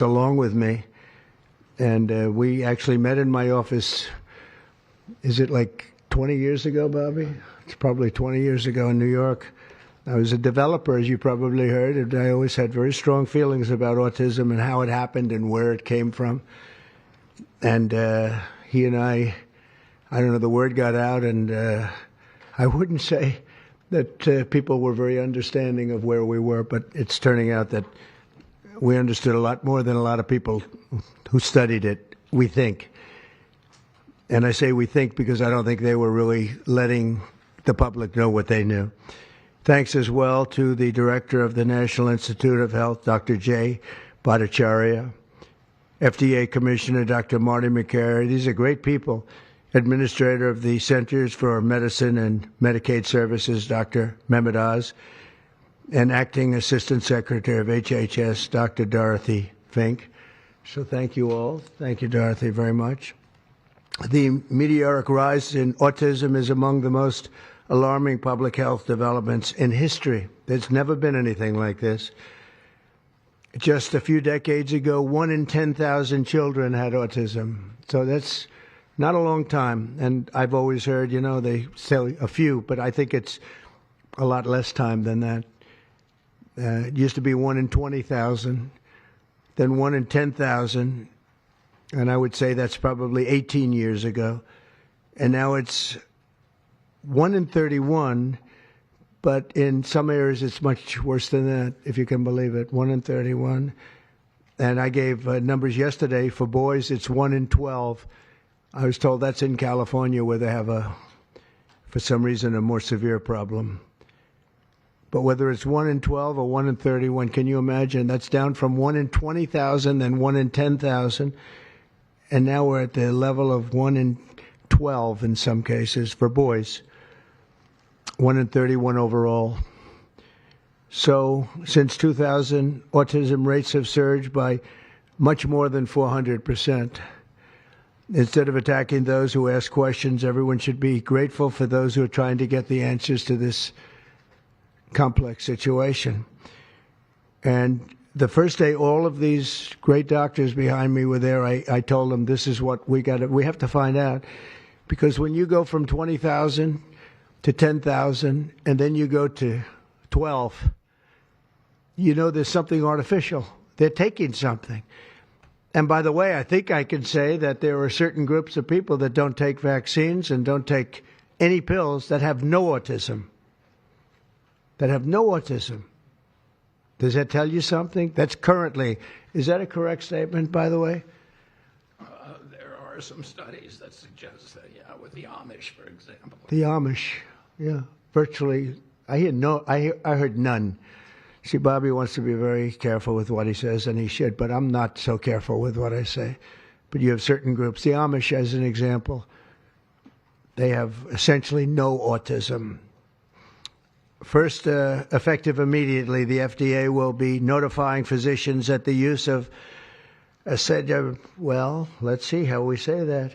along with me, and we actually met in my office. Is it like 20 years ago, Bobby? It's probably 20 years ago in New York. I was a developer, as you probably heard, and I always had very strong feelings about autism and how it happened and where it came from. And he and I don't know, the word got out, and I wouldn't say that people were very understanding of where we were, but it's turning out that we understood a lot more than a lot of people who studied it, we think. And I say we think because I don't think they were really letting the public know what they knew. Thanks as well to the director of the National Institute of Health, Dr. Jay Bhattacharya, FDA Commissioner Dr. Marty McCary. These are great people. Administrator of the Centers for Medicine and Medicaid Services, Dr. Mehmet Oz, and Acting Assistant Secretary of HHS, Dr. Dorothy Fink. So thank you all. Thank you, Dorothy, very much. The meteoric rise in autism is among the most alarming public health developments in history. There's never been anything like this. Just a few decades ago, 1 in 10,000 children had autism. So that's not a long time. And I've always heard, you know, they say a few, but I think it's a lot less time than that. It used to be 1 in 20,000, then 1 in 10,000, and I would say that's probably 18 years ago. And now it's 1 in 31, but in some areas it's much worse than that, if you can believe it, 1 in 31. And I gave numbers yesterday. For boys, it's 1 in 12. I was told that's in California, where they have for some reason, a more severe problem. But whether it's 1 in 12 or 1 in 31, can you imagine? That's down from 1 in 20,000, then 1 in 10,000. And now we're at the level of 1 in 12 in some cases for boys, 1 in 31 overall. So since 2000, autism rates have surged by much more than 400%. Instead of attacking those who ask questions, everyone should be grateful for those who are trying to get the answers to this complex situation. And the first day all of these great doctors behind me were there, I told them this is what we have to find out. Because when you go from 20,000 to 10,000 and then you go to 12, you know there's something artificial. They're taking something. And by the way, I think I can say that there are certain groups of people that don't take vaccines and don't take any pills that have no autism. Does that tell you something? That's currently, is that a correct statement, by the way? There are some studies that suggest that, yeah, with the Amish, for example. The Amish, yeah, virtually, I heard none. See, Bobby wants to be very careful with what he says, and he should, but I'm not so careful with what I say. But you have certain groups. The Amish, as an example, they have essentially no autism. First, effective immediately, the FDA will be notifying physicians that the use of well, let's see how we say that.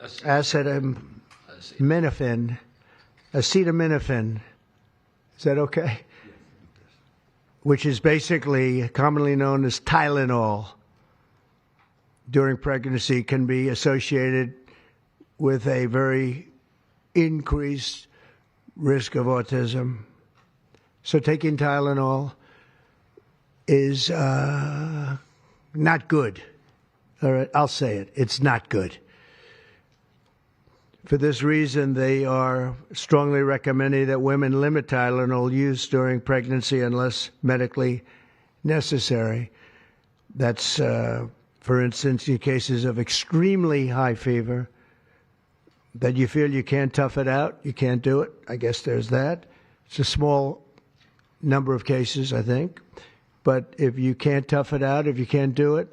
Acetaminophen. Acetaminophen. Is that okay? Which is basically commonly known as Tylenol, during pregnancy can be associated with a very increased risk of autism. So taking Tylenol is not good. All right, I'll say it. It's not good. For this reason, they are strongly recommending that women limit Tylenol use during pregnancy unless medically necessary. That's, for instance, in cases of extremely high fever, that you feel you can't tough it out, you can't do it. I guess there's that. It's a small number of cases, I think. But if you can't tough it out, if you can't do it,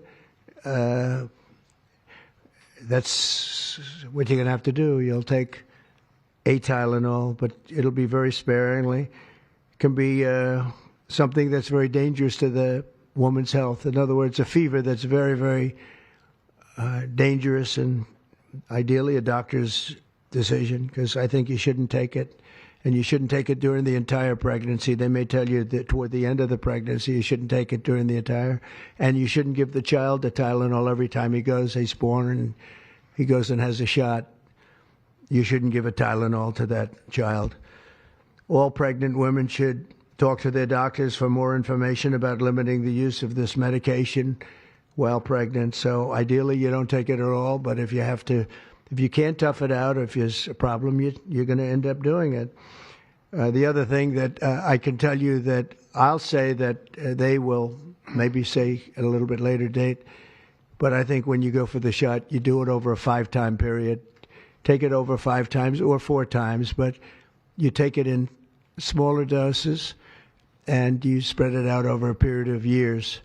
that's what you're going to have to do. You'll take a Tylenol, but it'll be very sparingly. It can be something that's very dangerous to the woman's health. In other words, a fever that's very, very dangerous, and ideally a doctor's decision, because I think you shouldn't take it and you shouldn't take it during the entire pregnancy. They may tell you that toward the end of the pregnancy, you shouldn't take it during the entire, and you shouldn't give the child a Tylenol every time he's born and he goes and has a shot. You shouldn't give a Tylenol to that child. All pregnant women should talk to their doctors for more information about limiting the use of this medication while pregnant. So ideally, you don't take it at all, but if you can't tough it out, or if there's a problem, you're going to end up doing it. The other thing that I can tell you that I'll say that they will maybe say at a little bit later date, but I think when you go for the shot, you do it over a 5-time period. Take it over 5 times or 4 times, but you take it in smaller doses and you spread it out over a period of years.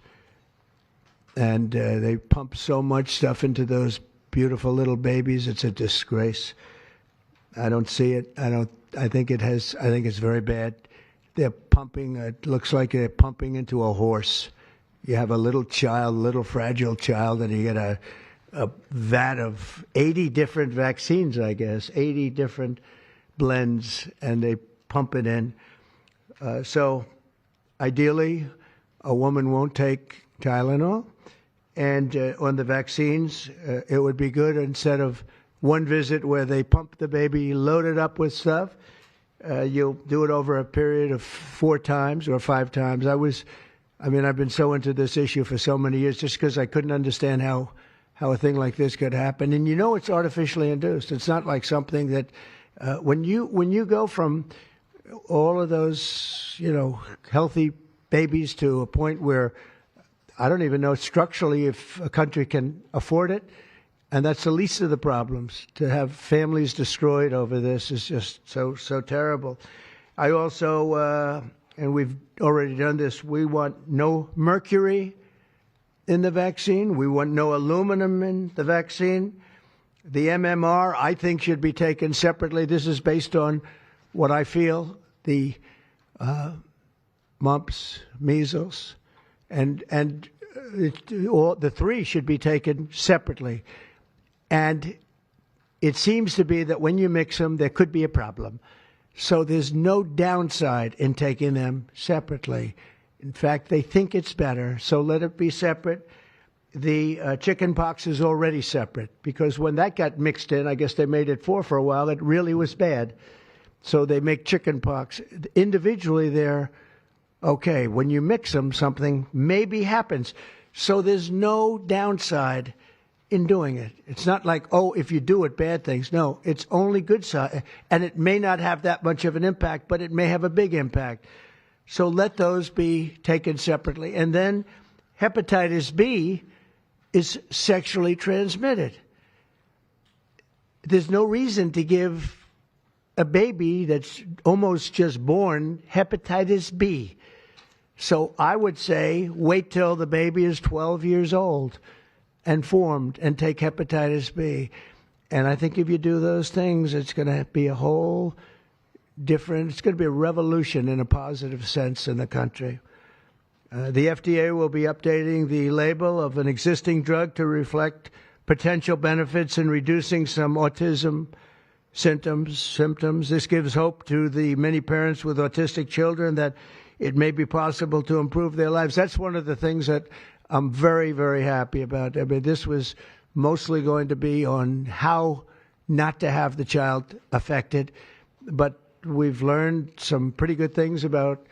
And they pump so much stuff into those beautiful little babies. It's a disgrace. I don't see it. I think it's very bad. They're pumping, it looks like they're pumping into a horse. You have a little child, little fragile child, and you get a vat of 80 different vaccines, I guess, 80 different blends, and they pump it in. So ideally, a woman won't take Tylenol. And on the vaccines, it would be good instead of one visit where they pump the baby loaded up with stuff, you'll do it over a period of 4 times or 5 times. I've been so into this issue for so many years just because I couldn't understand how a thing like this could happen. And it's artificially induced. It's not like something that when you go from all of those, healthy babies to a point where I don't even know structurally if a country can afford it. And that's the least of the problems. To have families destroyed over this is just so terrible. I also, and we've already done this, we want no mercury in the vaccine. We want no aluminum in the vaccine. The MMR, I think, should be taken separately. This is based on what I feel, the mumps, measles, and all the 3 should be taken separately. And it seems to be that when you mix them, there could be a problem. So there's no downside in taking them separately. In fact, they think it's better, so let it be separate. The chicken pox is already separate because when that got mixed in, I guess they made it 4 for a while, it really was bad. So they make chicken pox. Individually, they're okay. When you mix them, something maybe happens. So there's no downside in doing it. It's not like, if you do it, bad things. No, it's only good side. And it may not have that much of an impact, but it may have a big impact. So let those be taken separately. And then hepatitis B is sexually transmitted. There's no reason to give a baby that's almost just born hepatitis B. So I would say wait till the baby is 12 years old and formed and take hepatitis B. And I think if you do those things, it's going to be a whole different, it's going to be a revolution in a positive sense in the country. The FDA will be updating the label of an existing drug to reflect potential benefits in reducing some autism symptoms. This gives hope to the many parents with autistic children that it may be possible to improve their lives. That's one of the things that I'm very, very happy about. I mean, this was mostly going to be on how not to have the child affected, but we've learned some pretty good things about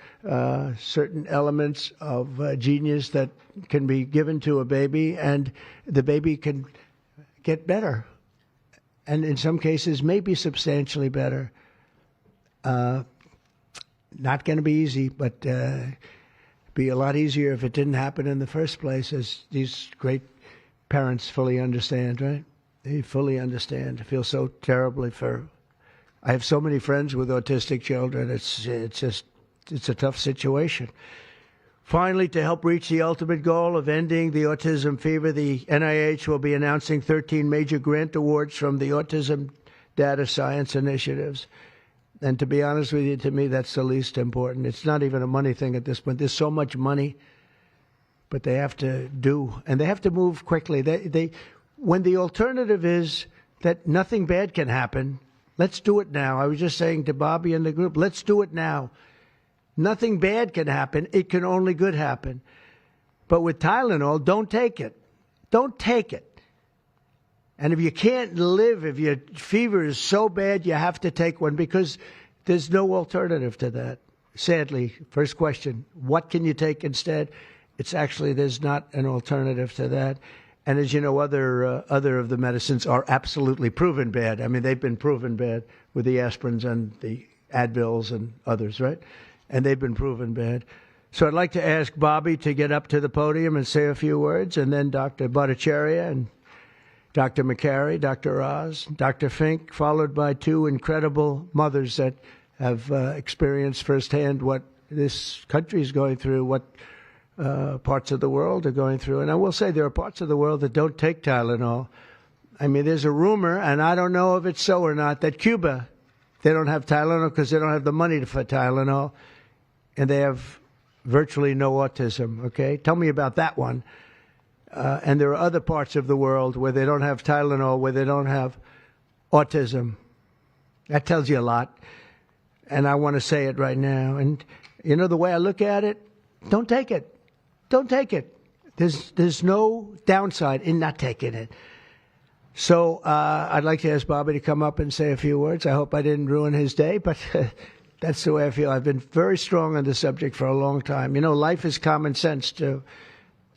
certain elements of genius that can be given to a baby, and the baby can get better, and in some cases maybe substantially better. Not going to be easy, but be a lot easier if it didn't happen in the first place, as these great parents fully understand, right? They fully understand. I feel so terribly for... I have so many friends with autistic children. It's a tough situation. Finally, to help reach the ultimate goal of ending the autism fever, the NIH will be announcing 13 major grant awards from the Autism Data Science Initiatives. And to be honest with you, to me, that's the least important. It's not even a money thing at this point. There's so much money, but they have to do, and they have to move quickly. When the alternative is that nothing bad can happen, Let's do it now. I was just saying to Bobby and the group, let's do it now. Nothing bad can happen. It can only good happen. But with Tylenol, don't take it. Don't take it. And if you can't live, if your fever is so bad, you have to take one because there's no alternative to that. Sadly, first question, what can you take instead? It's actually, there's not an alternative to that. And as you know, other of the medicines are absolutely proven bad. I mean, they've been proven bad with the aspirins and the Advils and others, right? And they've been proven bad. So I'd like to ask Bobby to get up to the podium and say a few words, and then Dr. Bhattacharya and Dr. McCary, Dr. Oz, Dr. Fink, followed by two incredible mothers that have experienced firsthand what this country is going through, what parts of the world are going through. And I will say there are parts of the world that don't take Tylenol. I mean, there's a rumor, and I don't know if it's so or not, that Cuba, they don't have Tylenol because they don't have the money for Tylenol, and they have virtually no autism, okay? Tell me about that one. And there are other parts of the world where they don't have Tylenol, where they don't have autism. That tells you a lot. And I want to say it right now. And, you know, the way I look at it, don't take it. Don't take it. There's no downside in not taking it. So I'd like to ask Bobby to come up and say a few words. I hope I didn't ruin his day, but that's the way I feel. I've been very strong on the subject for a long time. You know, life is common sense, too.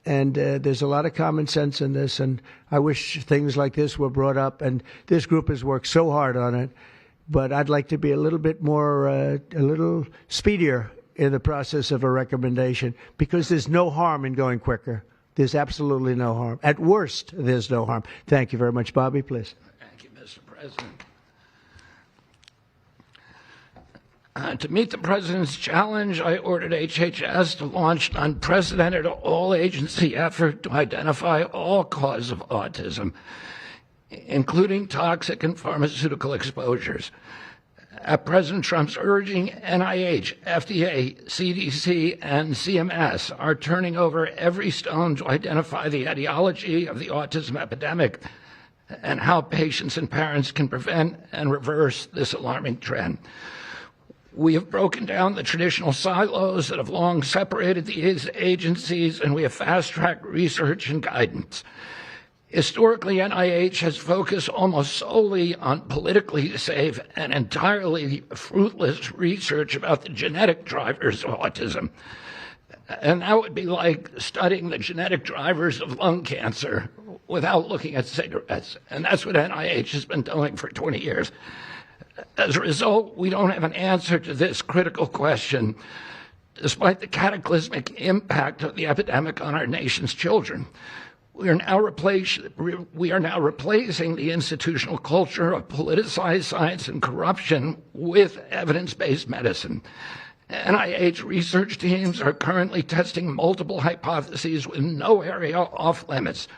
And there's a lot of common sense in this, and I wish things like this were brought up. And this group has worked so hard on it, but I'd like to be a little bit more, a little speedier in the process of a recommendation, because there's no harm in going quicker. There's absolutely no harm. At worst, there's no harm. Thank you very much. Bobby, please. Thank you, Mr. President. To meet the President's challenge, I ordered HHS to launch an unprecedented all-agency effort to identify all causes of autism, including toxic and pharmaceutical exposures. At President Trump's urging, NIH, FDA, CDC, and CMS are turning over every stone to identify the etiology of the autism epidemic and how patients and parents can prevent and reverse this alarming trend. We have broken down the traditional silos that have long separated these agencies, and we have fast-tracked research and guidance. Historically, NIH has focused almost solely on politically safe and entirely fruitless research about the genetic drivers of autism. And that would be like studying the genetic drivers of lung cancer without looking at cigarettes. And that's what NIH has been doing for 20 years. As a result, we don't have an answer to this critical question, despite the cataclysmic impact of the epidemic on our nation's children. We are now replacing the institutional culture of politicized science and corruption with evidence-based medicine. NIH research teams are currently testing multiple hypotheses with no area off limits.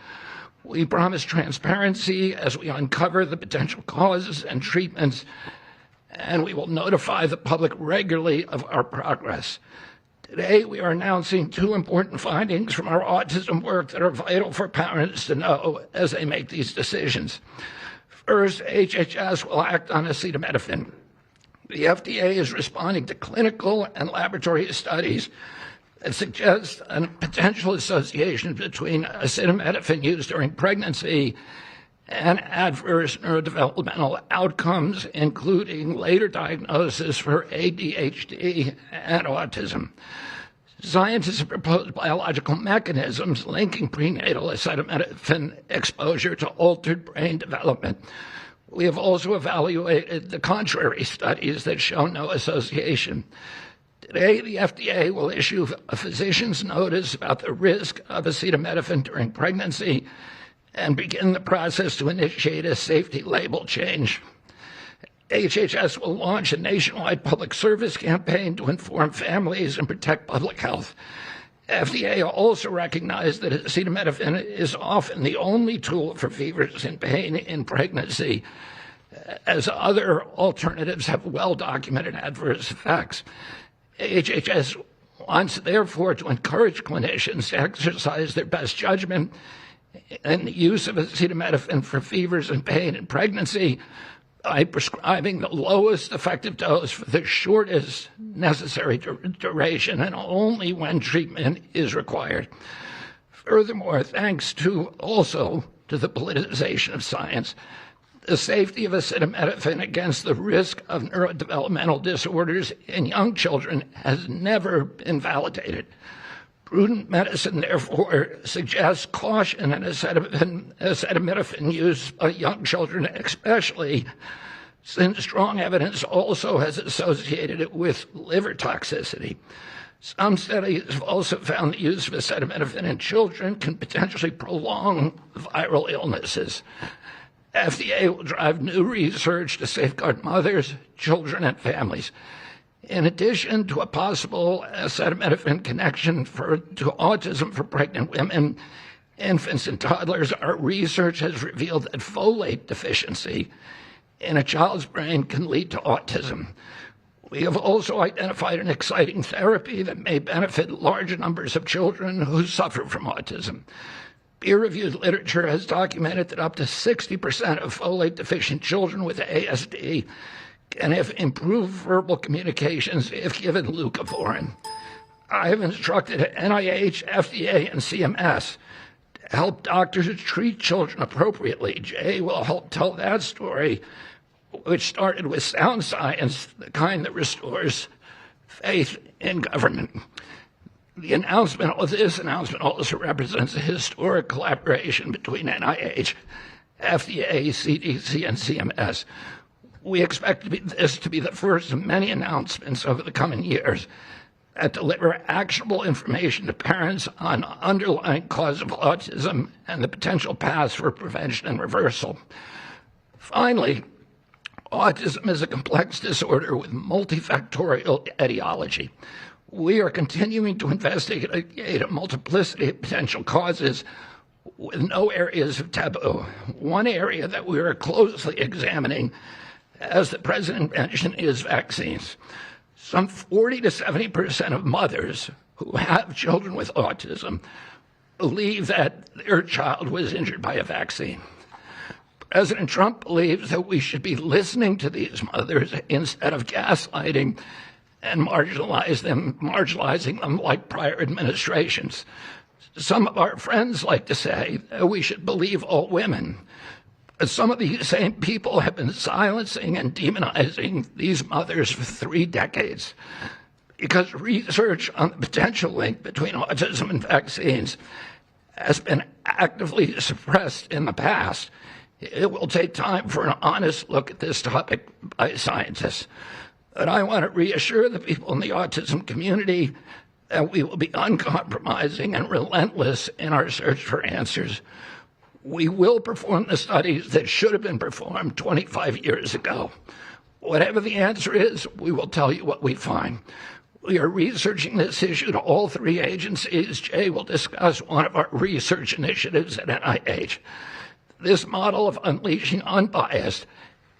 We promise transparency as we uncover the potential causes and treatments, and we will notify the public regularly of our progress. Today, we are announcing two important findings from our autism work that are vital for parents to know as they make these decisions. First, HHS will act on acetaminophen. The FDA is responding to clinical and laboratory studies that suggest a potential association between acetaminophen use during pregnancy and adverse neurodevelopmental outcomes, including later diagnosis for ADHD and autism. Scientists have proposed biological mechanisms linking prenatal acetaminophen exposure to altered brain development. We have also evaluated the contrary studies that show no association. Today, the FDA will issue a physician's notice about the risk of acetaminophen during pregnancy and begin the process to initiate a safety label change. HHS will launch a nationwide public service campaign to inform families and protect public health. FDA also recognized that acetaminophen is often the only tool for fevers and pain in pregnancy, as other alternatives have well-documented adverse effects. HHS wants, therefore, to encourage clinicians to exercise their best judgment in the use of acetaminophen for fevers and pain in pregnancy, by prescribing the lowest effective dose for the shortest necessary duration and only when treatment is required. Furthermore, thanks also to the politicization of science, the safety of acetaminophen against the risk of neurodevelopmental disorders in young children has never been validated. Prudent medicine, therefore, suggests caution in acetaminophen use by young children, especially since strong evidence also has associated it with liver toxicity. Some studies have also found the use of acetaminophen in children can potentially prolong viral illnesses. FDA will drive new research to safeguard mothers, children, and families. In addition to a possible acetaminophen connection to autism for pregnant women, infants, and toddlers, our research has revealed that folate deficiency in a child's brain can lead to autism. We have also identified an exciting therapy that may benefit large numbers of children who suffer from autism. Peer-reviewed literature has documented that up to 60% of folate-deficient children with ASD can have improved verbal communications if given Lucovorin. I have instructed NIH, FDA, and CMS to help doctors treat children appropriately. Jay will help tell that story, which started with sound science, the kind that restores faith in government. This announcement also represents a historic collaboration between NIH, FDA, CDC, and CMS. We expect this to be the first of many announcements over the coming years that deliver actionable information to parents on underlying cause of autism and the potential paths for prevention and reversal. Finally, autism is a complex disorder with multifactorial etiology. We are continuing to investigate a multiplicity of potential causes with no areas of taboo. One area that we are closely examining, as the President mentioned, is vaccines. Some 40 to 70% of mothers who have children with autism believe that their child was injured by a vaccine. President Trump believes that we should be listening to these mothers instead of gaslighting and marginalizing them like prior administrations. Some of our friends like to say that we should believe all women. But some of these same people have been silencing and demonizing these mothers for 3 decades because research on the potential link between autism and vaccines has been actively suppressed in the past. It will take time for an honest look at this topic by scientists. But I want to reassure the people in the autism community that we will be uncompromising and relentless in our search for answers. We will perform the studies that should have been performed 25 years ago. Whatever the answer is, we will tell you what we find. We are researching this issue to all 3 agencies. Jay will discuss one of our research initiatives at NIH. This model of unleashing unbiased,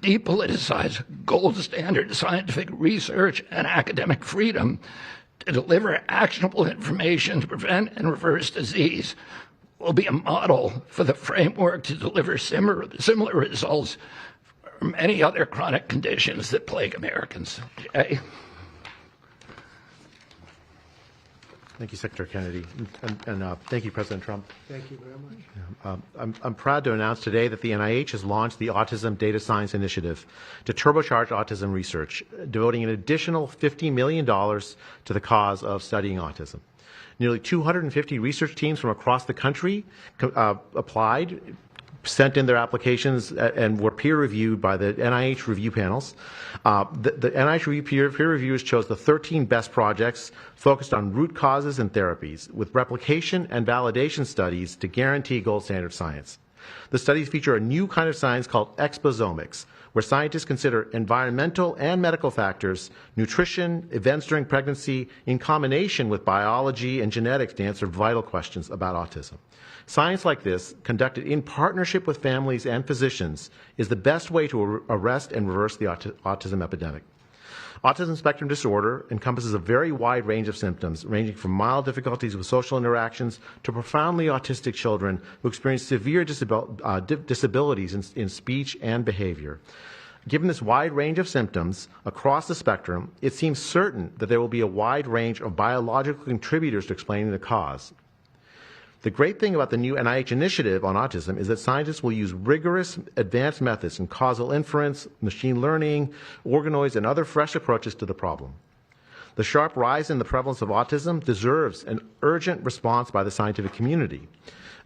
depoliticized, gold standard scientific research and academic freedom to deliver actionable information to prevent and reverse disease will be a model for the framework to deliver similar results for many other chronic conditions that plague Americans. Jay? Thank you, Secretary Kennedy, and thank you, President Trump. Thank you very much. I'm proud to announce today that the NIH has launched the Autism Data Science Initiative to turbocharge autism research, devoting an additional $50 million to the cause of studying autism. Nearly 250 research teams from across the country applied, sent in their applications, and were peer-reviewed by the NIH review panels. The NIH peer reviewers chose the 13 best projects focused on root causes and therapies, with replication and validation studies to guarantee gold standard science. The studies feature a new kind of science called exposomics, where scientists consider environmental and medical factors, nutrition, events during pregnancy, in combination with biology and genetics to answer vital questions about autism. Science like this, conducted in partnership with families and physicians, is the best way to arrest and reverse the autism epidemic. Autism spectrum disorder encompasses a very wide range of symptoms, ranging from mild difficulties with social interactions to profoundly autistic children who experience severe disabilities in speech and behavior. Given this wide range of symptoms across the spectrum, it seems certain that there will be a wide range of biological contributors to explaining the cause. The great thing about the new NIH initiative on autism is that scientists will use rigorous advanced methods in causal inference, machine learning, organoids, and other fresh approaches to the problem. The sharp rise in the prevalence of autism deserves an urgent response by the scientific community.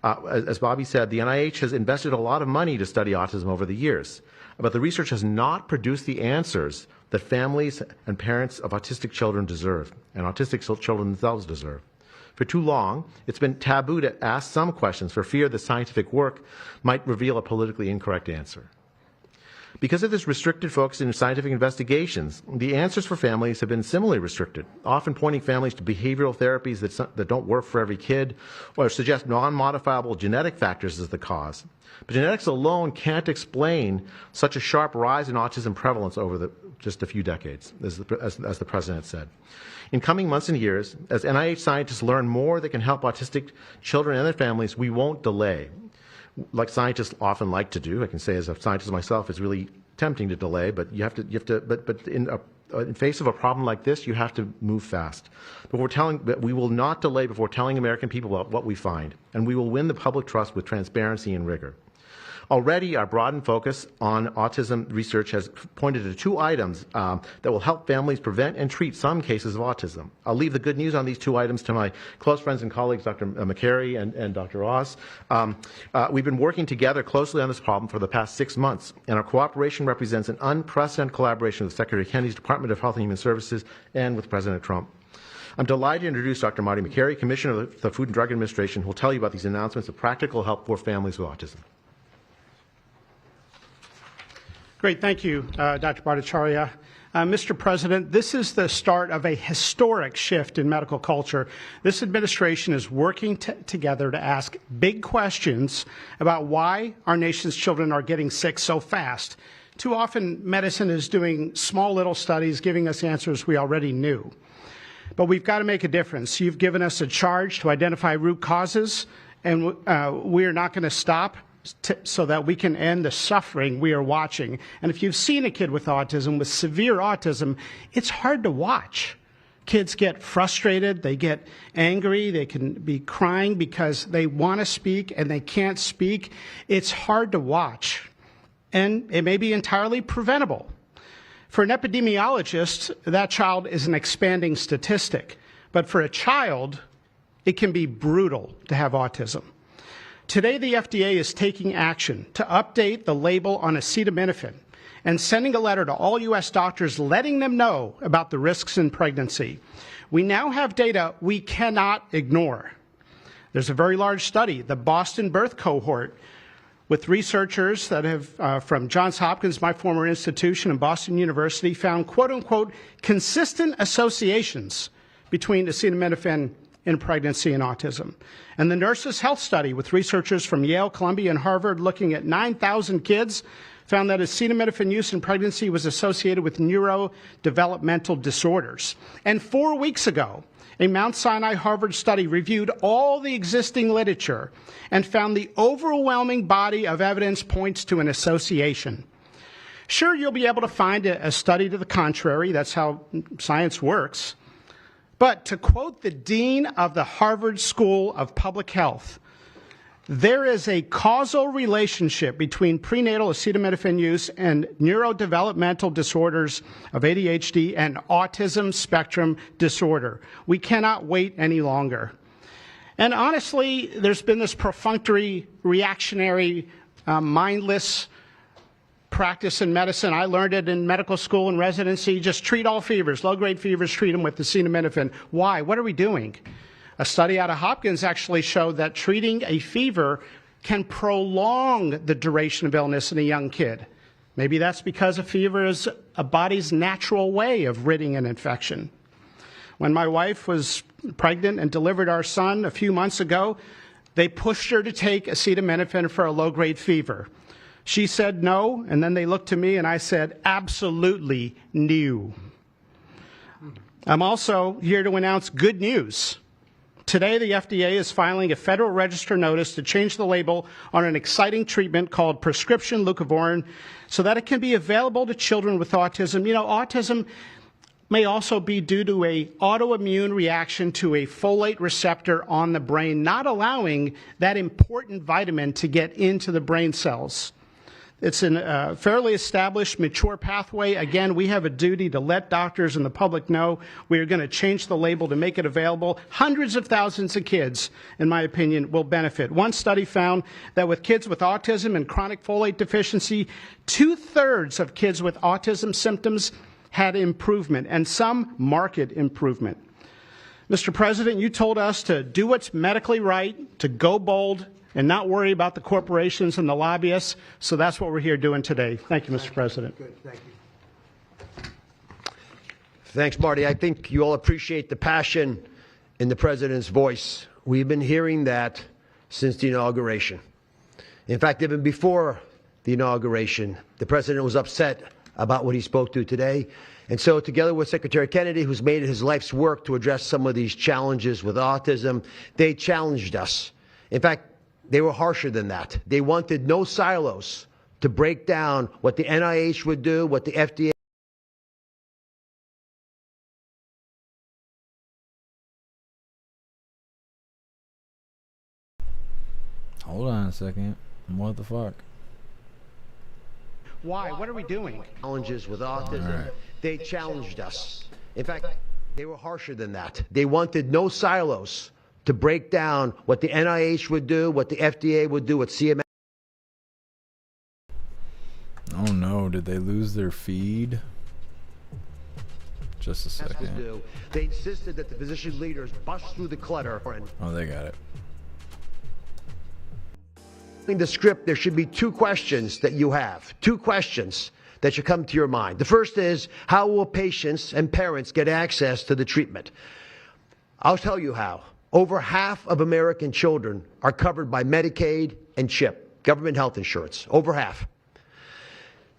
As Bobby said, the NIH has invested a lot of money to study autism over the years, but the research has not produced the answers that families and parents of autistic children deserve, and autistic children themselves deserve. For too long, it's been taboo to ask some questions for fear the scientific work might reveal a politically incorrect answer. Because of this restricted focus in scientific investigations, the answers for families have been similarly restricted, often pointing families to behavioral therapies that don't work for every kid, or suggest non-modifiable genetic factors as the cause. But genetics alone can't explain such a sharp rise in autism prevalence over just a few decades, as the President said. In coming months and years, as NIH scientists learn more that can help autistic children and their families, we won't delay. Like scientists often like to do, I can say as a scientist myself, it's really tempting to delay, but but in face of a problem like this, you have to move fast. But we will not delay before telling American people about what we find, and we will win the public trust with transparency and rigor. Already, our broadened focus on autism research has pointed to 2 items that will help families prevent and treat some cases of autism. I'll leave the good news on these 2 items to my close friends and colleagues, Dr. McCary and Dr. Oz. We've been working together closely on this problem for the past 6 months, and our cooperation represents an unprecedented collaboration with Secretary Kennedy's Department of Health and Human Services and with President Trump. I'm delighted to introduce Dr. Marty McCary, Commissioner of the Food and Drug Administration, who will tell you about these announcements of practical help for families with autism. Great, thank you, Dr. Bhattacharya. Mr. President, this is the start of a historic shift in medical culture. This administration is working together to ask big questions about why our nation's children are getting sick so fast. Too often, medicine is doing small little studies, giving us answers we already knew. But we've got to make a difference. You've given us a charge to identify root causes, and we are not going to stop so that we can end the suffering we are watching. And if you've seen a kid with autism, with severe autism, it's hard to watch. Kids get frustrated, they get angry, they can be crying because they want to speak and they can't speak. It's hard to watch, and it may be entirely preventable. For an epidemiologist, that child is an expanding statistic. But for a child, it can be brutal to have autism. Today, the FDA is taking action to update the label on acetaminophen and sending a letter to all U.S. doctors letting them know about the risks in pregnancy. We now have data we cannot ignore. There's a very large study, the Boston Birth Cohort, with researchers that have, from Johns Hopkins, my former institution, and Boston University, found, quote-unquote, consistent associations between acetaminophen in pregnancy and autism. And the Nurses' Health Study, with researchers from Yale, Columbia, and Harvard looking at 9,000 kids, found that acetaminophen use in pregnancy was associated with neurodevelopmental disorders. And 4 weeks ago, a Mount Sinai Harvard study reviewed all the existing literature and found the overwhelming body of evidence points to an association. Sure, you'll be able to find a study to the contrary. That's how science works. But to quote the dean of the Harvard School of Public Health, there is a causal relationship between prenatal acetaminophen use and neurodevelopmental disorders of ADHD and autism spectrum disorder. We cannot wait any longer. And honestly, there's been this perfunctory, reactionary, mindless practice in medicine. I learned it in medical school and residency. Just treat all fevers, low-grade fevers, treat them with acetaminophen. Why? What are we doing? A study out of Hopkins actually showed that treating a fever can prolong the duration of illness in a young kid. Maybe that's because a fever is a body's natural way of ridding an infection. When my wife was pregnant and delivered our son a few months ago, they pushed her to take acetaminophen for a low-grade fever. She said no, and then they looked to me and I said, absolutely no. I'm also here to announce good news. Today, the FDA is filing a Federal Register notice to change the label on an exciting treatment called prescription Lucovorin so that it can be available to children with autism. You know, autism may also be due to an autoimmune reaction to a folate receptor on the brain, not allowing that important vitamin to get into the brain cells. It's a fairly established, mature pathway. Again, we have a duty to let doctors and the public know we are going to change the label to make it available. Hundreds of thousands of kids, in my opinion, will benefit. One study found that with kids with autism and chronic folate deficiency, 2/3 of kids with autism symptoms had improvement, and some marked improvement. Mr. President, you told us to do what's medically right, to go bold, and not worry about the corporations and the lobbyists. So that's what we're here doing today. Thank you, Mr. President. Good, thank you. Thanks, Marty. I think you all appreciate the passion in the President's voice. We've been hearing that since the inauguration. In fact, even before the inauguration, the President was upset about what he spoke to today. And so together with Secretary Kennedy, who's made it his life's work to address some of these challenges with autism, they challenged us. In fact, they were harsher than that. They wanted no silos to break down what the NIH would do, what the FDA. Hold on a second. What the fuck? Why? What are we doing? Challenges with autism. Right. They challenged us. In fact, they were harsher than that. They wanted no silos to break down what the NIH would do, what the FDA would do, what CMS. Oh no, did they lose their feed? Just a second. do. They insisted that the physician leaders bust through the clutter. Oh, they got it. In the script, there should be two questions that you have. Two questions that should come to your mind. The first is, how will patients and parents get access to the treatment? I'll tell you how. Over half of American children are covered by Medicaid and CHIP, government health insurance. Over half.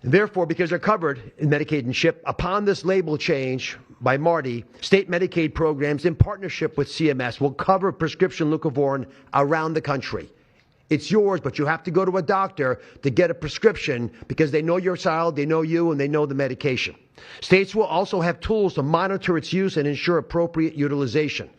Therefore, because they're covered in Medicaid and CHIP, upon this label change by Marty, state Medicaid programs in partnership with CMS will cover prescription Lucovorin around the country. It's yours, but you have to go to a doctor to get a prescription because they know your child, they know you, and they know the medication. States will also have tools to monitor its use and ensure appropriate utilization.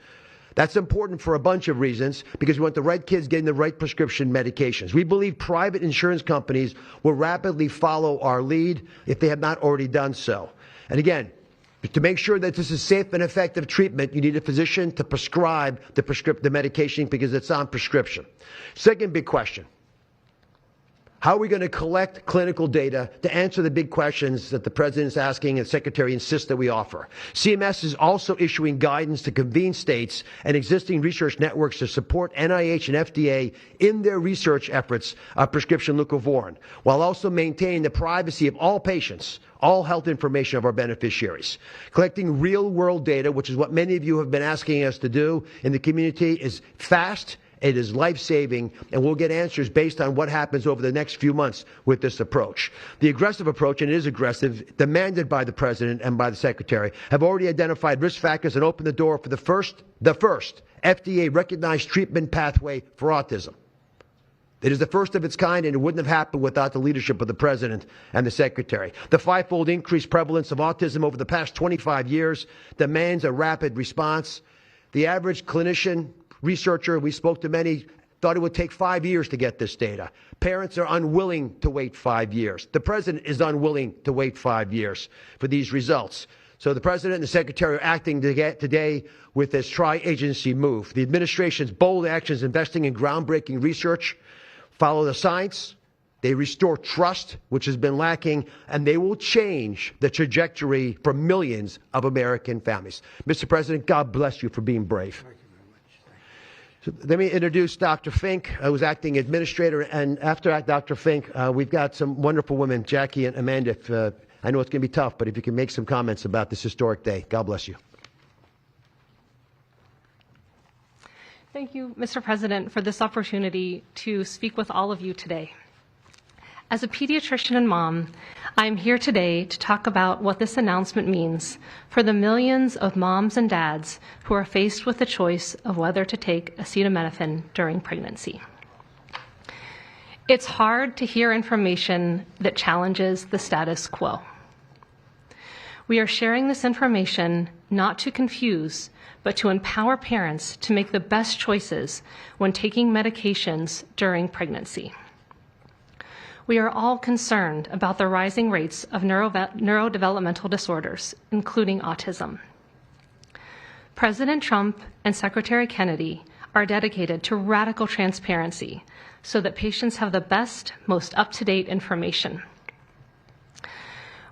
That's important for a bunch of reasons because we want the right kids getting the right prescription medications. We believe private insurance companies will rapidly follow our lead if they have not already done so. And again, to make sure that this is safe and effective treatment, you need a physician to prescribe the medication because it's on prescription. Second big question. How are we going to collect clinical data to answer the big questions that the President is asking and the Secretary insists that we offer? CMS is also issuing guidance to convene states and existing research networks to support NIH and FDA in their research efforts of prescription Lucovorin, while also maintaining the privacy of all patients, all health information of our beneficiaries. Collecting real-world data, which is what many of you have been asking us to do in the community, is fast. It is life-saving, and we'll get answers based on what happens over the next few months with this approach. The aggressive approach, and it is aggressive, demanded by the President and by the Secretary, have already identified risk factors and opened the door for the first FDA-recognized treatment pathway for autism. It is the first of its kind, and it wouldn't have happened without the leadership of the President and the Secretary. The fivefold increased prevalence of autism over the past 25 years demands a rapid response. The average clinician, researcher, we spoke to many, thought it would take 5 years to get this data. Parents are unwilling to wait 5 years. The President is unwilling to wait 5 years for these results. So the President and the Secretary are acting today with this tri-agency move. The administration's bold actions investing in groundbreaking research follow the science. They restore trust, which has been lacking, and they will change the trajectory for millions of American families. Mr. President, God bless you for being brave. So let me introduce Dr. Fink, who's acting administrator, and after Dr. Fink, we've got some wonderful women, Jackie and Amanda. I know it's going to be tough, but if you can make some comments about this historic day. God bless you. Thank you, Mr. President, for this opportunity to speak with all of you today. As a pediatrician and mom, I am here today to talk about what this announcement means for the millions of moms and dads who are faced with the choice of whether to take acetaminophen during pregnancy. It's hard to hear information that challenges the status quo. We are sharing this information not to confuse, but to empower parents to make the best choices when taking medications during pregnancy. We are all concerned about the rising rates of neurodevelopmental disorders, including autism. President Trump and Secretary Kennedy are dedicated to radical transparency so that patients have the best, most up-to-date information.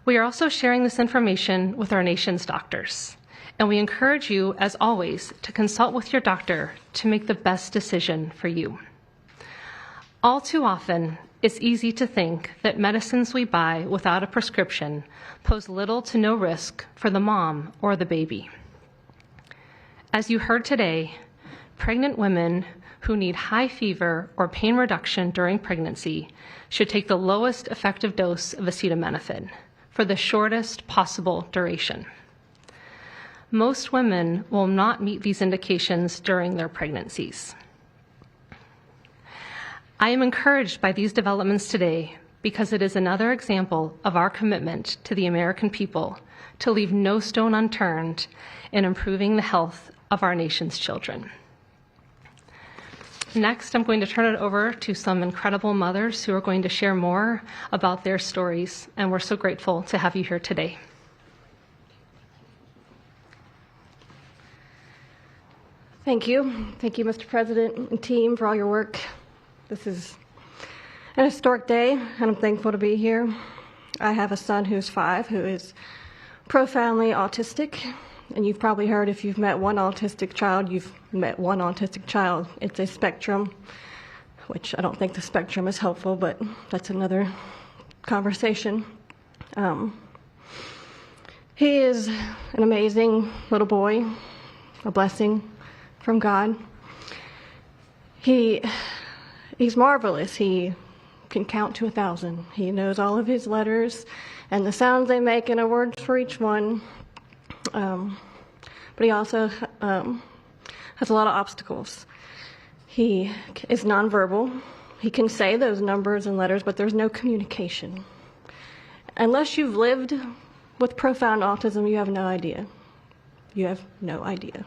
We are also sharing this information with our nation's doctors, and we encourage you, as always, to consult with your doctor to make the best decision for you. All too often, it's easy to think that medicines we buy without a prescription pose little to no risk for the mom or the baby. As you heard today, pregnant women who need high fever or pain reduction during pregnancy should take the lowest effective dose of acetaminophen for the shortest possible duration. Most women will not meet these indications during their pregnancies. I am encouraged by these developments today because it is another example of our commitment to the American people to leave no stone unturned in improving the health of our nation's children. Next, I'm going to turn it over to some incredible mothers who are going to share more about their stories, and we're so grateful to have you here today. Thank you. Thank you, Mr. President and team, for all your work. This is an historic day, and I'm thankful to be here. I have a son who's 5 who is profoundly autistic, and you've probably heard if you've met one autistic child, you've met one autistic child. It's a spectrum, which I don't think the spectrum is helpful, but that's another conversation. He is an amazing little boy, a blessing from God. He's marvelous. He can count to 1,000. He knows all of his letters and the sounds they make and a word for each one. But he also has a lot of obstacles. He is nonverbal. He can say those numbers and letters, but there's no communication. Unless you've lived with profound autism, you have no idea. You have no idea.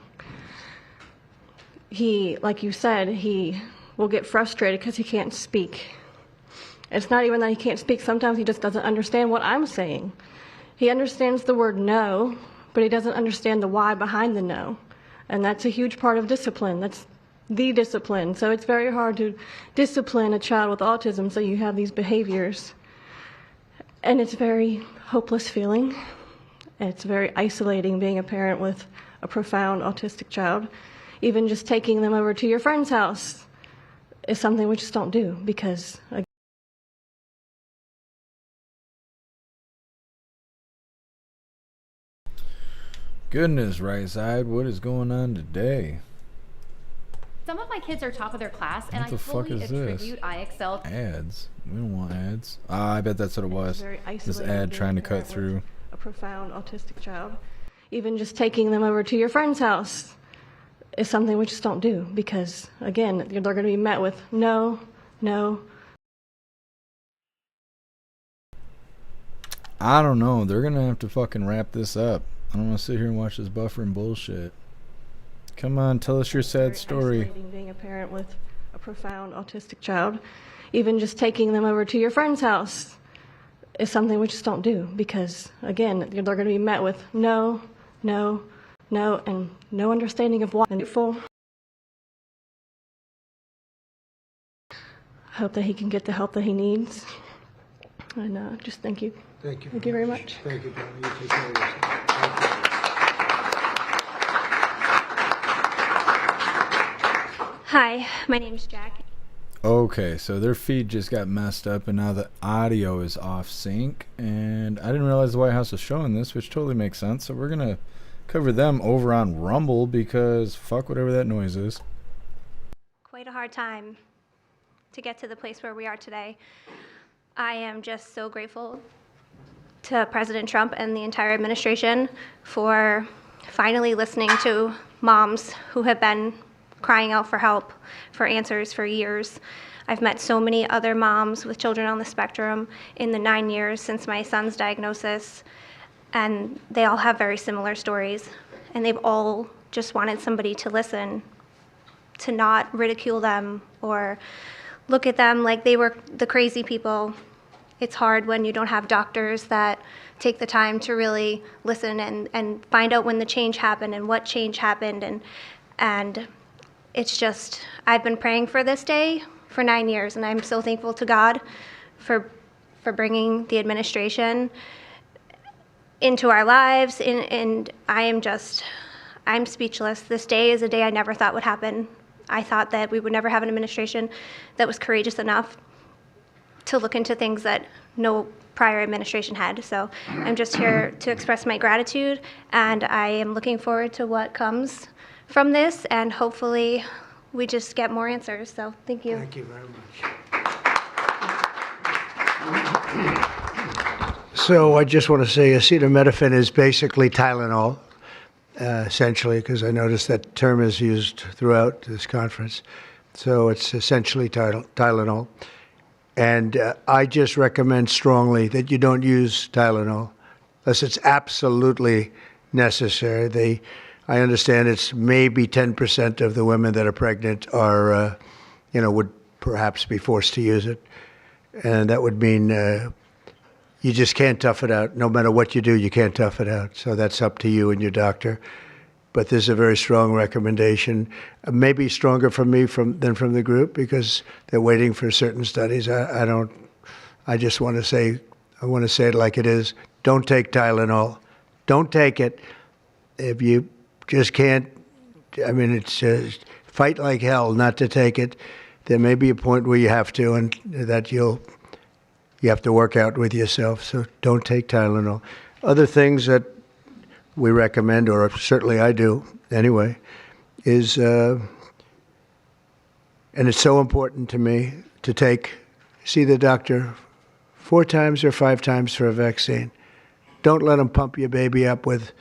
He, like you said, he will get frustrated because he can't speak. It's not even that he can't speak. Sometimes he just doesn't understand what I'm saying. He understands the word no, but he doesn't understand the why behind the no. And that's a huge part of discipline. That's the discipline. So it's very hard to discipline a child with autism, so you have these behaviors. And it's a very hopeless feeling. It's very isolating being a parent with a profound autistic child. Even just taking them over to your friend's house is something we just don't do because, Goodness, right side, what is going on today? Some of my kids are top of their class, and What the I fuck fully is this? attribute IXL. Ads. We don't want ads. I bet that's what it was. very This isolating ad being trying to a parent cut through. with a profound autistic child. Even just taking them over to your friend's house is something we just don't do because, again, they're going to be met with no, no. I don't know. They're gonna have to fucking wrap this up. I don't want to sit here and watch this buffering bullshit. Come on, tell us your sad Very story. isolating being a parent with a profound autistic child. Even just taking them over to your friend's house is something we just don't do because, again, they're going to be met with no, no, no, and no understanding of why. Hope that he can get the help that he needs. And just thank you. Thank you. Thank you very much. Thank you, Bonnie. You take care of yourself. Hi, my name's Jack. Okay, so their feed just got messed up and now the audio is off sync. And I didn't realize the White House was showing this, which totally makes sense. So we're going to cover them over on Rumble because fuck whatever that noise is. Quite a hard time to get to the place where we are today. I am just so grateful to President Trump and the entire administration for finally listening to moms who have been crying out for help, for answers for years. I've met so many other moms with children on the spectrum in the 9 years since my son's diagnosis, and they all have very similar stories, and they've all just wanted somebody to listen, to not ridicule them or look at them like they were the crazy people. It's hard when you don't have doctors that take the time to really listen and find out when the change happened and what change happened. And it's just, I've been praying for this day for 9 years, and I'm so thankful to God for bringing the administration into our lives. And I'm speechless. This day is a day I never thought would happen. I thought that we would never have an administration that was courageous enough to look into things that no prior administration had. So I'm just here to express my gratitude, and I am looking forward to what comes from this, and hopefully we just get more answers. So thank you. Thank you very much. So I just want to say acetaminophen is basically Tylenol, essentially, because I noticed that term is used throughout this conference. So it's essentially Tylenol. And I just recommend strongly that you don't use Tylenol unless it's absolutely necessary. I understand it's maybe 10% of the women that are pregnant are, would perhaps be forced to use it. And that would mean you just can't tough it out. No matter what you do, you can't tough it out. So that's up to you and your doctor. But there's a very strong recommendation, maybe stronger from me than from the group, because they're waiting for certain studies. I just want to say, I want to say it like it is. Don't take Tylenol. Don't take it. If you just can't, it's just fight like hell not to take it. There may be a point where you have to, and that you have to work out with yourself. So don't take Tylenol. Other things that we recommend, or certainly I do anyway, is, and it's so important to me to see the doctor 4 times or 5 times for a vaccine. Don't let them pump your baby up with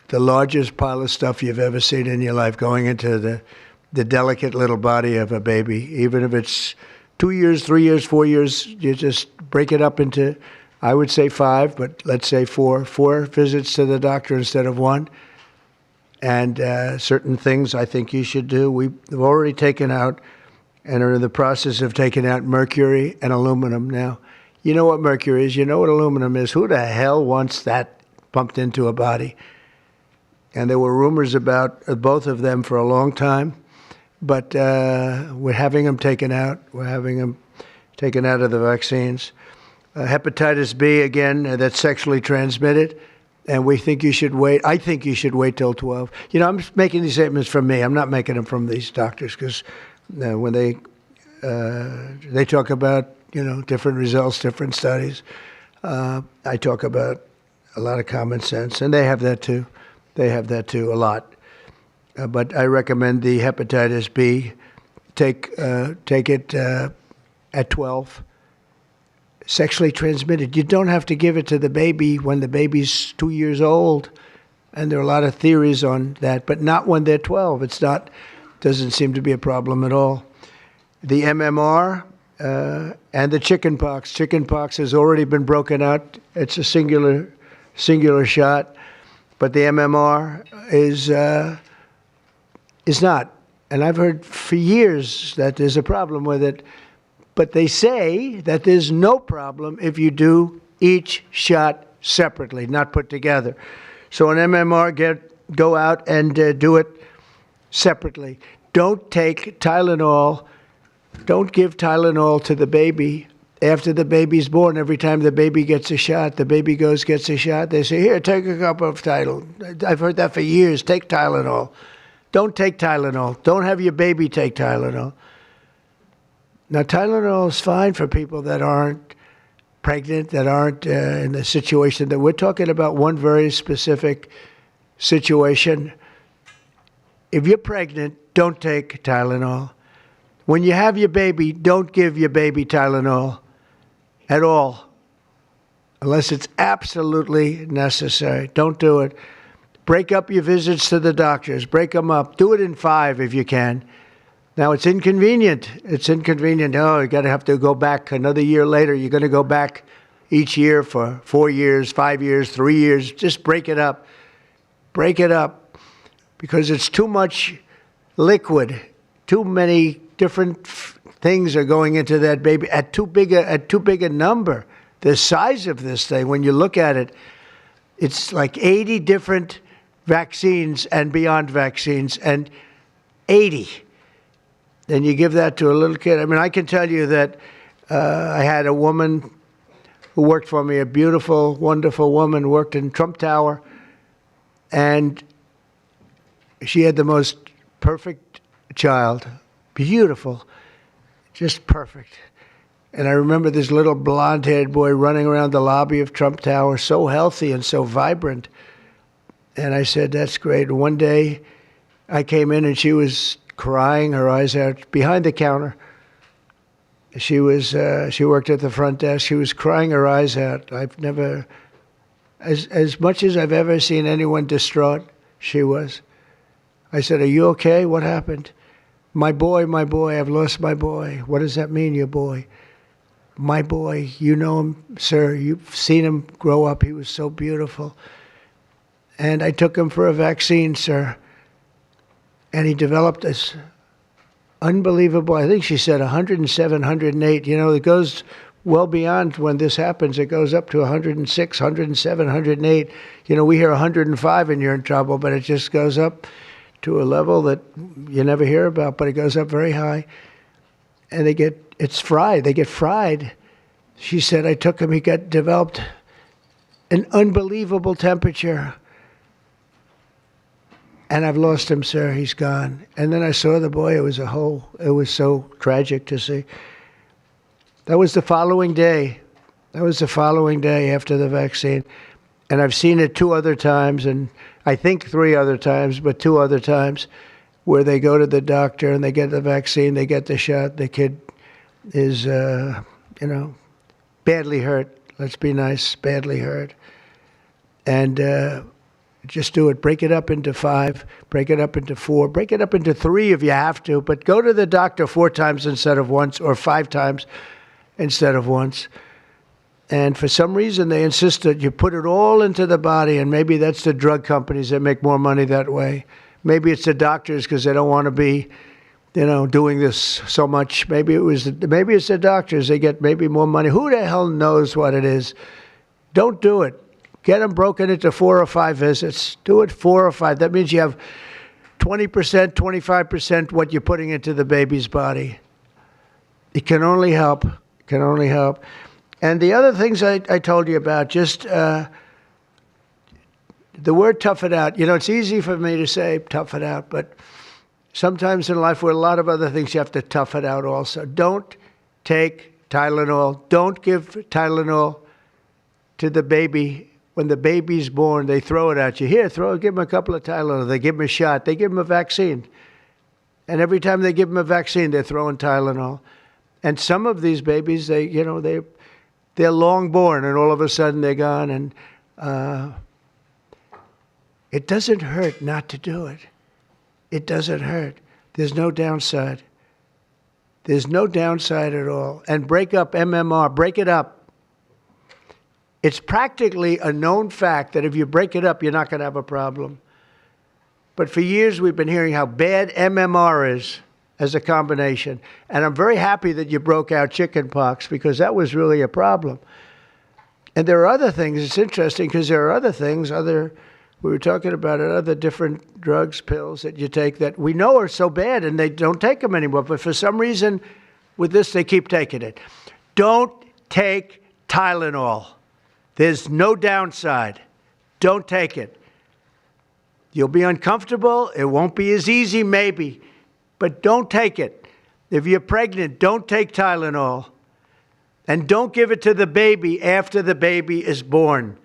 the largest pile of stuff you've ever seen in your life going into the delicate little body of a baby. Even if it's 2 years, 3 years, 4 years, you just break it up into, I would say 5, but let's say 4 visits to the doctor instead of 1. And certain things I think you should do. We've already taken out and are in the process of taking out mercury and aluminum now. You know what mercury is. You know what aluminum is. Who the hell wants that pumped into a body? And there were rumors about both of them for a long time. But we're having them taken out. We're having them taken out of the vaccines. Hepatitis B, again, that's sexually transmitted, and we think you should wait. I think you should wait till 12. I'm making these statements from me. I'm not making them from these doctors, because when they talk about, different results, different studies, I talk about a lot of common sense, and they have that too. They have that too, a lot. But I recommend the hepatitis B. Take it at 12. Sexually transmitted. You don't have to give it to the baby when the baby's 2 years old, and there are a lot of theories on that, but not when they're 12. Doesn't seem to be a problem at all. The MMR and the chickenpox. Chickenpox has already been broken out. It's a singular shot, but the MMR is not. And I've heard for years that there's a problem with it. But they say that there's no problem if you do each shot separately, not put together. So an MMR, go out and do it separately. Don't take Tylenol. Don't give Tylenol to the baby after the baby's born. Every time the baby gets a shot, the baby gets a shot. They say, here, take a cup of Tylenol. I've heard that for years. Take Tylenol. Don't take Tylenol. Don't have your baby take Tylenol. Now, Tylenol is fine for people that aren't pregnant, that aren't in the situation that we're talking about. One very specific situation. If you're pregnant, don't take Tylenol. When you have your baby, don't give your baby Tylenol. at all, unless it's absolutely necessary. Don't do it. Break up your visits to the doctors. Break them up. Do it in 5 if you can. Now, it's inconvenient. It's inconvenient. Oh, you got to have to go back another year later. You're going to go back each year for 4 years, 5 years, 3 years. Just break it up. Break it up, because it's too much liquid. Too many different things are going into that baby at too big a number. The size of this thing, when you look at it, it's like 80 different vaccines and beyond vaccines, and 80. Then you give that to a little kid. I mean, I can tell you that I had a woman who worked for me, a beautiful, wonderful woman, worked in Trump Tower, and she had the most perfect child. Beautiful, just perfect. And I remember this little blonde-haired boy running around the lobby of Trump Tower, so healthy and so vibrant. And I said, that's great. One day I came in and she was crying her eyes out behind the counter. She worked at the front desk. She was crying her eyes out. I've never, as much as I've ever seen anyone distraught, she was. I said, are you okay? What happened? My boy, I've lost my boy. What does that mean, your boy? My boy, you know him, sir. You've seen him grow up. He was so beautiful. And I took him for a vaccine, sir. And he developed this unbelievable, I think she said 107, 108. You know, it goes well beyond when this happens. It goes up to 106, 107, 108. You know, we hear 105 and you're in trouble, but it just goes up to a level that you never hear about, but it goes up very high. And it's fried. They get fried. She said, I took him, he developed an unbelievable temperature. And I've lost him, sir. He's gone. And then I saw the boy. It was so tragic to see. That was the following day. After the vaccine. And I've seen it 2 other times, and I think 3 other times, but 2 other times, where they go to the doctor and they get the vaccine, they get the shot. The kid is, badly hurt. Let's be nice, badly hurt. And just do it. Break it up into 5, break it up into 4, break it up into 3 if you have to, but go to the doctor 4 times instead of once, or 5 times instead of once. And for some reason, they insist that you put it all into the body, and maybe that's the drug companies that make more money that way. Maybe it's the doctors because they don't want to be, doing this so much. Maybe it's the doctors. They get maybe more money. Who the hell knows what it is? Don't do it. Get them broken into 4 or 5 visits. Do it 4 or 5. That means you have 20%, 25% what you're putting into the baby's body. It can only help. It can only help. And the other things I told you about, just the word tough it out. It's easy for me to say tough it out, but sometimes in life, with a lot of other things, you have to tough it out also. Don't take Tylenol. Don't give Tylenol to the baby. When the baby's born, they throw it at you. Here, give them a couple of Tylenol. They give them a shot. They give them a vaccine. And every time they give them a vaccine, they're throwing Tylenol. And some of these babies, they're long born, and all of a sudden they're gone. And it doesn't hurt not to do it. It doesn't hurt. There's no downside. There's no downside at all. And break up MMR. Break it up. It's practically a known fact that if you break it up, you're not going to have a problem. But for years, we've been hearing how bad MMR is as a combination. And I'm very happy that you broke out chickenpox, because that was really a problem. And there are other things. It's interesting because there are other things, we were talking about it, other different drugs, pills that you take that we know are so bad and they don't take them anymore. But for some reason, with this, they keep taking it. Don't take Tylenol. There's no downside. Don't take it. You'll be uncomfortable. It won't be as easy, maybe. But don't take it. If you're pregnant, don't take Tylenol. And don't give it to the baby after the baby is born.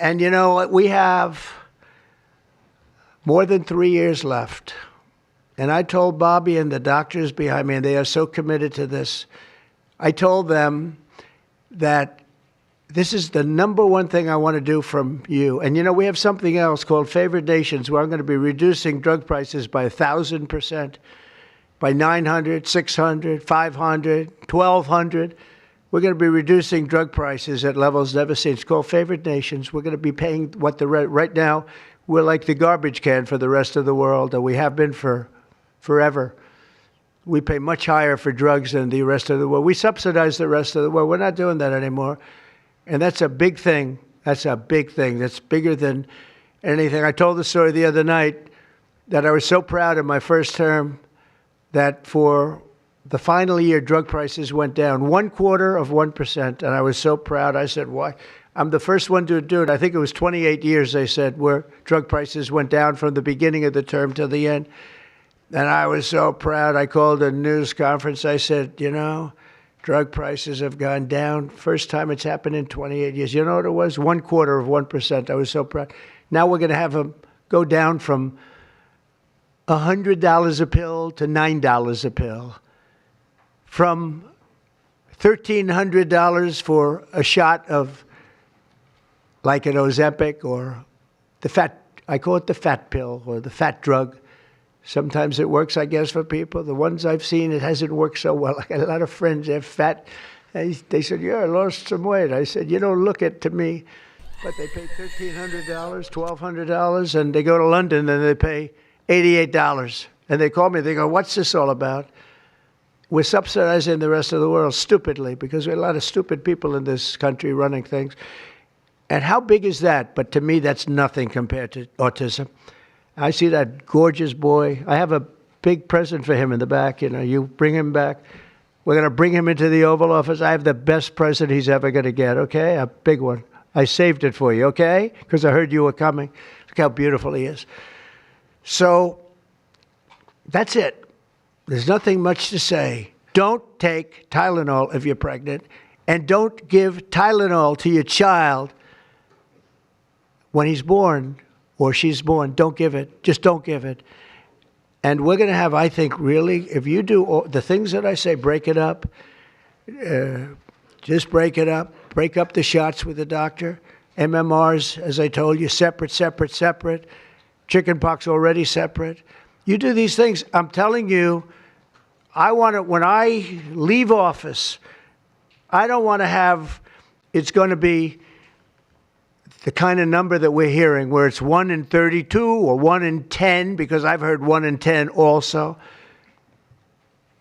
And we have more than 3 years left. And I told Bobby and the doctors behind me, and they are so committed to this, I told them that this is the number one thing I want to do from you. And, you know, we have something else called Favored Nations, where I'm going to be reducing drug prices by 1,000%, by 900, 600, 500, 1,200. We're going to be reducing drug prices at levels never seen. It's called Favored Nations. We're going to be paying what right now, we're like the garbage can for the rest of the world, and we have been for forever. We pay much higher for drugs than the rest of the world. We subsidize the rest of the world. We're not doing that anymore. And that's a big thing. That's a big thing. That's bigger than anything. I told the story the other night that I was so proud in my first term that for the final year, drug prices went down 0.25%. And I was so proud. I said, why? I'm the first one to do it. I think it was 28 years, they said, where drug prices went down from the beginning of the term to the end. And I was so proud. I called a news conference. I said, you know, drug prices have gone down. First time it's happened in 28 years. You know what it was? 0.25%. I was so proud. Now we're going to have them go down from $100 a pill to $9 a pill. From $1,300 for a shot of like an Ozempic or the fat, I call it the fat pill or the fat drug. Sometimes it works, I guess, for people. The ones I've seen, it hasn't worked so well. I got a lot of friends, they're fat. They said, yeah, I lost some weight. I said, you don't look it to me. But they pay $1,300, $1,200, and they go to London and they pay $88. And they call me, they go, what's this all about? We're subsidizing the rest of the world stupidly because we have a lot of stupid people in this country running things. And how big is that? But to me, that's nothing compared to autism. I see that gorgeous boy. I have a big present for him in the back. You know, you bring him back. We're going to bring him into the Oval Office. I have the best present he's ever going to get, okay? A big one. I saved it for you, okay? Because I heard you were coming. Look how beautiful he is. So that's it. There's nothing much to say. Don't take Tylenol if you're pregnant, and don't give Tylenol to your child when he's born or she's born. Don't give it. Just don't give it. And we're going to have, I think, really, if you do all the things that I say, break it up. Just break it up. Break up the shots with the doctor. MMRs, as I told you, separate, separate, separate. Chickenpox already separate. You do these things. I'm telling you, I want to, when I leave office, I don't want to have, it's going to be the kind of number that we're hearing where it's 1 in 32 or 1 in 10, because I've heard 1 in 10 also.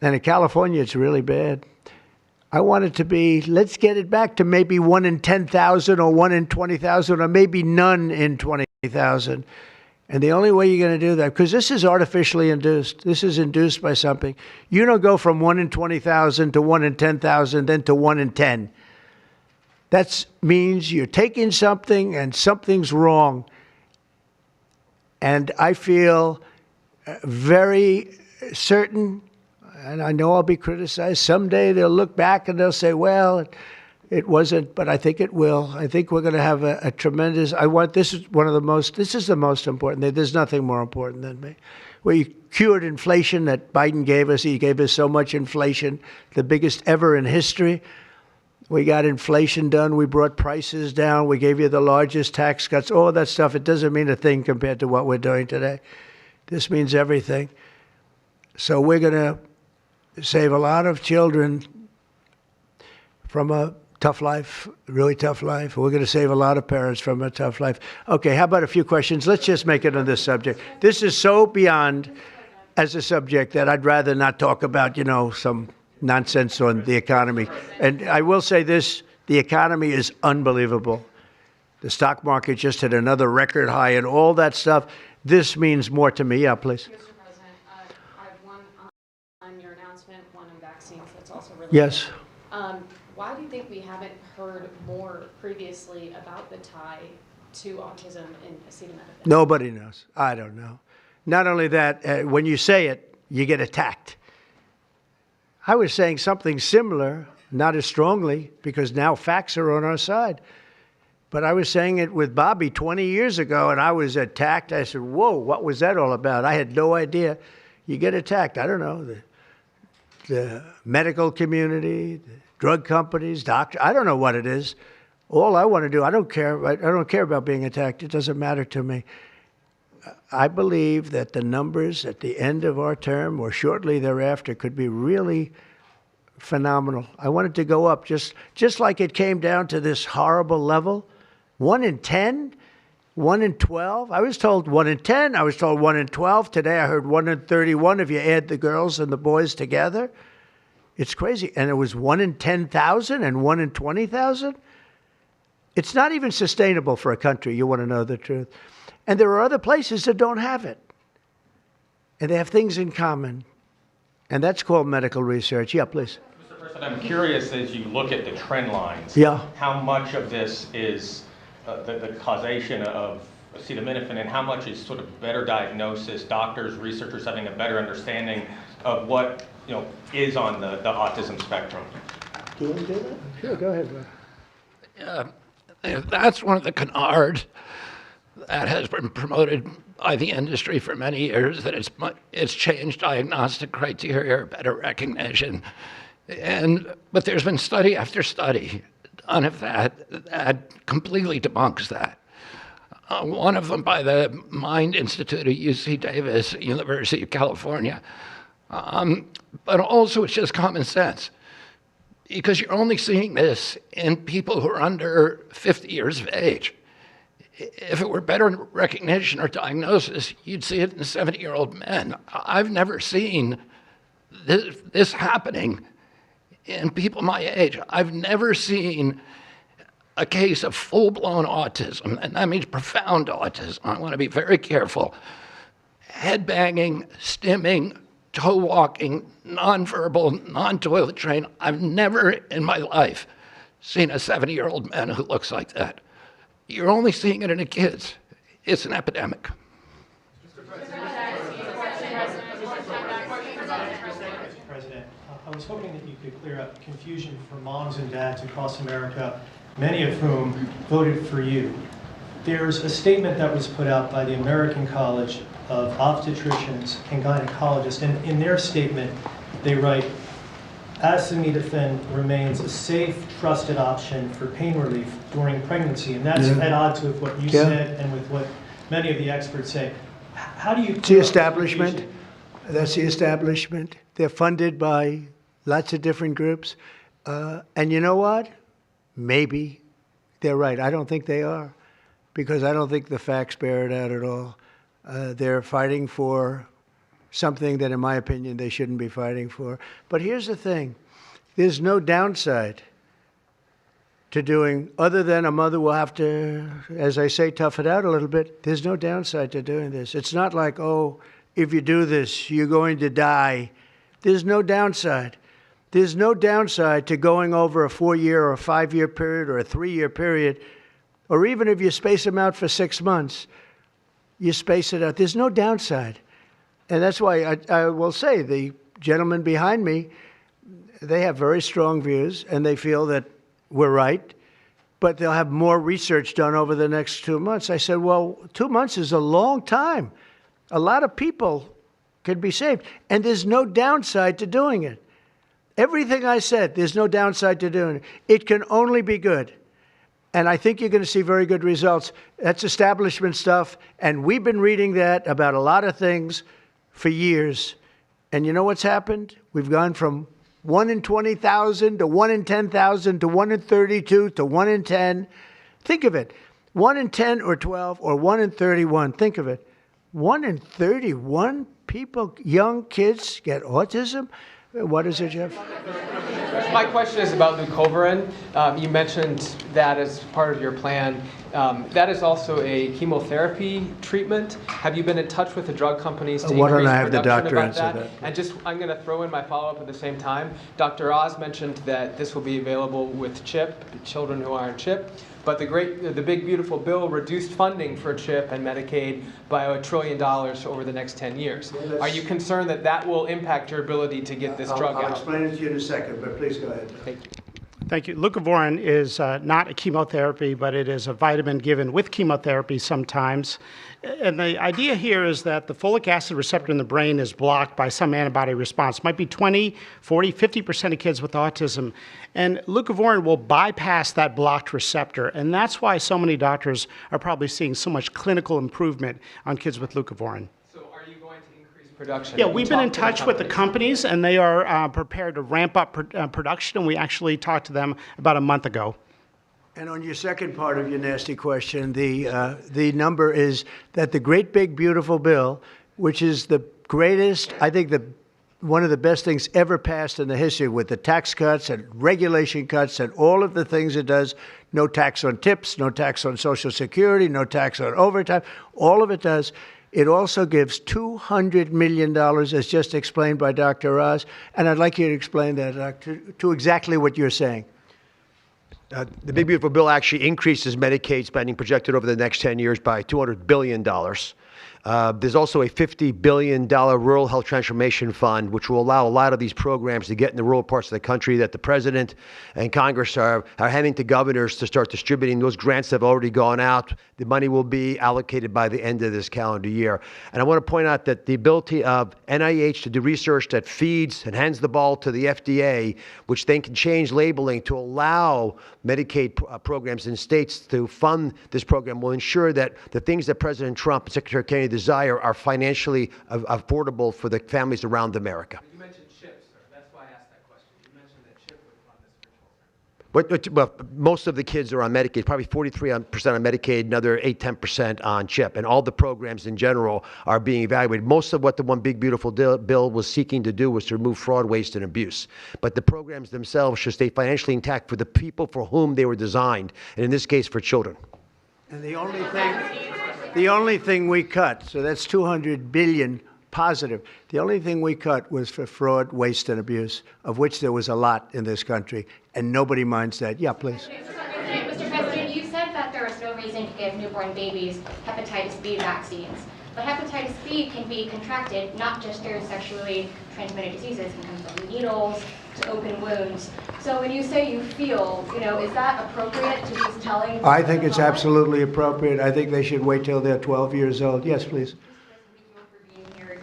And in California, it's really bad. I want it to be, let's get it back to maybe 1 in 10,000 or 1 in 20,000 or maybe none in 20,000. And the only way you're going to do that, because this is artificially induced. This is induced by something. You don't go from 1 in 20,000 to 1 in 10,000, then to 1 in 10. That means you're taking something and something's wrong. And I feel very certain, and I know I'll be criticized. Someday they'll look back and they'll say, well, it wasn't, but I think it will. I think we're going to have a tremendous, this is the most important thing. There's nothing more important than me. We cured inflation that Biden gave us. He gave us so much inflation, the biggest ever in history. We got inflation done. We brought prices down. We gave you the largest tax cuts, all that stuff. It doesn't mean a thing compared to what we're doing today. This means everything. So we're going to save a lot of children from a tough life, really tough life. We're going to save a lot of parents from a tough life. Okay, how about a few questions? Let's just make it on this subject. This is so beyond as a subject that I'd rather not talk about, you know, some nonsense on the economy. And I will say this, the economy is unbelievable. The stock market just hit another record high and all that stuff. This means more to me. Yeah, please. Mr. President, I have one on your announcement, one on vaccines that's also related. Yes. Why do you think we haven't heard more previously about the tie to autism in acetaminophen? Nobody knows. I don't know. Not only that, when you say it, you get attacked. I was saying something similar, not as strongly, because now facts are on our side. But I was saying it with Bobby 20 years ago, and I was attacked. I said, whoa, what was that all about? I had no idea. You get attacked. I don't know. The medical community, drug companies, doctors. I don't know what it is. All I want to do, I don't care. I don't care about being attacked. It doesn't matter to me. I believe that the numbers at the end of our term or shortly thereafter could be really phenomenal. I want it to go up just like it came down to this horrible level. 1 in 10, 1 in 12. I was told 1 in 10. I was told 1 in 12. Today I heard 1 in 31 if you add the girls and the boys together. It's crazy. And it was 1 in 10,000 and 1 in 20,000. It's not even sustainable for a country. You want to know the truth. And there are other places that don't have it. And they have things in common. And that's called medical research. Yeah, please. Mr. President, I'm curious as you look at the trend lines, how much of this is the causation of acetaminophen and how much is sort of better diagnosis, doctors, researchers having a better understanding of what is on the autism spectrum? Do you want to do that? Sure, go ahead. That's one of the canards that has been promoted by the industry for many years, that it's changed diagnostic criteria, better recognition. But there's been study after study done of that completely debunks that. One of them by the Mind Institute at UC Davis, University of California. But also it's just common sense, because you're only seeing this in people who are under 50 years of age. If it were better recognition or diagnosis, you'd see it in 70-year-old men. I've never seen this happening in people my age. I've never seen a case of full-blown autism, and that means profound autism. I want to be very careful. Head banging, stimming, toe walking, nonverbal, non-toilet trained. I've never in my life seen a 70-year-old man who looks like that. You're only seeing it in the kids. It's an epidemic. President, I was hoping that you could clear up confusion for moms and dads across America, many of whom voted for you. There's a statement that was put out by the American College of Obstetricians and Gynecologists, and in their statement, they write, acetaminophen remains a safe, trusted option for pain relief during pregnancy, and that's at odds with what you said and with what many of the experts say. How do you... It's the establishment. That's the establishment. They're funded by lots of different groups. And you know what? Maybe they're right. I don't think they are, because I don't think the facts bear it out at all. They're fighting for something that, in my opinion, they shouldn't be fighting for. But here's the thing. There's no downside to doing, other than a mother will have to, as I say, tough it out a little bit. There's no downside to doing this. It's not like, oh, if you do this, you're going to die. There's no downside. There's no downside to going over a 4-year or a 5-year period or a 3-year period, or even if you space them out for 6 months, you space it out. There's no downside. And that's why I will say the gentlemen behind me, they have very strong views, and they feel that we're right, but they'll have more research done over the next 2 months. I said, well, 2 months is a long time. A lot of people could be saved, and there's no downside to doing it. Everything I said, there's no downside to doing it. It can only be good. And I think you're going to see very good results. That's establishment stuff, and we've been reading that about a lot of things for years. And you know what's happened? We've gone from 1 in 20,000 to 1 in 10,000 to 1 in 32 to 1 in 10. Think of it. 1 in 10 or 12 or 1 in 31. Think of it. 1 in 31 people, young kids, get autism? What is it, Jeff? My question is about Lucovorin. You mentioned that as part of your plan. That is also a chemotherapy treatment. Have you been in touch with the drug companies to Why don't increase I have the production doctor about answer that? And just, I'm going to throw in my follow-up at the same time. Dr. Oz mentioned that this will be available with CHIP, children who are on CHIP. But the big beautiful bill reduced funding for CHIP and Medicaid by $1 trillion over the next 10 years. Are you concerned that that will impact your ability to get this drug out? I'll explain it to you in a second, but please go ahead. Thank you. Thank you. Lucovorin is not a chemotherapy, but it is a vitamin given with chemotherapy sometimes. And the idea here is that the folic acid receptor in the brain is blocked by some antibody response. It might be 20, 40, 50% of kids with autism. And Lucovorin will bypass that blocked receptor. And that's why so many doctors are probably seeing so much clinical improvement on kids with Lucovorin. Production. Yeah, we've been in touch with the companies, and they are prepared to ramp up production, and we actually talked to them about a month ago. And on your second part of your nasty question, the number is that the great big beautiful bill, which is the greatest, I think one of the best things ever passed in the history, with the tax cuts and regulation cuts and all of the things it does, no tax on tips, no tax on Social Security, no tax on overtime, all of it does. It also gives $200 million, as just explained by Dr. Oz. And I'd like you to explain that to exactly what you're saying. The Big Beautiful Bill actually increases Medicaid spending projected over the next 10 years by $200 billion. There's also a $50 billion Rural Health Transformation Fund, which will allow a lot of these programs to get in the rural parts of the country that the President and Congress are handing to governors to start distributing. Those grants have already gone out. The money will be allocated by the end of this calendar year. And I want to point out that the ability of NIH to do research that feeds and hands the ball to the FDA, which then can change labeling to allow Medicaid programs in states to fund this program, will ensure that the things that President Trump and Secretary Kennedy desire are financially affordable for the families around America. You mentioned CHIP, sir. That's why I asked that question. You mentioned that CHIP would fund this for children. Well, most of the kids are on Medicaid, probably 43% on Medicaid, another 8-10% on CHIP. And all the programs in general are being evaluated. Most of what the One Big Beautiful Bill was seeking to do was to remove fraud, waste, and abuse. But the programs themselves should stay financially intact for the people for whom they were designed, and in this case, for children. And the only thing we cut, so that's $200 billion positive. The only thing we cut was for fraud, waste, and abuse, of which there was a lot in this country, and nobody minds that. Yeah, please. Mr. President, you said that there is no reason to give newborn babies hepatitis B vaccines. But hepatitis B can be contracted not just through sexually transmitted diseases. It can come from needles to open wounds. So when you say you feel, is that appropriate to be telling? I think it's absolutely appropriate. I think they should wait till they're 12 years old. Yes, please.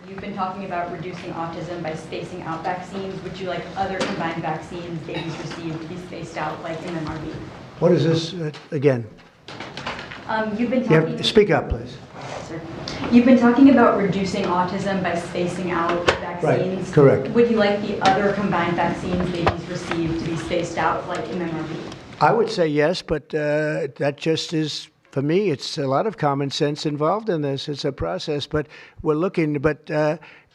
You've been talking about reducing autism by spacing out vaccines. Would you like other combined vaccines babies receive to be spaced out, like MMRV? What is this again? You've been talking. Speak up, please. Sir. You've been talking about reducing autism by spacing out vaccines. Right. Correct. Would you like the other combined vaccines babies receive to be spaced out, like MMRV? I would say yes, but that just is. For me, it's a lot of common sense involved in this. It's a process, but we're looking, but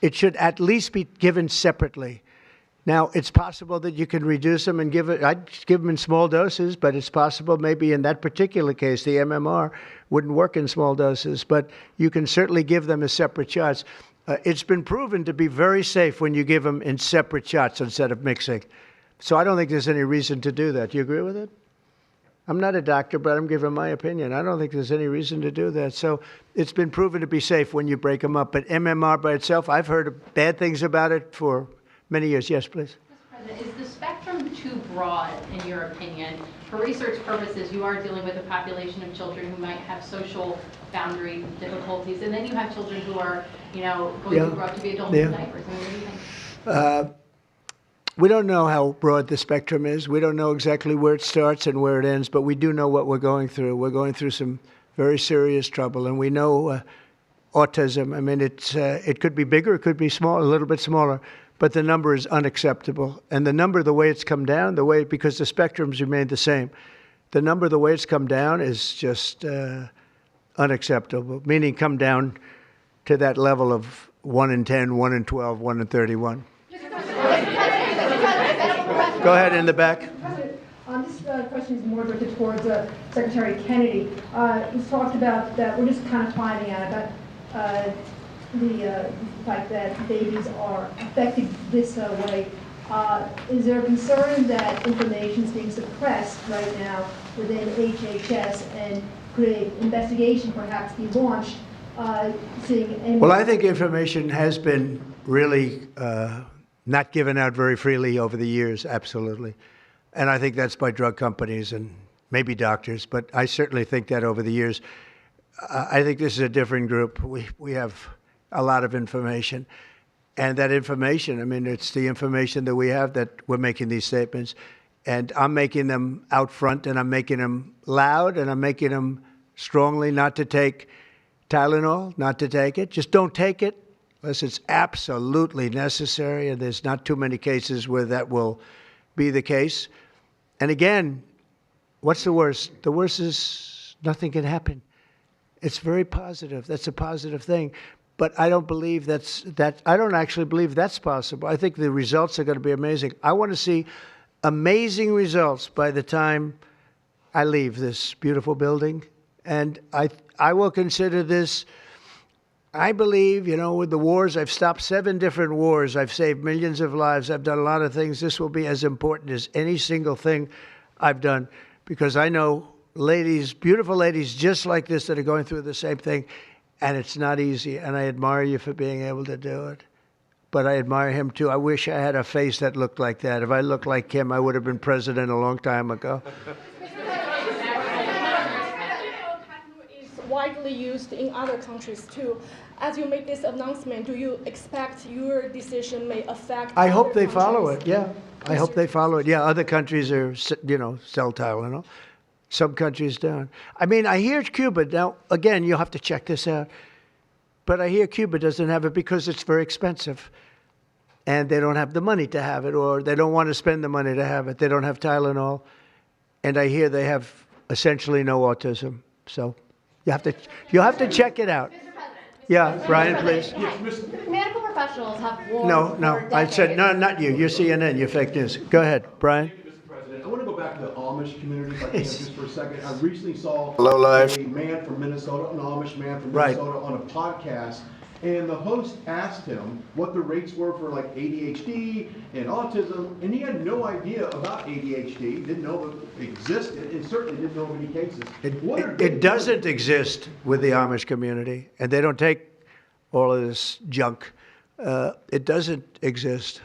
it should at least be given separately. Now, it's possible that you can reduce them and I'd give them in small doses, but it's possible maybe in that particular case, the MMR wouldn't work in small doses, but you can certainly give them as separate shots. It's been proven to be very safe when you give them in separate shots instead of mixing. So I don't think there's any reason to do that. Do you agree with it? I'm not a doctor, but I'm giving my opinion. I don't think there's any reason to do that. So it's been proven to be safe when you break them up. But MMR by itself, I've heard bad things about it for many years. Yes, please. Mr. President, is the spectrum too broad, in your opinion? For research purposes, you are dealing with a population of children who might have social boundary difficulties, and then you have children who are, going to grow up to be adults in diapers. I mean, what do you think? We don't know how broad the spectrum is. We don't know exactly where it starts and where it ends, but we do know what we're going through. We're going through some very serious trouble, and we know autism. I mean, it could be bigger, it could be small, a little bit smaller, but the number is unacceptable. And the number, the way it's come down, because the spectrums remain the same, the number, the way it's come down is just unacceptable, meaning come down to that level of 1 in 10, 1 in 12, 1 in 31. Go ahead, in the back. This question is more directed towards Secretary Kennedy. He's talked about that we're just kind of finding out about the fact that babies are affected this way. Is there a concern that information is being suppressed right now within HHS, and could an investigation perhaps be launched? Well, I think information has been really not given out very freely over the years, absolutely. And I think that's by drug companies and maybe doctors, but I certainly think that over the years. I think this is a different group. We have a lot of information. And that information, I mean, it's the information that we have that we're making these statements. And I'm making them out front, and I'm making them loud, and I'm making them strongly not to take Tylenol, not to take it. Just don't take it unless it's absolutely necessary, and there's not too many cases where that will be the case. And again, what's the worst? The worst is nothing can happen. It's very positive. That's a positive thing. But I don't believe I don't actually believe that's possible. I think the results are going to be amazing. I want to see amazing results by the time I leave this beautiful building. And I will consider this, I believe, with the wars, I've stopped 7 different wars. I've saved millions of lives. I've done a lot of things. This will be as important as any single thing I've done, because I know ladies, beautiful ladies just like this that are going through the same thing, and it's not easy. And I admire you for being able to do it. But I admire him, too. I wish I had a face that looked like that. If I looked like him, I would have been president a long time ago. Widely used in other countries too. As you make this announcement, do you expect your decision may affect? I hope they follow it. Yeah, I hope they follow it. Yeah, other countries are, sell Tylenol. Some countries don't. I mean, I hear Cuba now. Again, you'll have to check this out. But I hear Cuba doesn't have it because it's very expensive, and they don't have the money to have it, or they don't want to spend the money to have it. They don't have Tylenol, and I hear they have essentially no autism. So. You have to check it out. Yeah, Brian, please. Medical professionals have warned. No, I said no, not you. You're CNN. You're fake news. Go ahead, Brian. Thank you, Mr. President. I want to go back to the Amish community, if I can, just for a second. I recently saw Life. a man from Minnesota, an Amish man from Minnesota, on a podcast. And the host asked him what the rates were for like ADHD and autism, and he had no idea about ADHD, didn't know it existed, and certainly didn't know of any cases. It doesn't exist with the Amish community, and they don't take all of this junk. It doesn't exist.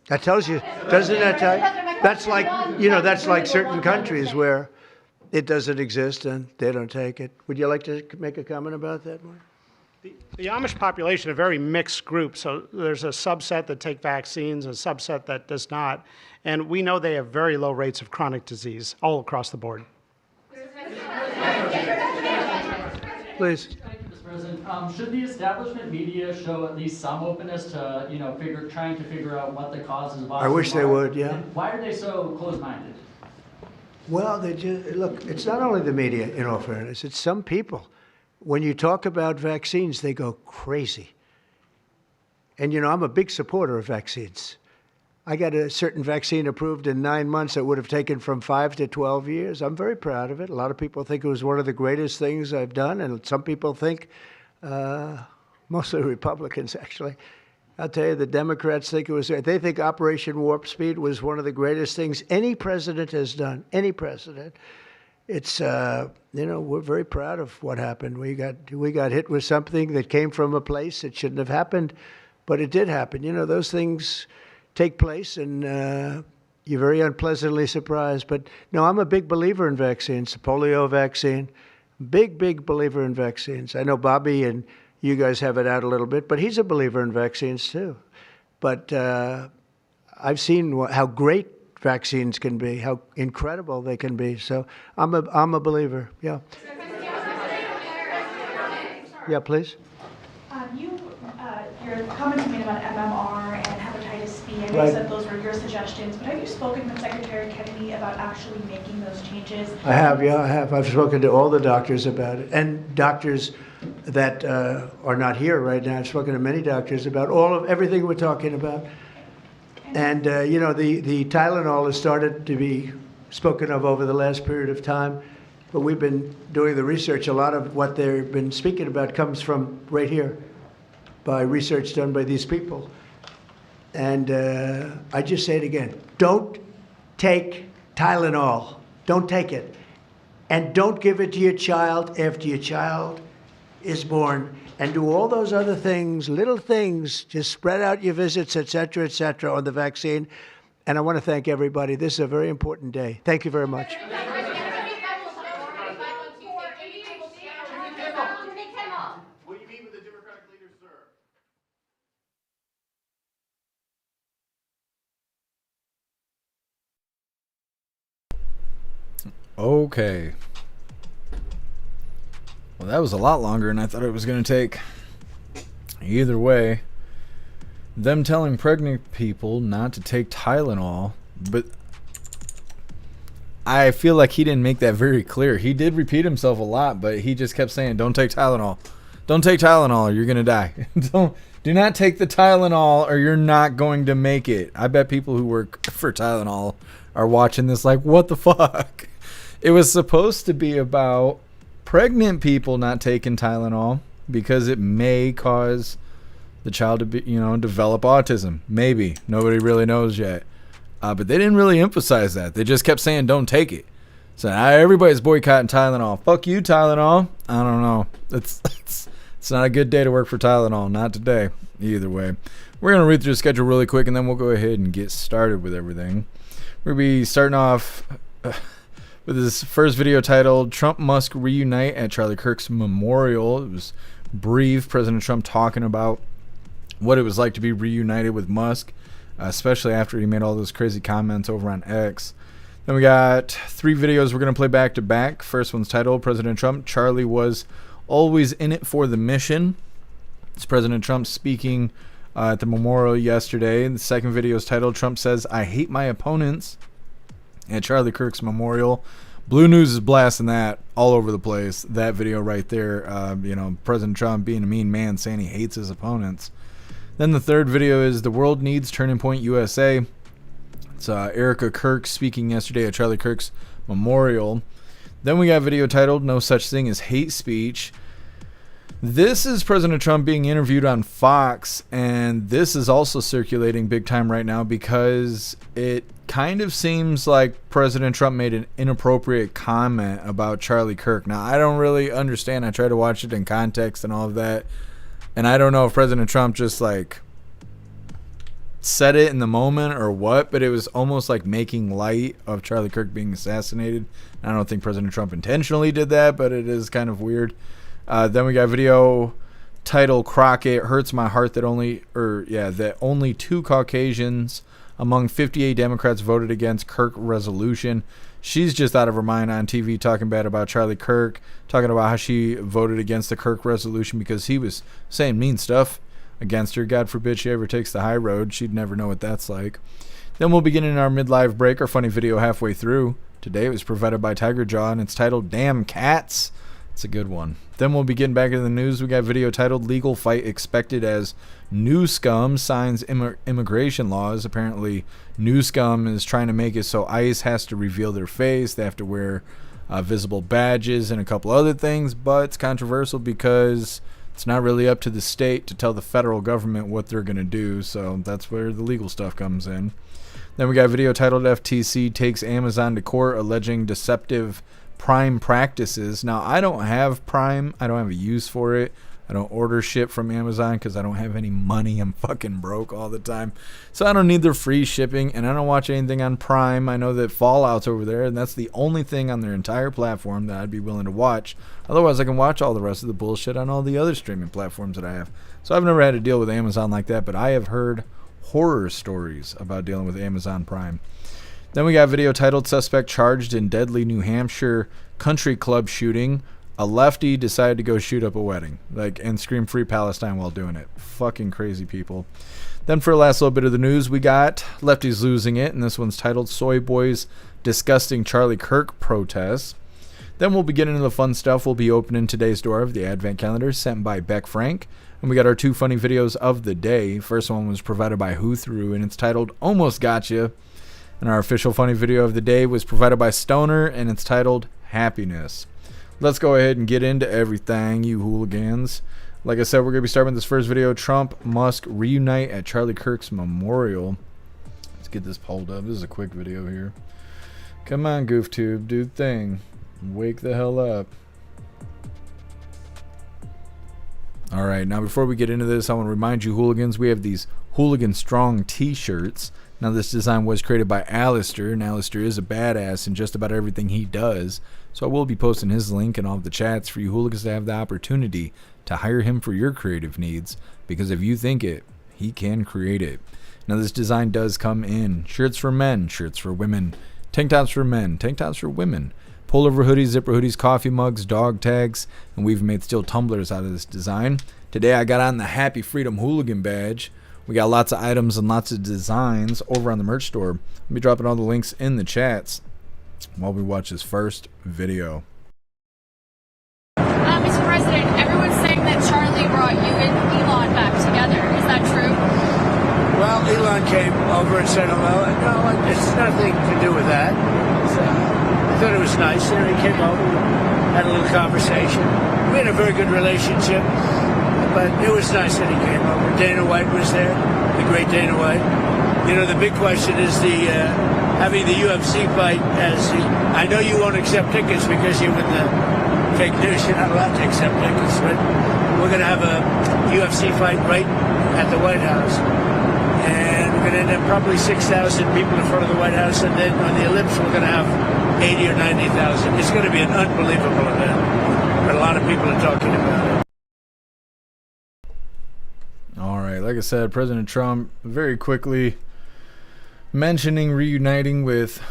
That tells you, doesn't that tell you? That's like, that's like certain countries where it doesn't exist and they don't take it. Would you like to make a comment about that, Mark? The Amish population is a very mixed group, so there's a subset that take vaccines, a subset that does not, and we know they have very low rates of chronic disease all across the board. Please. Thank you, Mr. President. Should the establishment media show at least some openness to, trying to figure out what the causes of autism are? I wish they would, yeah. And why are they so closed-minded? Well, look, it's not only the media, in all fairness, it's some people. When you talk about vaccines, they go crazy. And, I'm a big supporter of vaccines. I got a certain vaccine approved in 9 months that would have taken from 5 to 12 years. I'm very proud of it. A lot of people think it was one of the greatest things I've done, and some people think, mostly Republicans, actually. I'll tell you, the Democrats think it was, they think Operation Warp Speed was one of the greatest things any president has done, any president. It's, we're very proud of what happened. We got hit with something that came from a place that shouldn't have happened, but it did happen. Those things take place, and you're very unpleasantly surprised. But no, I'm a big believer in vaccines. The polio vaccine, big believer in vaccines. I know Bobby and you guys have it out a little bit, but he's a believer in vaccines too. But I've seen how great vaccines can be, how incredible they can be. So I'm a believer. Yeah. Yeah, please. Your comments you made about MMR and hepatitis B, I know you said those were your suggestions, but have you spoken with Secretary Kennedy about actually making those changes? I have, yeah, I have. I've spoken to all the doctors about it, and doctors that are not here right now. I've spoken to many doctors about everything we're talking about. And, the Tylenol has started to be spoken of over the last period of time, but we've been doing the research. A lot of what they've been speaking about comes from right here, by research done by these people. And I just say it again, don't take Tylenol. Don't take it. And don't give it to your child after your child is born. And do all those other things, little things, just spread out your visits, et cetera, on the vaccine. And I want to thank everybody. This is a very important day. Thank you very much. Okay. Well, that was a lot longer than I thought it was going to take. Either way, them telling pregnant people not to take Tylenol, but I feel like he didn't make that very clear. He did repeat himself a lot, but he just kept saying, don't take Tylenol. Don't take Tylenol or you're going to die. Do not take the Tylenol or you're not going to make it. I bet people who work for Tylenol are watching this like, what the fuck? It was supposed to be about pregnant people not taking Tylenol because it may cause the child to be, develop autism. Maybe. Nobody really knows yet. But they didn't really emphasize that. They just kept saying, don't take it. So everybody's boycotting Tylenol. Fuck you, Tylenol. I don't know. It's not a good day to work for Tylenol. Not today. Either way. We're going to read through the schedule really quick, and then we'll go ahead and get started with everything. We're going to be starting off with this first video titled Trump Musk Reunite at Charlie Kirk's Memorial. It was brief. President Trump talking about what it was like to be reunited with Musk, especially after he made all those crazy comments over on X. Then we got 3 videos we're going to play back to back. First one's titled President Trump, Charlie was always in it for the mission. It's President Trump speaking at the memorial yesterday. The second video is titled Trump says, I hate my opponents at Charlie Kirk's memorial. Blue News is blasting that all over the place. That video right there, President Trump being a mean man saying he hates his opponents. Then the third video is The World Needs Turning Point USA. It's Erica Kirk speaking yesterday at Charlie Kirk's memorial. Then we got a video titled No Such Thing as Hate Speech. This is President Trump being interviewed on Fox, and this is also circulating big time right now because it kind of seems like President Trump made an inappropriate comment about Charlie Kirk. Now, I don't really understand. I try to watch it in context and all of that, and I don't know if President Trump just said it in the moment or what, but it was almost like making light of Charlie Kirk being assassinated. I don't think President Trump intentionally did that, but it is kind of weird. Then we got a video titled Crockett hurts my heart that only 2 Caucasians among 58 Democrats voted against Kirk resolution. She's just out of her mind on TV talking bad about Charlie Kirk, talking about how she voted against the Kirk resolution because he was saying mean stuff against her. God forbid she ever takes the high road. She'd never know what that's like. Then we'll begin in our midlife break, our funny video halfway through. Today it was provided by Tiger Jaw, and it's titled Damn Cats. It's a good one. Then we'll be getting back into the news. We got a video titled Legal Fight Expected as New Scum Signs Immigration Laws. Apparently, New Scum is trying to make it so ICE has to reveal their face. They have to wear visible badges and a couple other things. But it's controversial because it's not really up to the state to tell the federal government what they're going to do. So that's where the legal stuff comes in. Then we got a video titled FTC Takes Amazon to Court Alleging Deceptive Prime Practices. Now, I don't have Prime. I don't have a use for it. I don't order shit from Amazon because I don't have any money. I'm fucking broke all the time. So I don't need their free shipping, and I don't watch anything on Prime. I know that Fallout's over there, and that's the only thing on their entire platform that I'd be willing to watch. Otherwise, I can watch all the rest of the bullshit on all the other streaming platforms that I have. So I've never had to deal with Amazon like that, but I have heard horror stories about dealing with Amazon Prime. Then we got a video titled Suspect Charged in Deadly New Hampshire Country Club Shooting. A lefty decided to go shoot up a wedding and scream Free Palestine while doing it. Fucking crazy people. Then for the last little bit of the news, we got Lefty's Losing It, and this one's titled Soy Boys Disgusting Charlie Kirk Protests. Then we'll be getting into the fun stuff. We'll be opening today's door of the Advent Calendar sent by Beck Frank. And we got our 2 funny videos of the day. First one was provided by Who Through, and it's titled Almost Gotcha. And our official funny video of the day was provided by Stoner, and it's titled Happiness. Let's go ahead and get into everything, you hooligans. Like I said, we're going to be starting with this first video, Trump, Musk, Reunite at Charlie Kirk's Memorial. Let's get this pulled up. This is a quick video here. Come on, GoofTube, do the thing. Wake the hell up. Alright, now before we get into this, I want to remind you hooligans, we have these Hooligan Strong t-shirts. Now, this design was created by Alistair, and Alistair is a badass in just about everything he does. So I will be posting his link in all of the chats for you hooligans to have the opportunity to hire him for your creative needs, because if you think it, he can create it. Now, this design does come in shirts for men, shirts for women, tank tops for men, tank tops for women, pullover hoodies, zipper hoodies, coffee mugs, dog tags, and we've made steel tumblers out of this design. Today I got on the Happy Freedom Hooligan badge. We got lots of items and lots of designs over on the merch store. I'll be dropping all the links in the chats while we watch this first video. Mr. President, everyone's saying that Charlie brought you and Elon back together. Is that true? Well, Elon came over and said hello. No, it's nothing to do with that. So I thought it was nice. You know, he came over, had a little conversation. We had a very good relationship, but it was nice that he came over. Dana White was there, the great Dana White. You know, the big question is having the UFC fight as I know you won't accept tickets because you're with the fake news. You're not allowed to accept tickets, but we're going to have a UFC fight right at the White House. And we're going to end up probably 6,000 people in front of the White House, and then on the ellipse we're going to have 80 or 90,000. It's going to be an unbelievable event, but a lot of people are talking about it. All right, like I said, President Trump very quickly mentioning reuniting with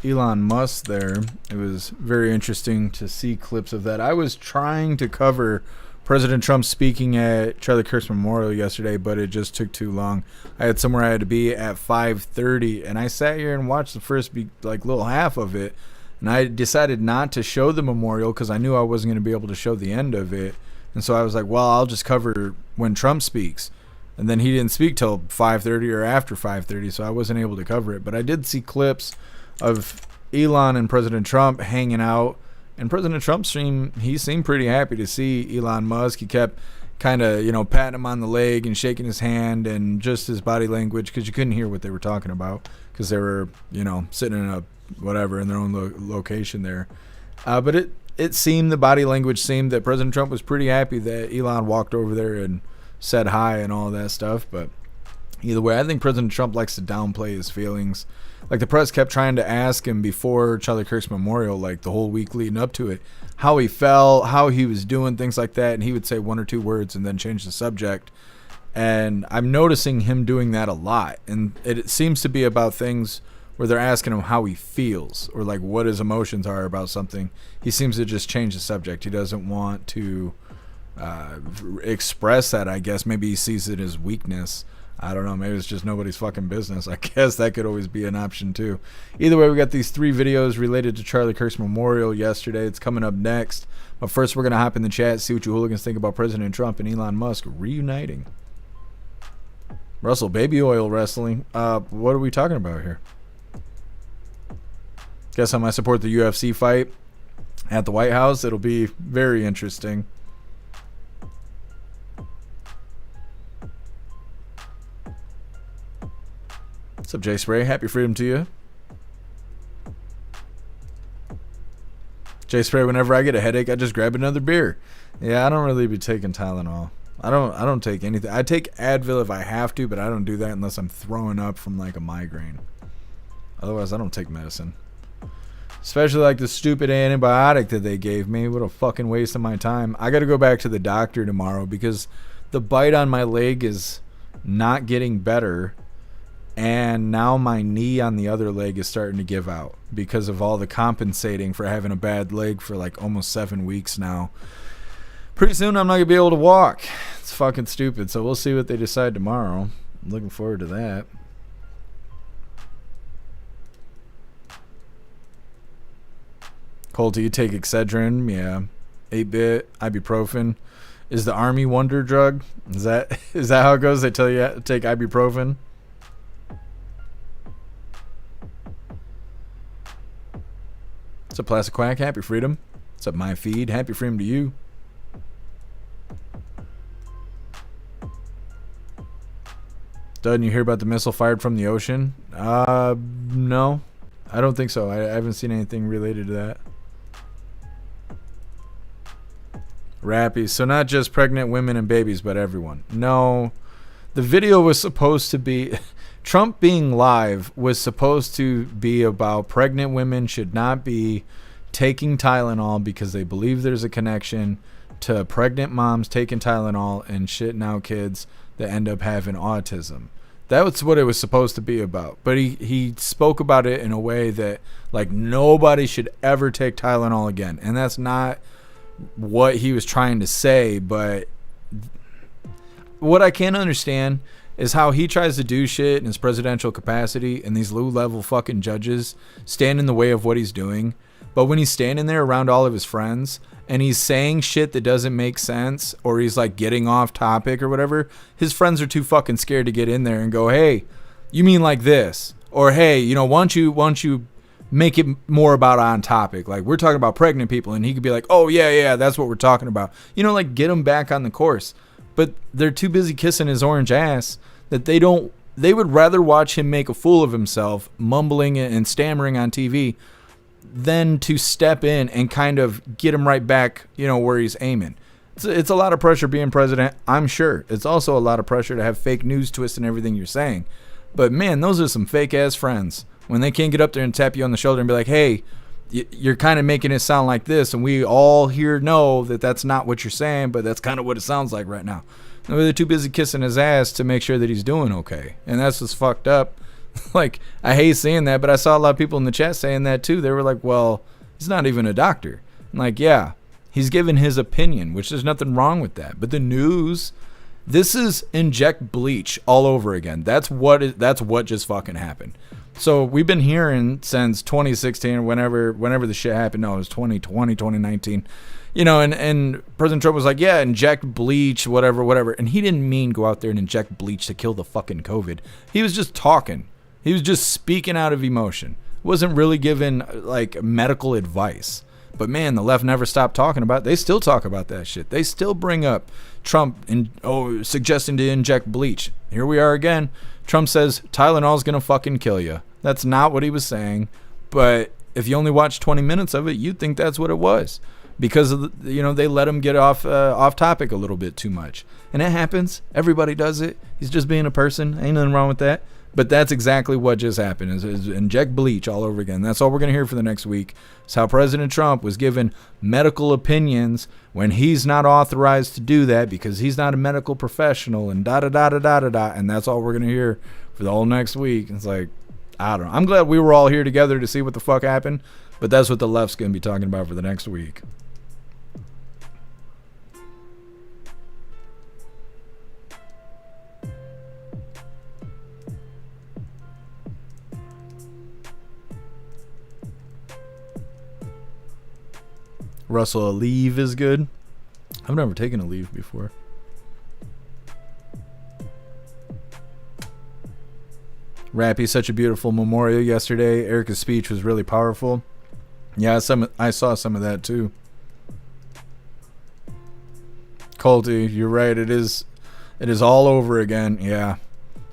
Elon Musk there. It was very interesting to see clips of that. I was trying to cover President Trump speaking at Charlie Kirk's memorial yesterday, but it just took too long. I had somewhere I had to be at 5:30, and I sat here and watched the first little half of it, and I decided not to show the memorial because I knew I wasn't going to be able to show the end of it. And so I was like, well, I'll just cover when Trump speaks. And then he didn't speak till 5:30 or after 5:30, so I wasn't able to cover it. But I did see clips of Elon and President Trump hanging out. And President Trump seemed pretty happy to see Elon Musk. He kept kind of, patting him on the leg and shaking his hand and just his body language, because you couldn't hear what they were talking about because they were, sitting in in their own location there. But the body language seemed that President Trump was pretty happy that Elon walked over there and said hi and all that stuff. But either way, I think President Trump likes to downplay his feelings. Like, the press kept trying to ask him before Charlie Kirk's memorial, like the whole week leading up to it, how he felt, how he was doing, things like that. And he would say one or two words and then change the subject. And I'm noticing him doing that a lot. And it seems to be about things where they're asking him how he feels or like what his emotions are about something. He seems to just change the subject. He doesn't want to express that, I guess. Maybe he sees it as weakness. I don't know. Maybe it's just nobody's fucking business. I guess that could always be an option too. Either way, we got these 3 videos related to Charlie Kirk's memorial yesterday. It's coming up next. But first, we're going to hop in the chat, see what you hooligans think about President Trump and Elon Musk reuniting. Russell, baby oil wrestling. What are we talking about here? Guess I might support the UFC fight at the White House. It'll be very interesting. What's up, Jay Spray? Happy freedom to you. Jay Spray, whenever I get a headache, I just grab another beer. Yeah, I don't really be taking Tylenol. I don't take anything. I take Advil if I have to, but I don't do that unless I'm throwing up from like a migraine. Otherwise, I don't take medicine. Especially like the stupid antibiotic that they gave me. What a fucking waste of my time. I got to go back to the doctor tomorrow because the bite on my leg is not getting better. And now my knee on the other leg is starting to give out because of all the compensating for having a bad leg for like almost 7 weeks now. Pretty soon I'm not going to be able to walk. It's fucking stupid. So we'll see what they decide tomorrow. I'm looking forward to that. Cole, do you take Excedrin? Yeah. 8-bit, ibuprofen. Is the Army wonder drug? Is that how it goes? They tell you to take ibuprofen? What's up, Plastic Quack? Happy freedom. What's up, my feed? Happy freedom to you. Didn't you hear about the missile fired from the ocean? No. I don't think so. I haven't seen anything related to that. Rappies. So not just pregnant women and babies, but everyone. No. The video was supposed to be... Trump being live was supposed to be about pregnant women should not be taking Tylenol because they believe there's a connection to pregnant moms taking Tylenol and shitting out kids that end up having autism. That was what it was supposed to be about. But he spoke about it in a way that, like, nobody should ever take Tylenol again. And that's not what he was trying to say. But what I can't understand is how he tries to do shit in his presidential capacity, and these low-level fucking judges stand in the way of what he's doing. But when he's standing there around all of his friends and he's saying shit that doesn't make sense, or he's like getting off topic or whatever, his friends are too fucking scared to get in there and go, hey, you mean like this? Or, hey, you know, why don't you make it more about on topic? Like, we're talking about pregnant people, and he could be like, oh, yeah, that's what we're talking about. You know, like, get him back on the course. But they're too busy kissing his orange ass that they would rather watch him make a fool of himself, mumbling and stammering on TV, than to step in and kind of get him right back, you know, where he's aiming. It's a lot of pressure being president, I'm sure. It's also a lot of pressure to have fake news twists and everything you're saying. But, man, those are some fake-ass friends. When they can't get up there and tap you on the shoulder and be like, hey, you're kind of making it sound like this, and we all here know that that's not what you're saying, but that's kind of what it sounds like right now. And they're too busy kissing his ass to make sure that he's doing okay. And that's just fucked up. Like, I hate seeing that, but I saw a lot of people in the chat saying that too. They were like, well, he's not even a doctor. I'm like, yeah, he's given his opinion, which there's nothing wrong with that. But the news, this is inject bleach all over again. That's what just fucking happened. So we've been hearing since 2016 or whenever the shit happened. No, it was 2020, 2019. You know, and President Trump was like, yeah, inject bleach, whatever. And he didn't mean go out there and inject bleach to kill the fucking COVID. He was just talking. He was just speaking out of emotion. Wasn't really giving, like, medical advice. But, man, the left never stopped talking about it. They still talk about that shit. They still bring up Trump suggesting to inject bleach. Here we are again. Trump says Tylenol's going to fucking kill you. That's not what he was saying. But if you only watch 20 minutes of it, you'd think that's what it was. Because of they let him get off topic a little bit too much. And it happens. Everybody does it. He's just being a person. Ain't nothing wrong with that. But that's exactly what just happened, is inject bleach all over again. That's all we're going to hear for the next week. It's how President Trump was given medical opinions when he's not authorized to do that because he's not a medical professional and da-da-da-da-da-da-da. And that's all we're going to hear for the whole next week. It's like, I don't know. I'm glad we were all here together to see what the fuck happened. But that's what the left's going to be talking about for the next week. Russell, a leave is good. I've never taken a leave before. Rappy, such a beautiful memorial yesterday. Erica's speech was really powerful. Yeah, I saw some of that too. Colty, you're right. It is all over again. Yeah.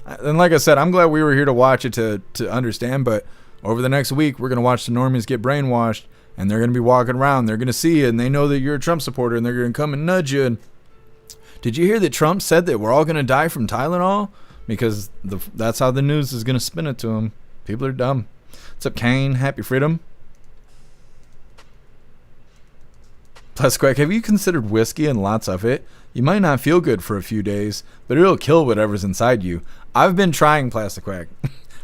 And like I said, I'm glad we were here to watch it to understand. But over the next week, we're going to watch the normies get brainwashed. And they're going to be walking around. They're going to see you, and they know that you're a Trump supporter, and they're going to come and nudge you. And did you hear that Trump said that we're all going to die from Tylenol? Because that's how the news is going to spin it to them. People are dumb. What's up, Kane? Happy freedom. Plus, Quack, have you considered whiskey and lots of it? You might not feel good for a few days, but it'll kill whatever's inside you. I've been trying, Plastic Quack.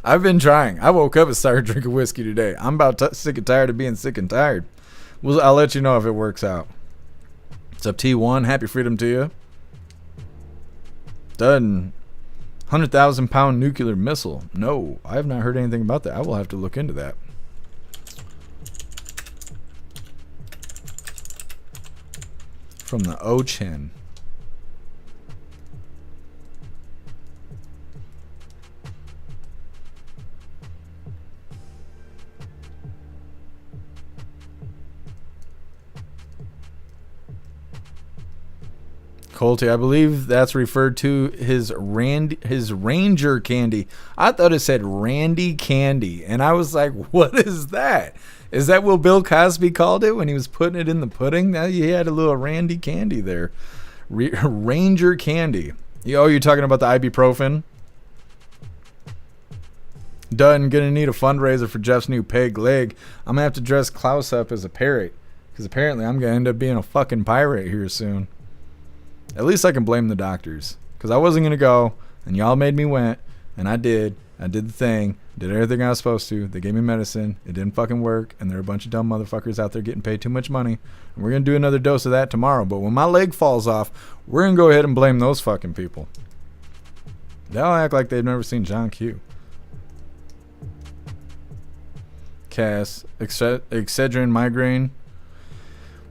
I've been trying. I woke up and started drinking whiskey today. I'm about sick and tired of being sick and tired. I'll let you know if it works out. What's up, T1? Happy freedom to you. Done. 100,000 pound nuclear missile. No, I have not heard anything about that. I will have to look into that. From the Ochin. Colty, I believe that's referred to his Ranger candy. I thought it said Randy Candy, and I was like, what is that? Is that what Bill Cosby called it when he was putting it in the pudding? Now he had a little Randy Candy there. Ranger Candy. Oh, you're talking about the ibuprofen? Done. Gonna need a fundraiser for Jeff's new peg leg. I'm gonna have to dress Klaus up as a parrot, because apparently I'm gonna end up being a fucking pirate here soon. At least I can blame the doctors, because I wasn't gonna go, and y'all made me went, and I did. I did the thing, did everything I was supposed to. They gave me medicine. It didn't fucking work, and there are a bunch of dumb motherfuckers out there getting paid too much money. And we're gonna do another dose of that tomorrow. But when my leg falls off, we're gonna go ahead and blame those fucking people. They'll act like they've never seen John Q. Cass, Excedrin migraine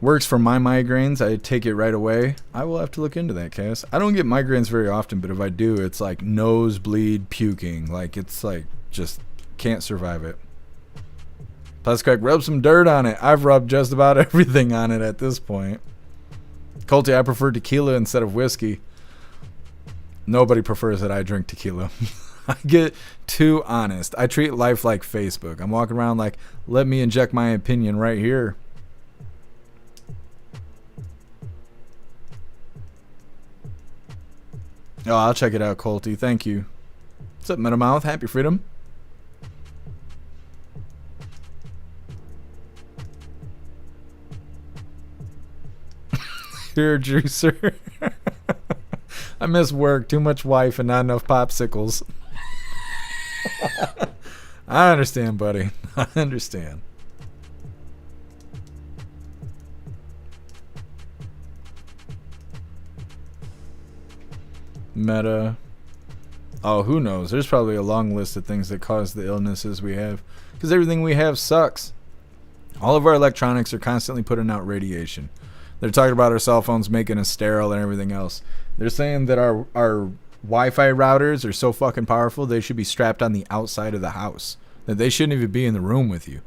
works for my migraines. I take it right away. I will have to look into that, Cass. I don't get migraines very often, but if I do, it's like nosebleed puking. Like, it's like, just can't survive it. Plus, Craig, rub some dirt on it. I've rubbed just about everything on it at this point. Colty, I prefer tequila instead of whiskey. Nobody prefers that I drink tequila. I get too honest. I treat life like Facebook. I'm walking around like, let me inject my opinion right here. Oh, I'll check it out, Colty. Thank you. What's up, Metamouth? Happy freedom. You're a juicer. I miss work. Too much wife and not enough popsicles. I understand, buddy. I understand. Meta. Oh, who knows? There's probably a long list of things that cause the illnesses we have, because everything we have sucks. All of our electronics are constantly putting out radiation. They're talking about our cell phones making us sterile and everything else. They're saying that our Wi-Fi routers are so fucking powerful they should be strapped on the outside of the house, that they shouldn't even be in the room with you.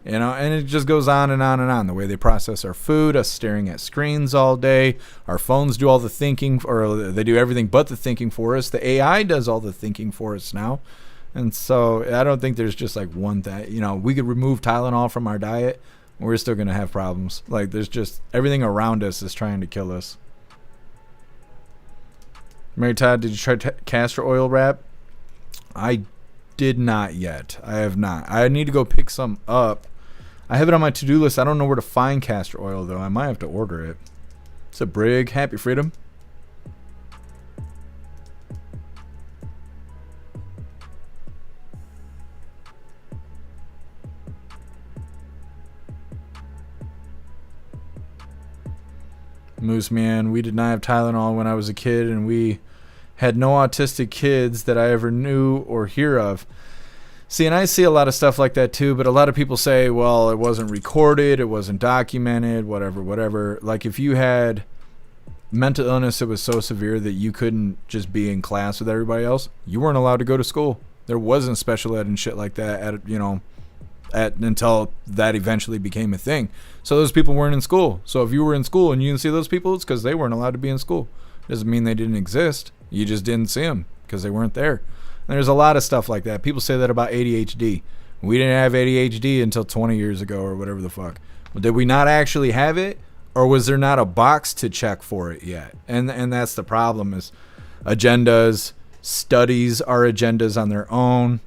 You know, and it just goes on and on and on. The way they process our food, us staring at screens all day, our phones do all the thinking, or they do everything but the thinking for us. The AI does all the thinking for us now. And so I don't think there's just like one thing. You know, we could remove Tylenol from our diet, we're still going to have problems. Like, there's just everything around us is trying to kill us. Mary Todd, did you try castor oil wrap? I did not yet. I have not. I need to go pick some up. I have it on my to-do list. I don't know where to find castor oil, though. I might have to order it. It's a Brig. Happy freedom. Moose Man, we did not have Tylenol when I was a kid, and we had no autistic kids that I ever knew or hear of. See, and I see a lot of stuff like that too, but a lot of people say, well, it wasn't recorded, it wasn't documented, whatever. Like, if you had mental illness that was so severe that you couldn't just be in class with everybody else, you weren't allowed to go to school. There wasn't special ed and shit like that until that eventually became a thing. So those people weren't in school. So if you were in school and you didn't see those people, it's because they weren't allowed to be in school. Doesn't mean they didn't exist. You just didn't see them because they weren't there. And there's a lot of stuff like that. People say that about ADHD. We didn't have ADHD until 20 years ago or whatever the fuck. Did we not actually have it? Or was there not a box to check for it yet? And that's the problem, is agendas, studies are agendas on their own.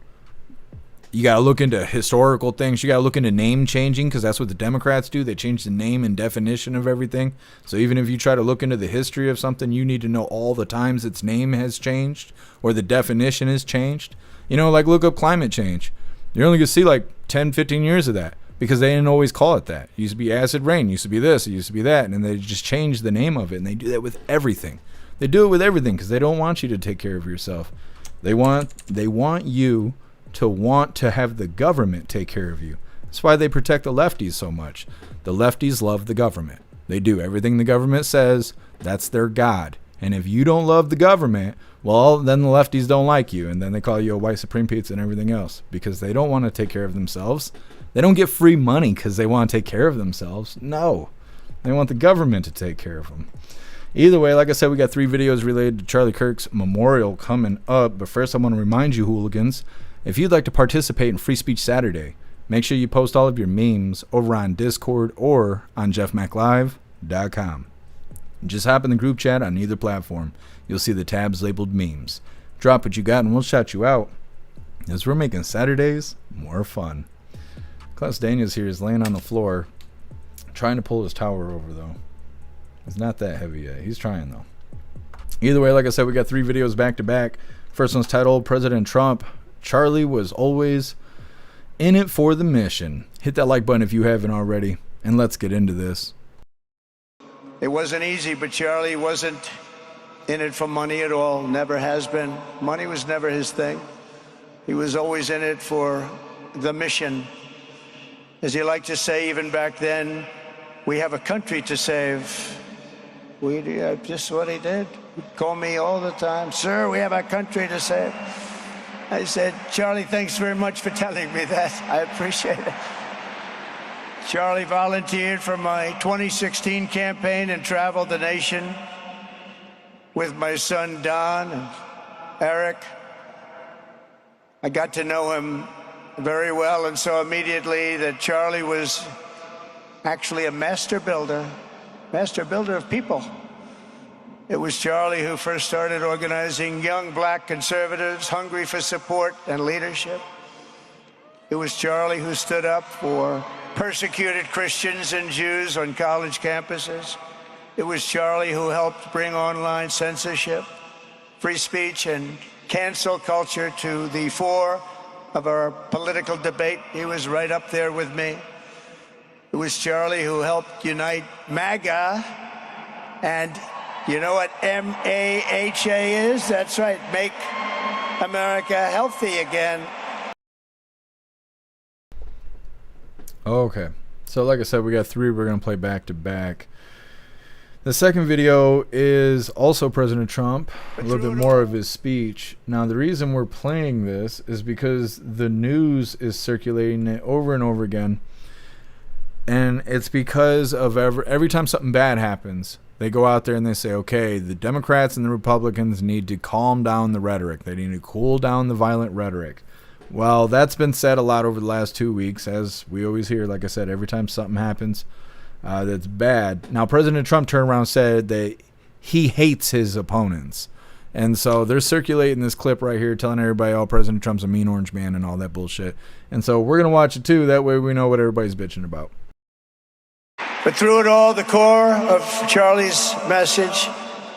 You got to look into historical things. You got to look into name changing, because that's what the Democrats do. They change the name and definition of everything. So even if you try to look into the history of something, you need to know all the times its name has changed or the definition has changed. You know, like, look up climate change. You're only going to see like 10, 15 years of that, because they didn't always call it that. It used to be acid rain. It used to be this. It used to be that. And then they just changed the name of it. And they do that with everything. They do it with everything because they don't want you to take care of yourself. They want you to want to have the government take care of you. That's why they protect the lefties so much. The lefties love the government. They do everything the government says. That's their god. And if you don't love the government, well, then the lefties don't like you. And then they call you a white supreme pizza and everything else, because they don't want to take care of themselves. They don't get free money because they want to take care of themselves. No, they want the government to take care of them. Either way, like I said, we got 3 videos related to Charlie Kirk's memorial coming up. But first, I want to remind you, hooligans, if you'd like to participate in Free Speech Saturday, make sure you post all of your memes over on Discord or on jeffmaclive.com. Just hop in the group chat on either platform. You'll see the tabs labeled memes. Drop what you got and we'll shout you out. As we're making Saturdays more fun. Klaus Daniels here is laying on the floor trying to pull his tower over, though. It's not that heavy yet. He's trying, though. Either way, like I said, we got 3 videos back to back. First one's titled President Trump. Charlie was always in it for the mission. Hit that like button if you haven't already, and let's get into this. It wasn't easy, but Charlie wasn't in it for money at all. Never has been. Money was never his thing. He was always in it for the mission. As he liked to say even back then, we have a country to save. Just what he did. He'd call me all the time, sir, we have a country to save. I said, Charlie, thanks very much for telling me that. I appreciate it. Charlie volunteered for my 2016 campaign and traveled the nation with my son, Don, and Eric. I got to know him very well and saw immediately that Charlie was actually a master builder of people. It was Charlie who first started organizing young black conservatives hungry for support and leadership. It was Charlie who stood up for persecuted Christians and Jews on college campuses. It was Charlie who helped bring online censorship, free speech, and cancel culture to the fore of our political debate. He was right up there with me. It was Charlie who helped unite MAGA, and you know what MAHA is? That's right, Make America Healthy Again. Okay, so like I said, we got 3 we're going to play back to back. The second video is also President Trump, a little bit more of his speech. Now, the reason we're playing this is because the news is circulating it over and over again. And it's because of every time something bad happens, they go out there and they say, okay, the Democrats and the Republicans need to calm down the rhetoric. They need to cool down the violent rhetoric. Well, that's been said a lot over the last 2 weeks, as we always hear, like I said, every time something happens that's bad. Now, President Trump turned around and said that he hates his opponents. And so they're circulating this clip right here telling everybody, oh, President Trump's a mean orange man and all that bullshit. And so we're going to watch it too. That way we know what everybody's bitching about. But through it all, the core of Charlie's message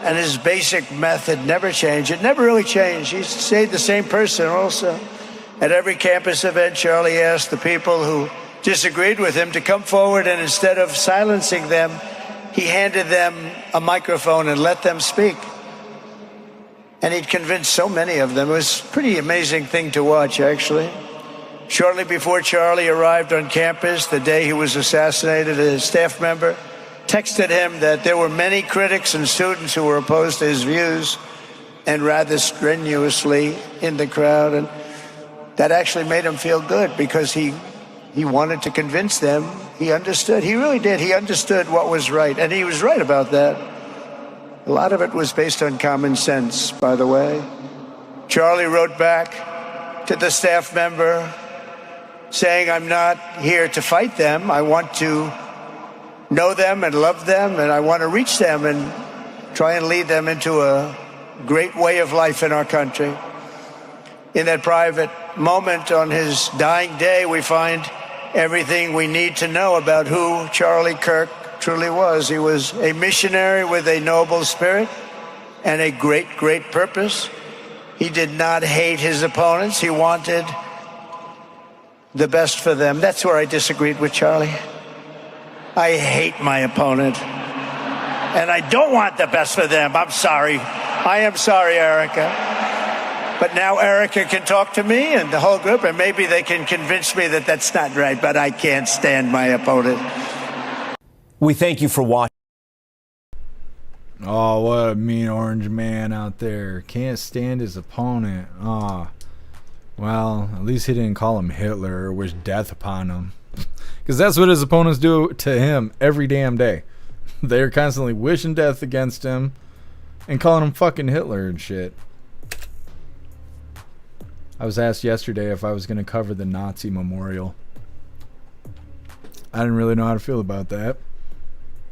and his basic method never changed. It never really changed. He stayed the same person also. At every campus event, Charlie asked the people who disagreed with him to come forward, and instead of silencing them, he handed them a microphone and let them speak. And he'd convinced so many of them. It was a pretty amazing thing to watch, actually. Shortly before Charlie arrived on campus, the day he was assassinated, a staff member texted him that there were many critics and students who were opposed to his views, and rather strenuously in the crowd. And that actually made him feel good, because he wanted to convince them. He understood. He really did. He understood what was right. And he was right about that. A lot of it was based on common sense, by the way. Charlie wrote back to the staff member saying, I'm not here to fight them. I want to know them and love them, and I want to reach them and try and lead them into a great way of life in our country. In that private moment on his dying day, we find everything we need to know about who Charlie Kirk truly was. He was a missionary with a noble spirit and a great, great purpose. He did not hate his opponents. He wanted the best for them. That's where I disagreed with Charlie. I hate my opponent, and I don't want the best for them. I'm sorry. I am sorry, Erica. But now Erica can talk to me and the whole group, and maybe they can convince me that that's not right, but I can't stand my opponent. We thank you for watching. Oh, what a mean orange man out there. Can't stand his opponent. Oh, well, at least he didn't call him Hitler or wish death upon him. Because that's what his opponents do to him every damn day. They're constantly wishing death against him and calling him fucking Hitler and shit. I was asked yesterday if I was going to cover the Nazi memorial. I didn't really know how to feel about that.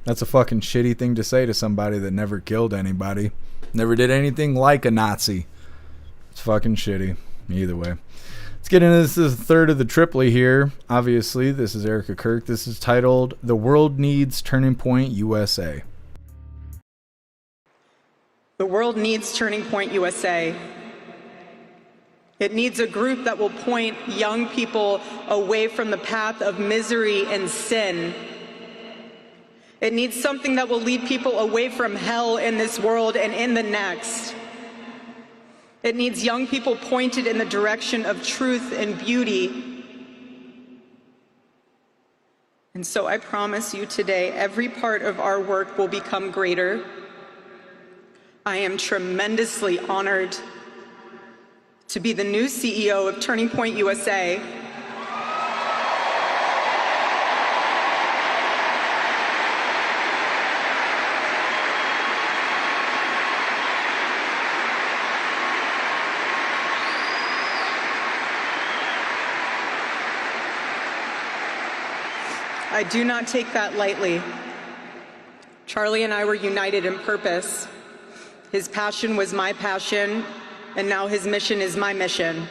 That's a fucking shitty thing to say to somebody that never killed anybody. Never did anything like a Nazi. It's fucking shitty. Either way. Let's get into this. This is the third of the triplet here. Obviously, this is Erica Kirk. This is titled "The World Needs Turning Point USA." The world needs Turning Point USA. It needs a group that will point young people away from the path of misery and sin. It needs something that will lead people away from hell in this world and in the next. It needs young people pointed in the direction of truth and beauty. And so I promise you today, every part of our work will become greater. I am tremendously honored to be the new CEO of Turning Point USA. I do not take that lightly. Charlie and I were united in purpose. His passion was my passion, and now his mission is my mission.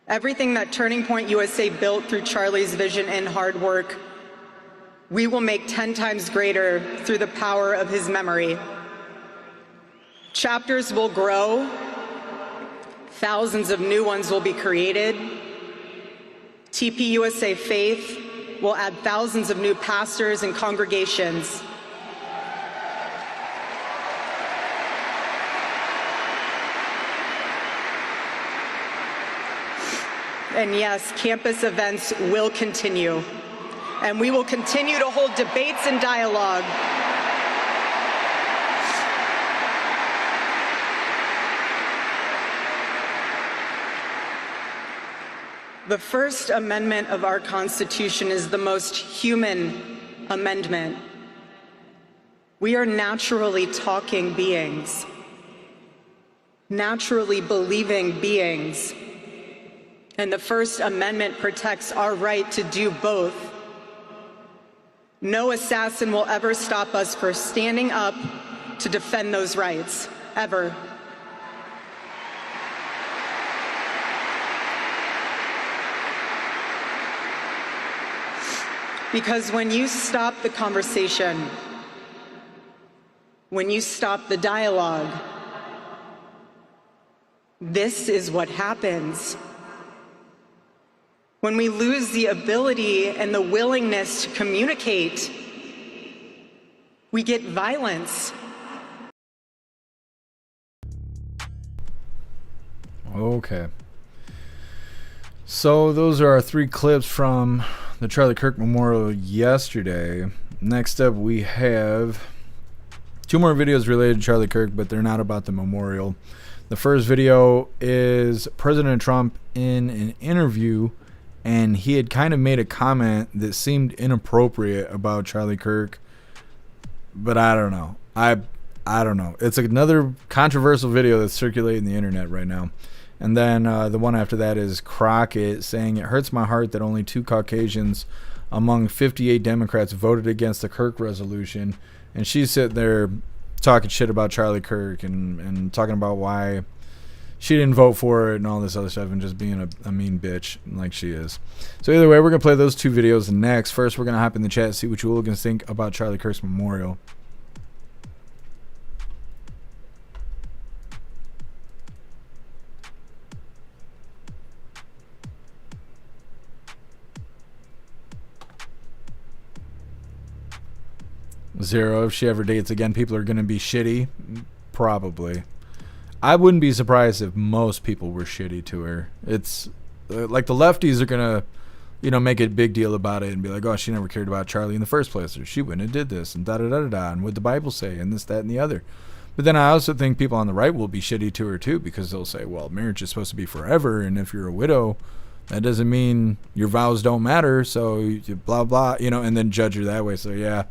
Everything that Turning Point USA built through Charlie's vision and hard work, we will make 10 times greater through the power of his memory. Chapters will grow, thousands of new ones will be created. TPUSA Faith will add thousands of new pastors and congregations. And yes, campus events will continue, and we will continue to hold debates and dialogue. The First Amendment of our Constitution is the most human amendment. We are naturally talking beings, naturally believing beings. And the First Amendment protects our right to do both. No assassin will ever stop us from standing up to defend those rights, ever. Because when you stop the conversation, when you stop the dialogue, this is what happens. When we lose the ability and the willingness to communicate, we get violence. Okay. So those are our 3 clips from the Charlie Kirk Memorial yesterday. Next up, we have 2 more videos related to Charlie Kirk, but they're not about the memorial. The first video is President Trump in an interview, and he had kind of made a comment that seemed inappropriate about Charlie Kirk, but I don't know. I don't know. It's another controversial video that's circulating the internet right now. And then the one after that is Crockett saying, "It hurts my heart that only 2 Caucasians among 58 Democrats voted against the Kirk resolution." And she's sitting there talking shit about Charlie Kirk and talking about why she didn't vote for it and all this other stuff, and just being a mean bitch like she is. So either way, we're going to play those 2 videos next. First, we're going to hop in the chat and see what you hooligans think about Charlie Kirk's memorial. Zero, if she ever dates again, people are going to be shitty. Probably. I wouldn't be surprised if most people were shitty to her. It's like the lefties are going to, make a big deal about it and be like, oh, she never cared about Charlie in the first place, or she wouldn't have did this, and da-da-da-da-da, and what the Bible say, and this, that, and the other. But then I also think people on the right will be shitty to her too, because they'll say, well, marriage is supposed to be forever, and if you're a widow, that doesn't mean your vows don't matter, so you blah, blah, and then judge her that way. So, yeah,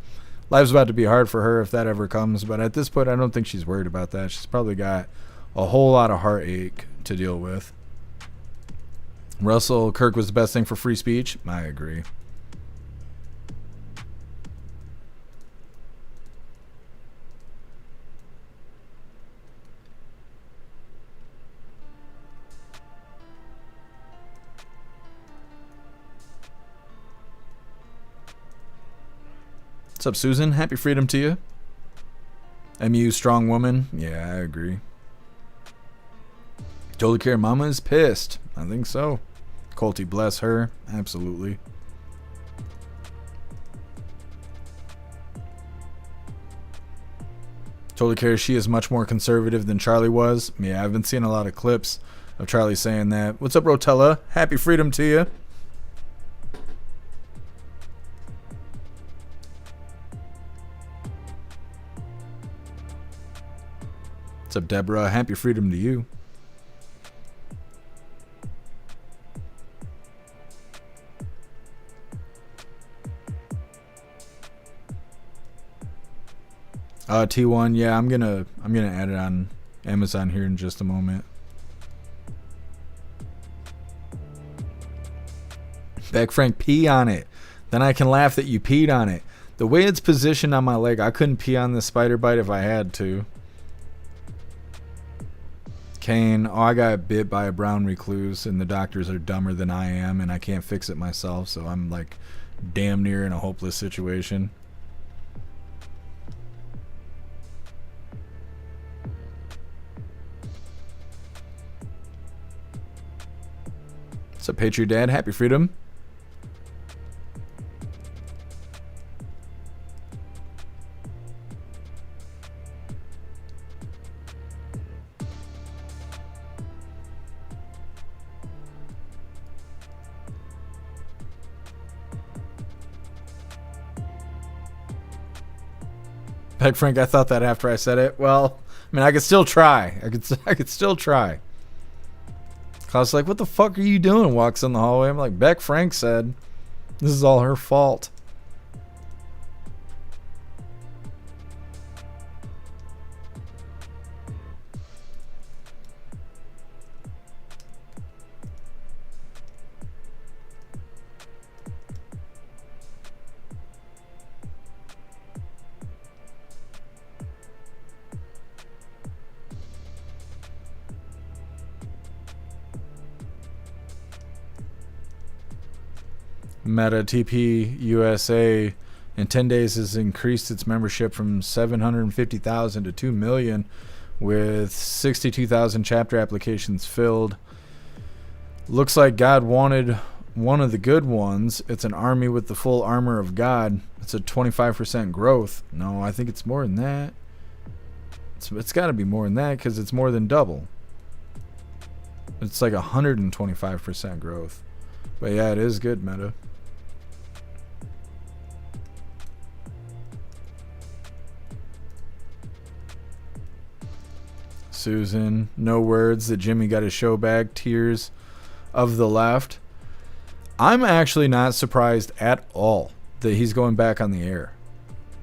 life's about to be hard for her if that ever comes. But at this point, I don't think she's worried about that. She's probably got a whole lot of heartache to deal with. Russell Kirk was the best thing for free speech. I agree. What's up, Susan? Happy freedom to you. MU strong woman. Yeah, I agree. Totally care. Mama is pissed. I think so. Colty, bless her. Absolutely. Totally care. She is much more conservative than Charlie was. Yeah, I've been seeing a lot of clips of Charlie saying that. What's up, Rotella? Happy freedom to you. What's up, Deborah? Happy freedom to you. T1, yeah, I'm gonna add it on Amazon here in just a moment. Beck Frank, pee on it. Then I can laugh that you peed on it. The way it's positioned on my leg, I couldn't pee on this spider bite if I had to. Kane, oh, I got bit by a brown recluse and the doctors are dumber than I am and I can't fix it myself, so I'm like damn near in a hopeless situation. What's up, Patriot Dad? Happy freedom. Peg Frank, I thought that after I said it. Well, I mean, I could still try. I could still try. I was like, what the fuck are you doing? Walks in the hallway. I'm like, Beck Frank said this is all her fault. Meta TP USA in 10 days has increased its membership from 750,000 to 2 million with 62,000 chapter applications filled. Looks like God wanted one of the good ones. It's an army with the full armor of God. It's a 25% growth. No, I think it's more than that. It's got to be more than that because it's more than double. It's like 125% growth. But yeah, it is good, Meta. Susan, no words that Jimmy got his show back. Tears of the left. I'm actually not surprised at all that he's going back on the air.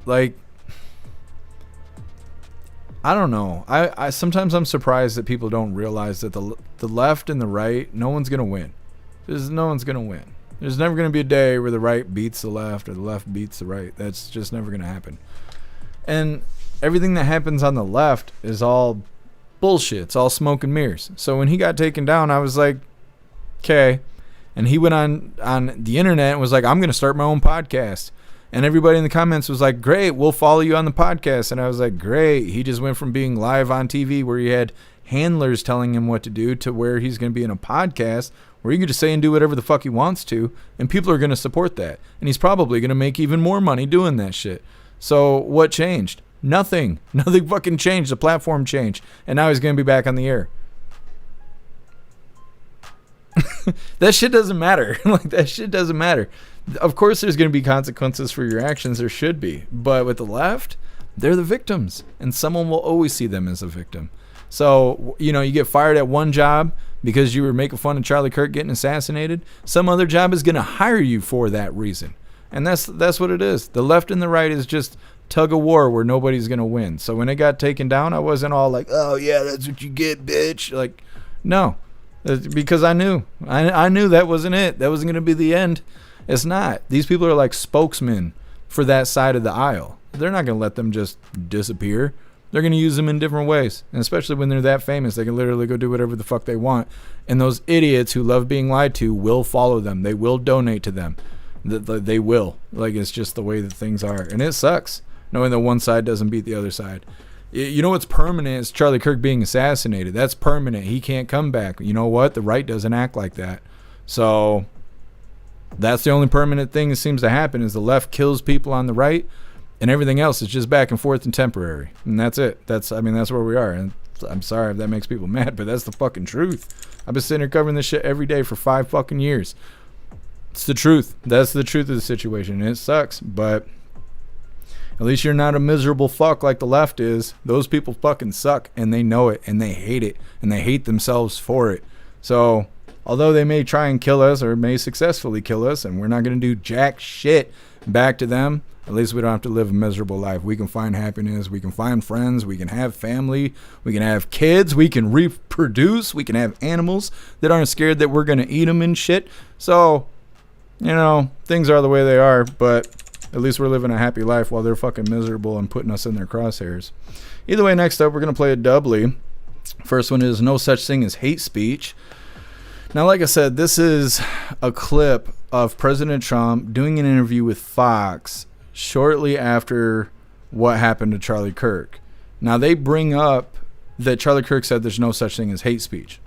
Like, I don't know. I sometimes I'm surprised that people don't realize that the left and the right, no one's gonna win. No one's gonna win. There's never gonna be a day where the right beats the left or the left beats the right. That's just never gonna happen. And everything that happens on the left is all bullshit. It's all smoke and mirrors. So when he got taken down, I was like, okay. And he went on the internet and was like, I'm going to start my own podcast. And everybody in the comments was like, great, we'll follow you on the podcast. And I was like, great. He just went from being live on TV where he had handlers telling him what to do to where he's going to be in a podcast where he can just say and do whatever the fuck he wants to. And people are going to support that. And he's probably going to make even more money doing that shit. So what changed? Nothing. Nothing fucking changed. The platform changed. And now he's going to be back on the air. That shit doesn't matter. Like, that shit doesn't matter. Of course there's going to be consequences for your actions. There should be. But with the left, they're the victims. And someone will always see them as a victim. So, you know, you get fired at one job because you were making fun of Charlie Kirk getting assassinated. Some other job is going to hire you for that reason. And that's what it is. The left and the right is just tug of war where nobody's gonna win. So when it got taken down, I wasn't all like, oh yeah, that's what you get, bitch. Like, no, because I knew that wasn't it. That wasn't gonna be the end. It's not. These people are like spokesmen for that side of the aisle. They're not gonna let them just disappear. They're gonna use them in different ways, and especially when they're that famous, they can literally go do whatever the fuck they want. And those idiots who love being lied to will follow them. They will donate to them. They will. Like, it's just the way that things are. And it sucks knowing that one side doesn't beat the other side. You know what's permanent is Charlie Kirk being assassinated. That's permanent. He can't come back. You know what? The right doesn't act like that. So that's the only permanent thing that seems to happen is the left kills people on the right, and everything else is just back and forth and temporary. And that's it. That's where we are. And I'm sorry if that makes people mad, but that's the fucking truth. I've been sitting here covering this shit every day for 5 fucking years. It's the truth. That's the truth of the situation. And it sucks, but at least you're not a miserable fuck like the left is. Those people fucking suck, and they know it, and they hate it, and they hate themselves for it. So, although they may try and kill us or may successfully kill us, and we're not going to do jack shit back to them, at least we don't have to live a miserable life. We can find happiness. We can find friends. We can have family. We can have kids. We can reproduce. We can have animals that aren't scared that we're going to eat them and shit. So, things are the way they are, but at least we're living a happy life while they're fucking miserable and putting us in their crosshairs. Either way, next up, we're going to play a doubly. First one is No Such Thing as Hate Speech. Now, like I said, this is a clip of President Trump doing an interview with Fox shortly after what happened to Charlie Kirk. Now, they bring up that Charlie Kirk said there's no such thing as hate speech.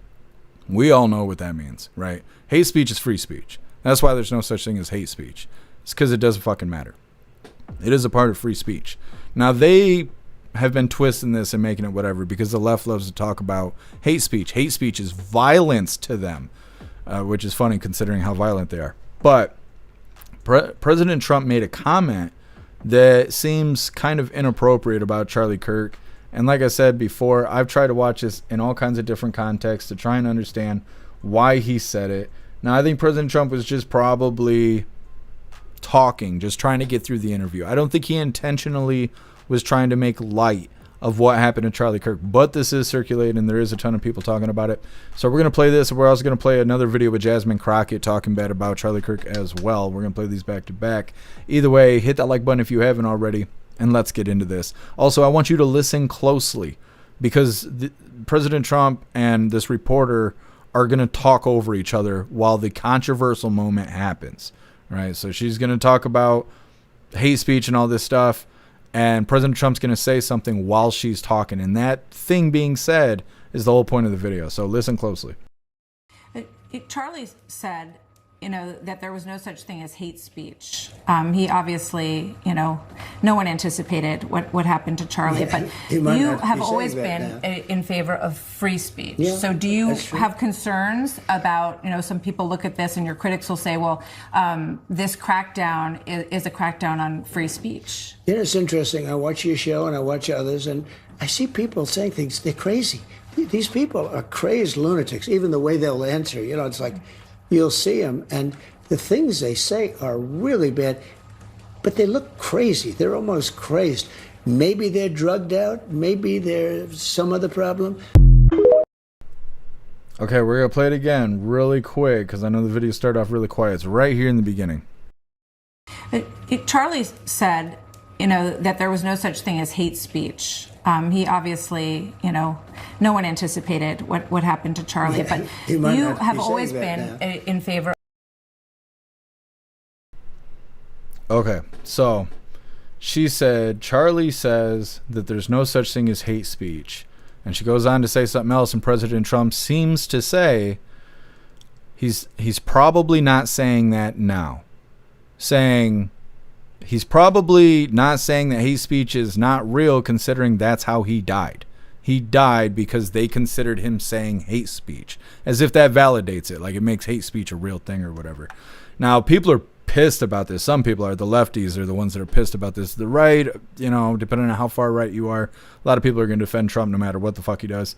We all know what that means, right? Hate speech is free speech. That's why there's no such thing as hate speech. It's because it doesn't fucking matter. It is a part of free speech. Now, they have been twisting this and making it whatever because the left loves to talk about hate speech. Hate speech is violence to them, which is funny considering how violent they are. But President Trump made a comment that seems kind of inappropriate about Charlie Kirk. And like I said before, I've tried to watch this in all kinds of different contexts to try and understand why he said it. Now, I think President Trump was just probably talking, just trying to get through the interview. I don't think he intentionally was trying to make light of what happened to Charlie Kirk, but this is circulating and there is a ton of people talking about it. So we're going to play this, and we're also going to play another video with Jasmine Crockett talking bad about Charlie Kirk as well. We're going to play these back to back. Either way, hit that like button if you haven't already, and let's get into this. Also, I want you to listen closely because President Trump and this reporter are going to talk over each other while the controversial moment happens. Right? So she's going to talk about hate speech and all this stuff, and President Trump's going to say something while she's talking, and that thing being said is the whole point of the video. So listen closely. Charlie said, that there was no such thing as hate speech. He obviously, no one anticipated what happened to Charlie, but you have always been in favor of free speech. Yeah, so do you have concerns about, some people look at this and your critics will say, well, this crackdown is a crackdown on free speech? It's interesting. I watch your show and I watch others, and I see people saying things. They're crazy. These people are crazed lunatics, even the way they'll answer. It's like, you'll see them, and the things they say are really bad, but they look crazy. They're almost crazed. Maybe they're drugged out. Maybe there's some other problem. Okay, we're going to play it again really quick because I know the video started off really quiet. It's right here in the beginning. Charlie said, that there was no such thing as hate speech. He obviously, no one anticipated what happened to Charlie, but you have always been in favor. Okay, so she said, Charlie says that there's no such thing as hate speech. And she goes on to say something else, and President Trump seems to say he's probably not saying that now. He's probably not saying that hate speech is not real, considering that's how he died. He died because they considered him saying hate speech, as if that validates it, like it makes hate speech a real thing or whatever. Now, people are pissed about this. Some people are. The lefties are the ones that are pissed about this. The right, depending on how far right you are, a lot of people are going to defend Trump no matter what the fuck he does.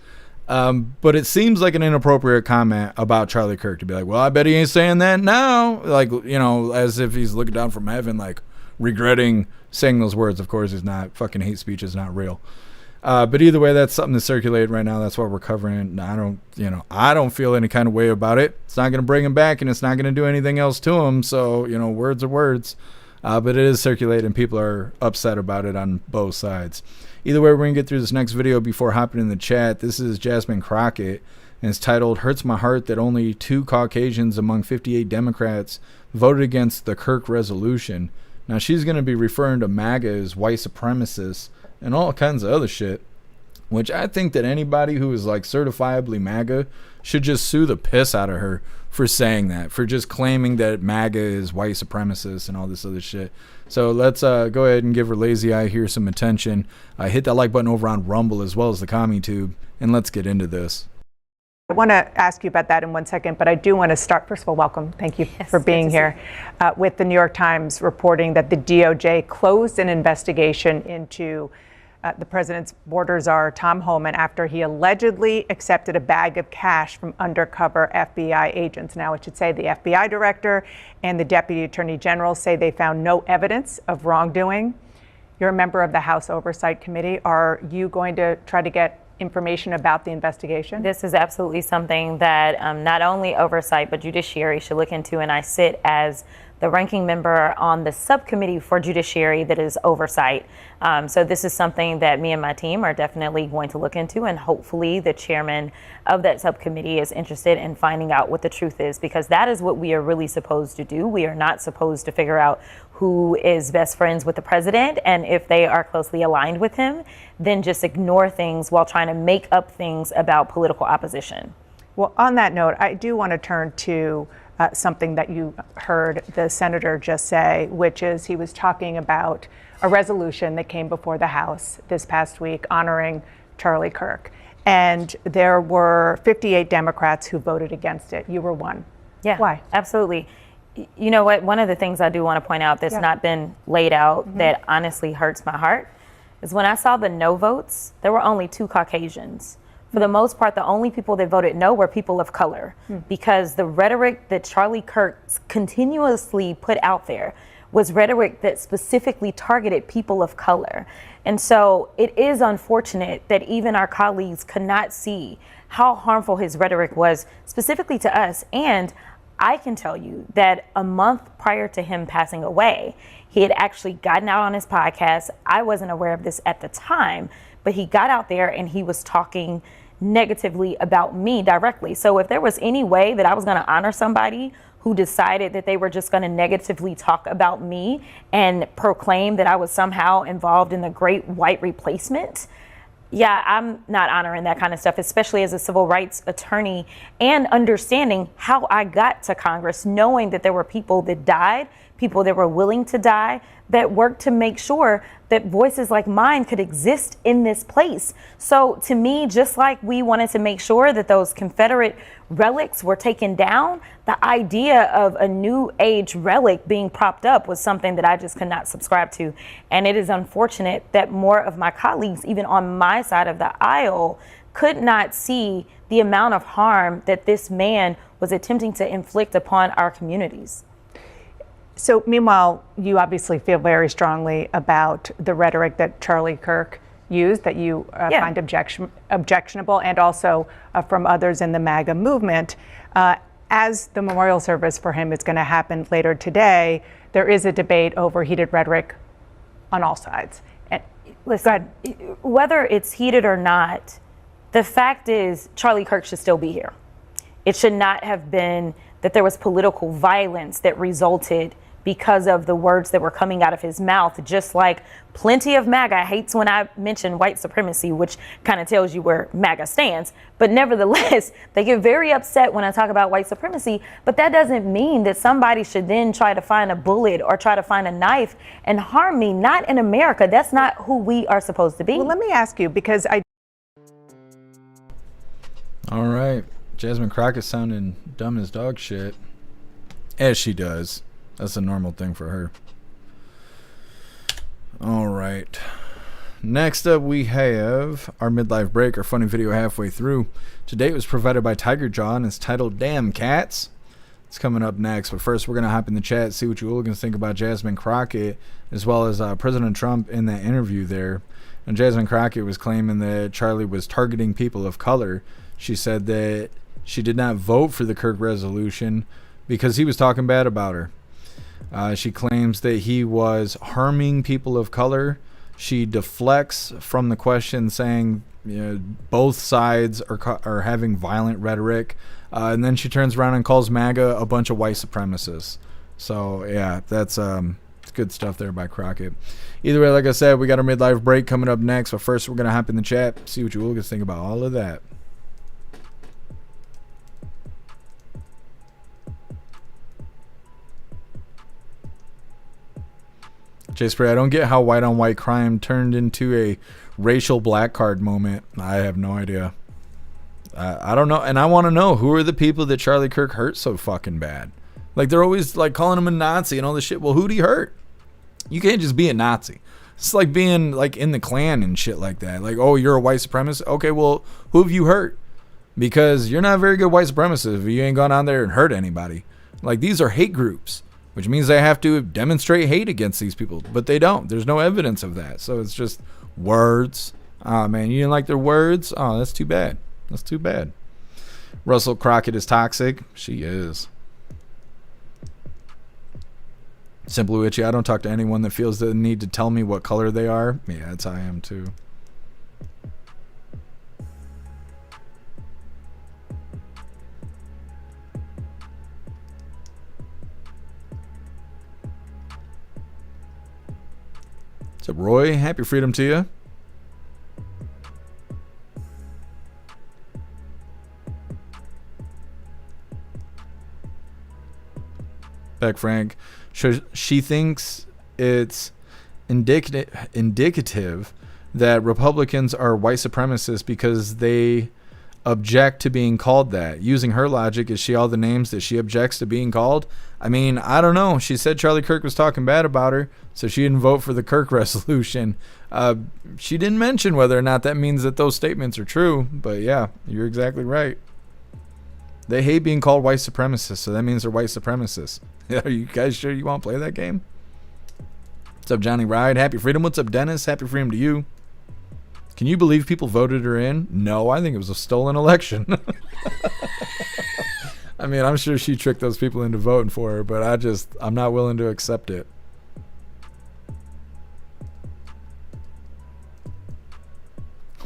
But it seems like an inappropriate comment about Charlie Kirk to be like, well, I bet he ain't saying that now. Like, as if he's looking down from heaven, like, regretting saying those words. Of course, is not fucking hate speech is not real. But either way, that's something that's circulating right now. That's what we're covering. I don't feel any kind of way about it. It's not going to bring him back, and it's not going to do anything else to him. So, words are words. But it is circulating. People are upset about it on both sides. Either way, we're going to get through this next video before hopping in the chat. This is Jasmine Crockett, and it's titled, "Hurts My Heart That Only 2 Caucasians Among 58 Democrats voted against the Kirk resolution. Now she's going to be referring to MAGA as white supremacists and all kinds of other shit, which I think that anybody who is like certifiably MAGA should just sue the piss out of her for saying that, for just claiming that MAGA is white supremacists and all this other shit. So let's go ahead and give her lazy eye here some attention. Hit that like button over on Rumble as well as the CommuTube, and let's get into this. I want to ask you about that in 1 second, but I do want to start. First of all, welcome. Thank you for being here. With the New York Times reporting that the DOJ closed an investigation into the president's border czar, Tom Homan, after he allegedly accepted a bag of cash from undercover FBI agents. Now, it should say the FBI director and the deputy attorney general say they found no evidence of wrongdoing. You're a member of the House Oversight Committee. Are you going to try to get information about the investigation? This is absolutely something that not only oversight but judiciary should look into, and I sit as the ranking member on the subcommittee for judiciary that is oversight. So this is something that me and my team are definitely going to look into, and hopefully the chairman of that subcommittee is interested in finding out what the truth is, because that is what we are really supposed to do. We are not supposed to figure out who is best friends with the president, and if they are closely aligned with him, then just ignore things while trying to make up things about political opposition. Well, on that note, I do want to turn to something that you heard the senator just say, which is he was talking about a resolution that came before the House this past week honoring Charlie Kirk. And there were 58 Democrats who voted against it. You were one. Yeah. Why? Absolutely. You know what? One of the things I do want to point out that's not been laid out that honestly hurts my heart is when I saw the no votes, there were only 2 Caucasians. For the most part, the only people that voted no were people of color, because the rhetoric that Charlie Kirk continuously put out there was rhetoric that specifically targeted people of color. And so it is unfortunate that even our colleagues could not see how harmful his rhetoric was specifically to us. And I can tell you that a month prior to him passing away, he had actually gotten out on his podcast. I wasn't aware of this at the time, but he got out there and he was talking negatively about me directly. So if there was any way that I was going to honor somebody who decided that they were just going to negatively talk about me and proclaim that I was somehow involved in the great white replacement, yeah, I'm not honoring that kind of stuff, especially as a civil rights attorney, and understanding how I got to Congress, knowing that there were people that died, people that were willing to die, that worked to make sure that voices like mine could exist in this place. So to me, just like we wanted to make sure that those Confederate relics were taken down, the idea of a new age relic being propped up was something that I just could not subscribe to. And it is unfortunate that more of my colleagues, even on my side of the aisle, could not see the amount of harm that this man was attempting to inflict upon our communities. So meanwhile, you obviously feel very strongly about the rhetoric that Charlie Kirk used, that you find objectionable, and also from others in the MAGA movement. As the memorial service for him is going to happen later today, there is a debate over heated rhetoric on all sides. And listen, whether it's heated or not, the fact is Charlie Kirk should still be here. It should not have been that there was political violence that resulted because of the words that were coming out of his mouth, just like plenty of MAGA hates when I mention white supremacy, which kind of tells you where MAGA stands. But nevertheless, they get very upset when I talk about white supremacy. But that doesn't mean that somebody should then try to find a bullet or try to find a knife and harm me. Not in America. That's not who we are supposed to be. Well, let me ask you, because All right. Jasmine Crockett sounding dumb as dog shit. As she does. That's a normal thing for her. All right. Next up, we have our midlife break, our funny video halfway through. Today it was provided by Tiger Jaw and it's titled Damn Cats. It's coming up next. But first, we're going to hop in the chat, see what you hooligans think about Jasmine Crockett, as well as President Trump in that interview there. And Jasmine Crockett was claiming that Charlie was targeting people of color. She said that she did not vote for the Kirk resolution because he was talking bad about her. She claims that he was harming people of color. She deflects from the question, saying, you know, both sides are having violent rhetoric. And then she turns around and calls MAGA a bunch of white supremacists. So yeah, that's good stuff there by Crockett. Either way, like I said, we got our midlife break coming up next. But first, we're gonna hop in the chat, see what you Hooligans think about all of that. Jay Spray, I don't get how white on white crime turned into a racial black card moment. I have no idea. I don't know, and I want to know who are the people that Charlie Kirk hurt so fucking bad. Like, they're always like calling him a Nazi and all this shit. Well, who'd he hurt? You can't just be a Nazi. It's like being like in the Klan and shit like that. Like, oh, you're a white supremacist. Okay, well, who have you hurt? Because you're not a very good white supremacist if you ain't gone on there and hurt anybody. Like, these are hate groups, which means they have to demonstrate hate against these people, but they don't. There's no evidence of that. So it's just words. Oh man, you didn't like their words? Oh, that's too bad. That's too bad. Russell Crockett is toxic. She is. Simple Witchy, I don't talk to anyone that feels the need to tell me what color they are. Yeah, that's how I am too. What's up, Roy? Happy freedom to you. Beck Frank. She thinks it's indicative that Republicans are white supremacists because they object to being called that. Using her logic, is she all the names that she objects to being called? I mean, I don't know. She said Charlie Kirk was talking bad about her, so she didn't vote for the Kirk resolution. She didn't mention whether or not that means that those statements are true, but yeah, you're exactly right. They hate being called white supremacists, so that means they're white supremacists. Are you guys sure you want to play that game? What's up, Johnny Ride? Happy freedom. What's up, Dennis? Happy freedom to you. Can you believe people voted her in? No, I think it was a stolen election. I mean, I'm sure she tricked those people into voting for her, but I'm not willing to accept it.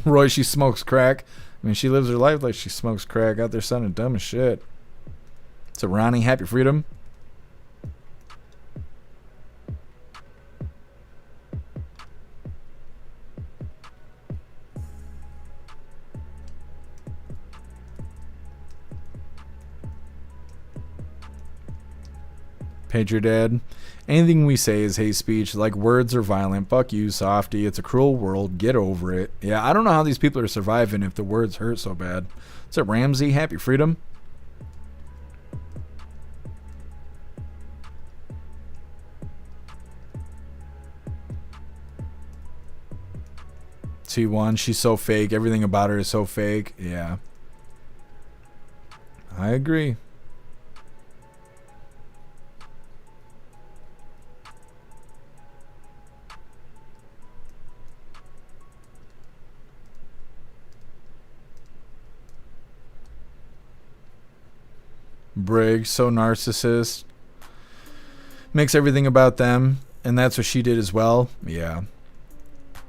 Roy, she smokes crack. I mean, she lives her life like she smokes crack. Out there sounding dumb as shit. So, Ronnie, happy freedom. Pager Dad. Anything we say is hate speech. Like, words are violent. Fuck you, softy. It's a cruel world. Get over it. Yeah, I don't know how these people are surviving if the words hurt so bad. What's up, Ramsey? Happy freedom. T1, she's so fake. Everything about her is so fake. Yeah. I agree. Briggs, so narcissist, makes everything about them, and that's what she did as well. Yeah.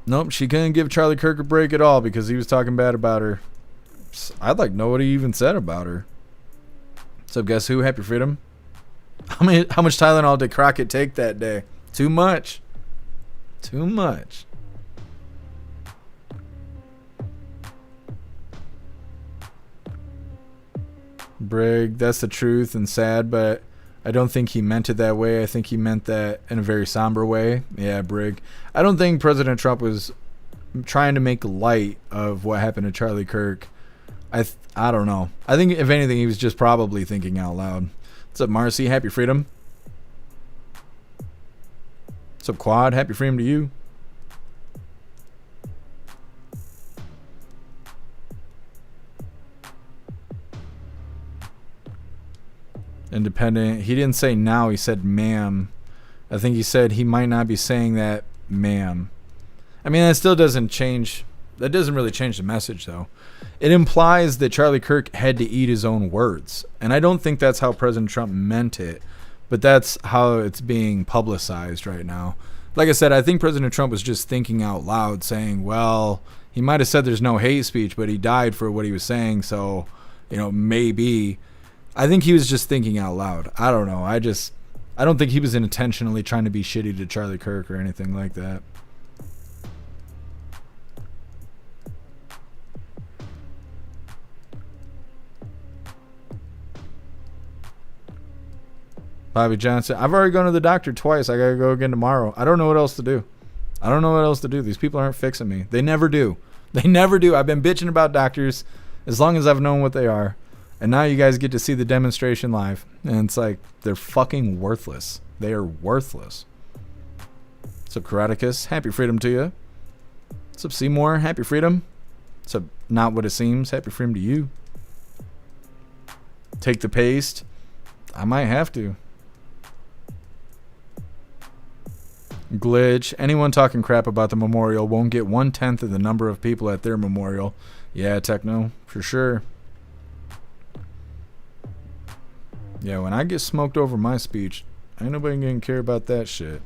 Nope, she couldn't give Charlie Kirk a break at all because he was talking bad about her. I'd like to know what he even said about her. So guess who? Happy freedom. How much Tylenol did Crockett take that day? Too much. Too much. Brig, that's the truth and sad, but I don't think he meant it that way. I think he meant that in a very somber way. Yeah, Brig. I don't think President Trump was trying to make light of what happened to Charlie Kirk. I don't know. I think, if anything, he was just probably thinking out loud. What's up, Marcy? Happy freedom. What's up, Quad? Happy freedom to you. Independent. He didn't say now, he said ma'am. I think he said he might not be saying that ma'am. I mean, that still doesn't change. That doesn't really change the message, though. It implies that Charlie Kirk had to eat his own words. And I don't think that's how President Trump meant it. But that's how it's being publicized right now. Like I said, I think President Trump was just thinking out loud, saying, well, he might have said there's no hate speech, but he died for what he was saying. So, maybe. I think he was just thinking out loud. I don't know. I don't think he was intentionally trying to be shitty to Charlie Kirk or anything like that. Bobby Johnson, I've already gone to the doctor twice. I gotta go again tomorrow. I don't know what else to do. I don't know what else to do. These people aren't fixing me. They never do. They never do. I've been bitching about doctors as long as I've known what they are. And now you guys get to see the demonstration live. And it's like, they're fucking worthless. They are worthless. What's up, Karaticus? Happy freedom to you. What's up, Seymour? Happy freedom. What's up, Not What It Seems? Happy freedom to you. Take the paste. I might have to. Glitch. Anyone talking crap about the memorial won't get 1/10 of the number of people at their memorial. Yeah, Techno, for sure. Yeah, when I get smoked over my speech, ain't nobody gonna care about that shit.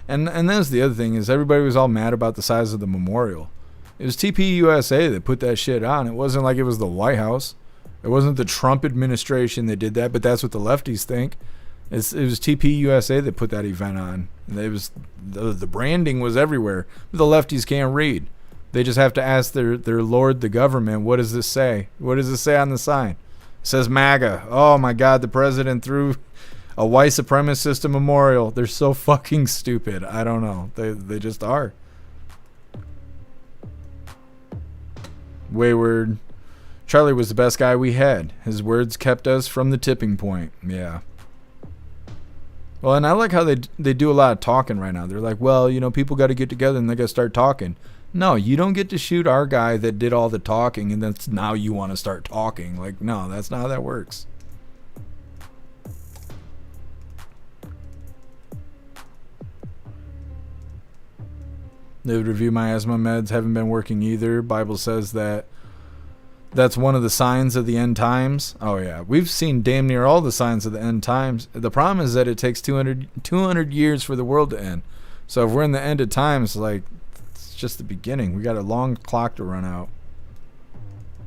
And that's the other thing, is everybody was all mad about the size of the memorial. It was TPUSA that put that shit on. It wasn't like it was the White House. It wasn't the Trump administration that did that, but that's what the lefties think. It was TPUSA that put that event on. It was the branding was everywhere. The lefties can't read. They just have to ask their lord, the government, what does this say? What does it say on the sign? It says MAGA. Oh my God, the president threw a white supremacist memorial. They're so fucking stupid. I don't know. They just are. Wayward. Charlie was the best guy we had. His words kept us from the tipping point. Yeah. Well, and I like how they do a lot of talking right now. They're like, well, you know, people got to get together and they got to start talking. No, you don't get to shoot our guy that did all the talking and then now you want to start talking. Like, no, that's not how that works. They would review my asthma meds. Haven't been working either. Bible says that that's one of the signs of the end times. Oh yeah, we've seen damn near all the signs of the end times. The problem is that it takes 200 years for the world to end. So if we're in the end of times, like, it's just the beginning. We got a long clock to run out.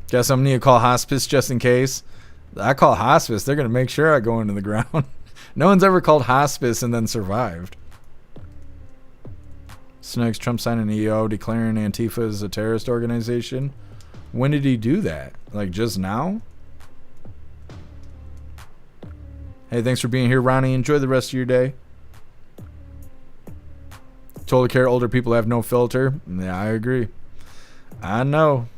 Guess I'm gonna call hospice just in case. I call hospice. They're gonna make sure I go into the ground. No one's ever called hospice and then survived. Snakes, Trump signed an EO declaring Antifa as a terrorist organization. When did he do that? Like just now? Hey, thanks for being here, Ronnie. Enjoy the rest of your day. Totally care older people have no filter. Yeah, I agree. I know.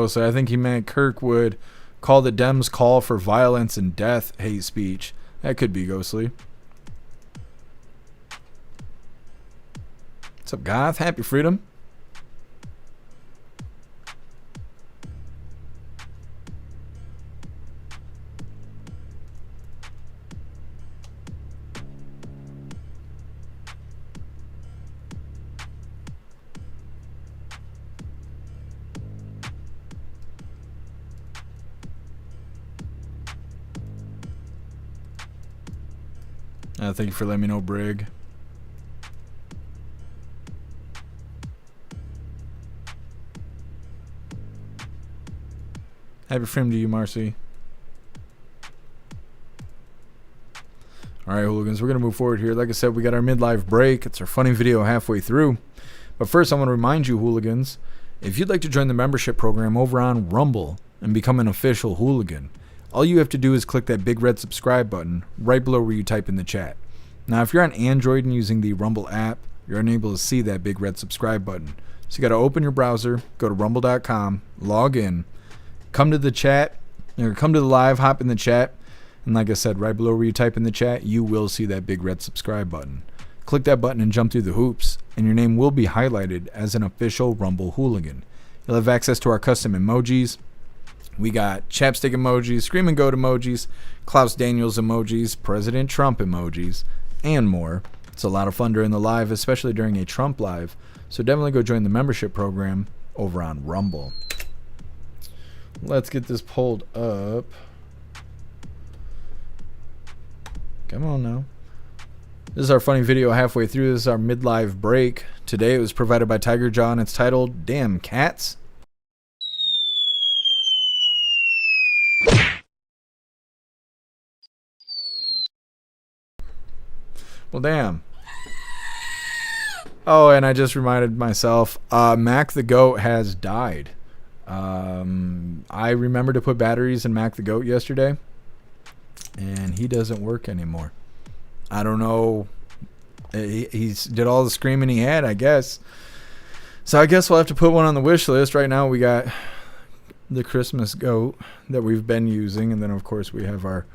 So I think he meant Kirk would call the Dems' call for violence and death hate speech. That could be Ghostly. What's up, Goth? Happy freedom. Thank you for letting me know, Brig. Happy freedom to you, Marcy. Alright, hooligans, we're going to move forward here. Like I said, we got our midlife break. It's our funny video halfway through. But first, I want to remind you, hooligans, if you'd like to join the membership program over on Rumble and become an official hooligan, all you have to do is click that big red subscribe button right below where you type in the chat. Now, if you're on Android and using the Rumble app, you're unable to see that big red subscribe button. So you got to open your browser, go to rumble.com, log in, come to the chat, or come to the live, hop in the chat, and like I said, right below where you type in the chat, you will see that big red subscribe button. Click that button and jump through the hoops, and your name will be highlighted as an official Rumble hooligan. You'll have access to our custom emojis. We got chapstick emojis, scream and goat emojis, Klaus Daniels emojis, President Trump emojis, and more. It's a lot of fun during the live, especially during a Trump live. So definitely go join the membership program over on Rumble. Let's get this pulled up. Come on now. This is our funny video halfway through. This is our midlife break. Today it was provided by Tiger Jaw, and it's titled, Damn Cats. Well, damn. Oh, and I just reminded myself, Mac the Goat has died. I remembered to put batteries in Mac the Goat yesterday, and he doesn't work anymore. I don't know. He did all the screaming he had, I guess. So I guess we'll have to put one on the wish list. Right now we got the Christmas goat that we've been using, and then of course we have our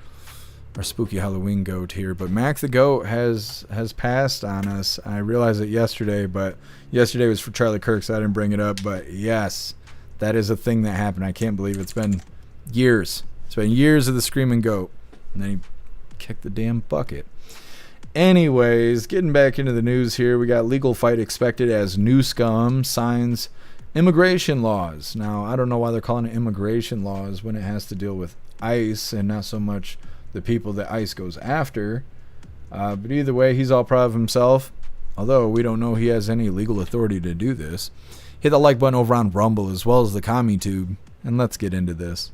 spooky Halloween goat here. But Mac the Goat has passed on us. I realized it yesterday, but yesterday was for Charlie Kirk, so I didn't bring it up. But yes, that is a thing that happened. I can't believe it's been years. It's been years of the screaming goat. And then he kicked the damn bucket. Anyways, getting back into the news here, we got legal fight expected as New Scum signs immigration laws. Now, I don't know why they're calling it immigration laws when it has to deal with ICE and not so much the people that ICE goes after. But either way, he's all proud of himself, although we don't know he has any legal authority to do this. Hit the like button over on Rumble as well as the CommuTube, and let's get into this.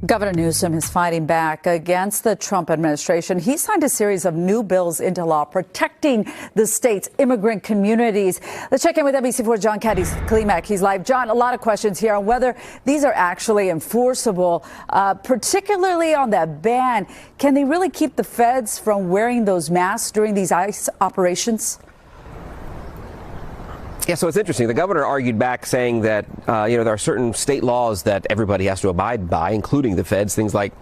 Governor Newsom is fighting back against the Trump administration. He signed a series of new bills into law protecting the state's immigrant communities. Let's check in with NBC4's John Klimek. He's live. John, a lot of questions here on whether these are actually enforceable, particularly on that ban. Can they really keep the feds from wearing those masks during these ICE operations? Yeah, so it's interesting. The governor argued back saying that, there are certain state laws that everybody has to abide by, including the feds, things like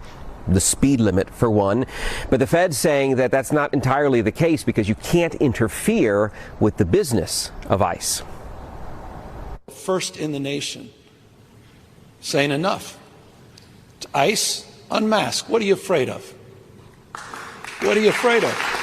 the speed limit, for one. But the feds saying that that's not entirely the case because you can't interfere with the business of ICE. First in the nation, saying enough. To ICE, unmask. What are you afraid of? What are you afraid of?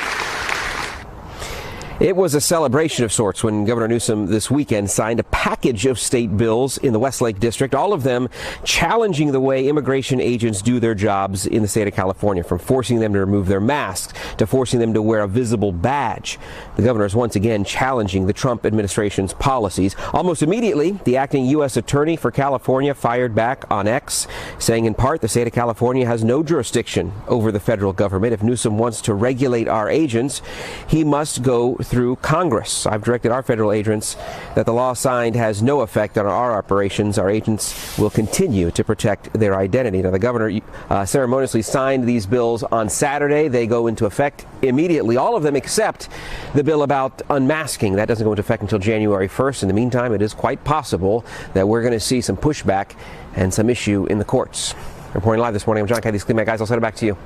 It was a celebration of sorts when Governor Newsom this weekend signed a package of state bills in the Westlake District, all of them challenging the way immigration agents do their jobs in the state of California, from forcing them to remove their masks to forcing them to wear a visible badge. The governor is once again challenging the Trump administration's policies. Almost immediately, the acting U.S. attorney for California fired back on X, saying in part the state of California has no jurisdiction over the federal government. If Newsom wants to regulate our agents, he must go through Congress. I've directed our federal agents that the law signed has no effect on our operations. Our agents will continue to protect their identity. Now, the governor ceremoniously signed these bills on Saturday. They go into effect immediately, all of them except the bill about unmasking. That doesn't go into effect until January 1st. In the meantime, it is quite possible that we're going to see some pushback and some issue in the courts. Reporting live this morning, I'm John Klimek. Guys, I'll send it back to you.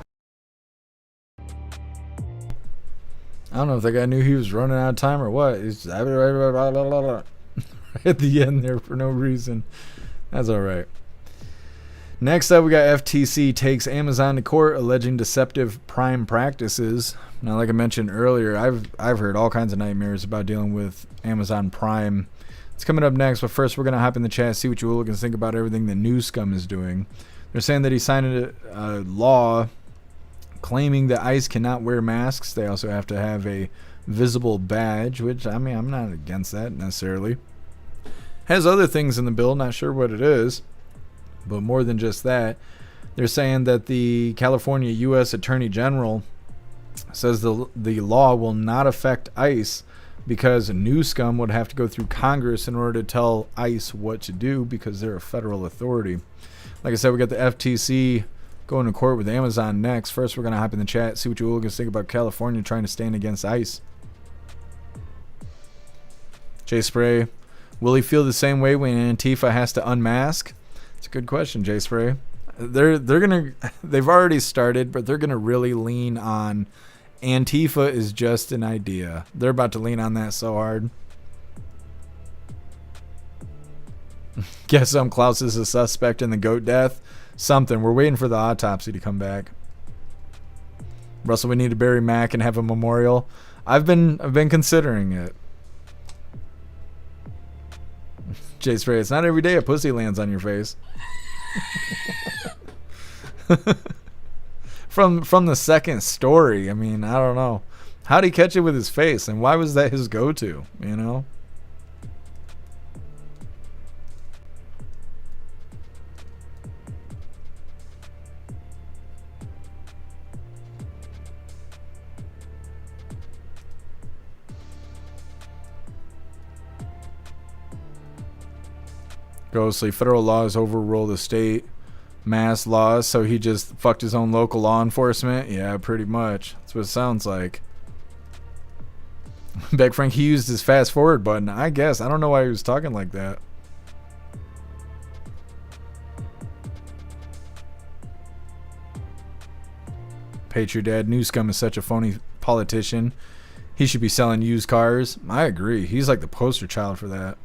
I don't know if that guy knew he was running out of time or what. He's at the end there for no reason. That's all right. Next up, we got FTC takes Amazon to court alleging deceptive Prime practices. Now, like I mentioned earlier, I've heard all kinds of nightmares about dealing with Amazon Prime. It's coming up next, but first we're going to hop in the chat, see what you hooligans think about everything that New Scum is doing. They're saying that he signed a law claiming that ICE cannot wear masks. They also have to have a visible badge, which, I mean, I'm not against that necessarily. Has other things in the bill, not sure what it is, but more than just that. They're saying that the California U.S. Attorney General says the law will not affect ICE because New Scum would have to go through Congress in order to tell ICE what to do because they're a federal authority. Like I said, we got the FTC going to court with Amazon next. First, we're going to hop in the chat, see what you hooligans think about California trying to stand against ICE. Jay Spray, will he feel the same way when Antifa has to unmask? It's a good question, Jay Spray. They've already started, but they're gonna really lean on Antifa is just an idea. They're about to lean on that so hard. Guess Klaus is a suspect in the goat death. Something. We're waiting for the autopsy to come back. Russell, we need to bury Mac and have a memorial. I've been considering it. Jay Spray, it's not every day a pussy lands on your face. from the second story. I mean, I don't know. How'd he catch it with his face, and why was that his go-to, you know? Ghostly. Federal laws overrule the state mass laws, so he just fucked his own local law enforcement. Yeah, pretty much. That's what it sounds like. Beck Frank, he used his fast forward button. I guess. I don't know why he was talking like that. Patriot Dad, Newscomb is such a phony politician. He should be selling used cars. I agree. He's like the poster child for that.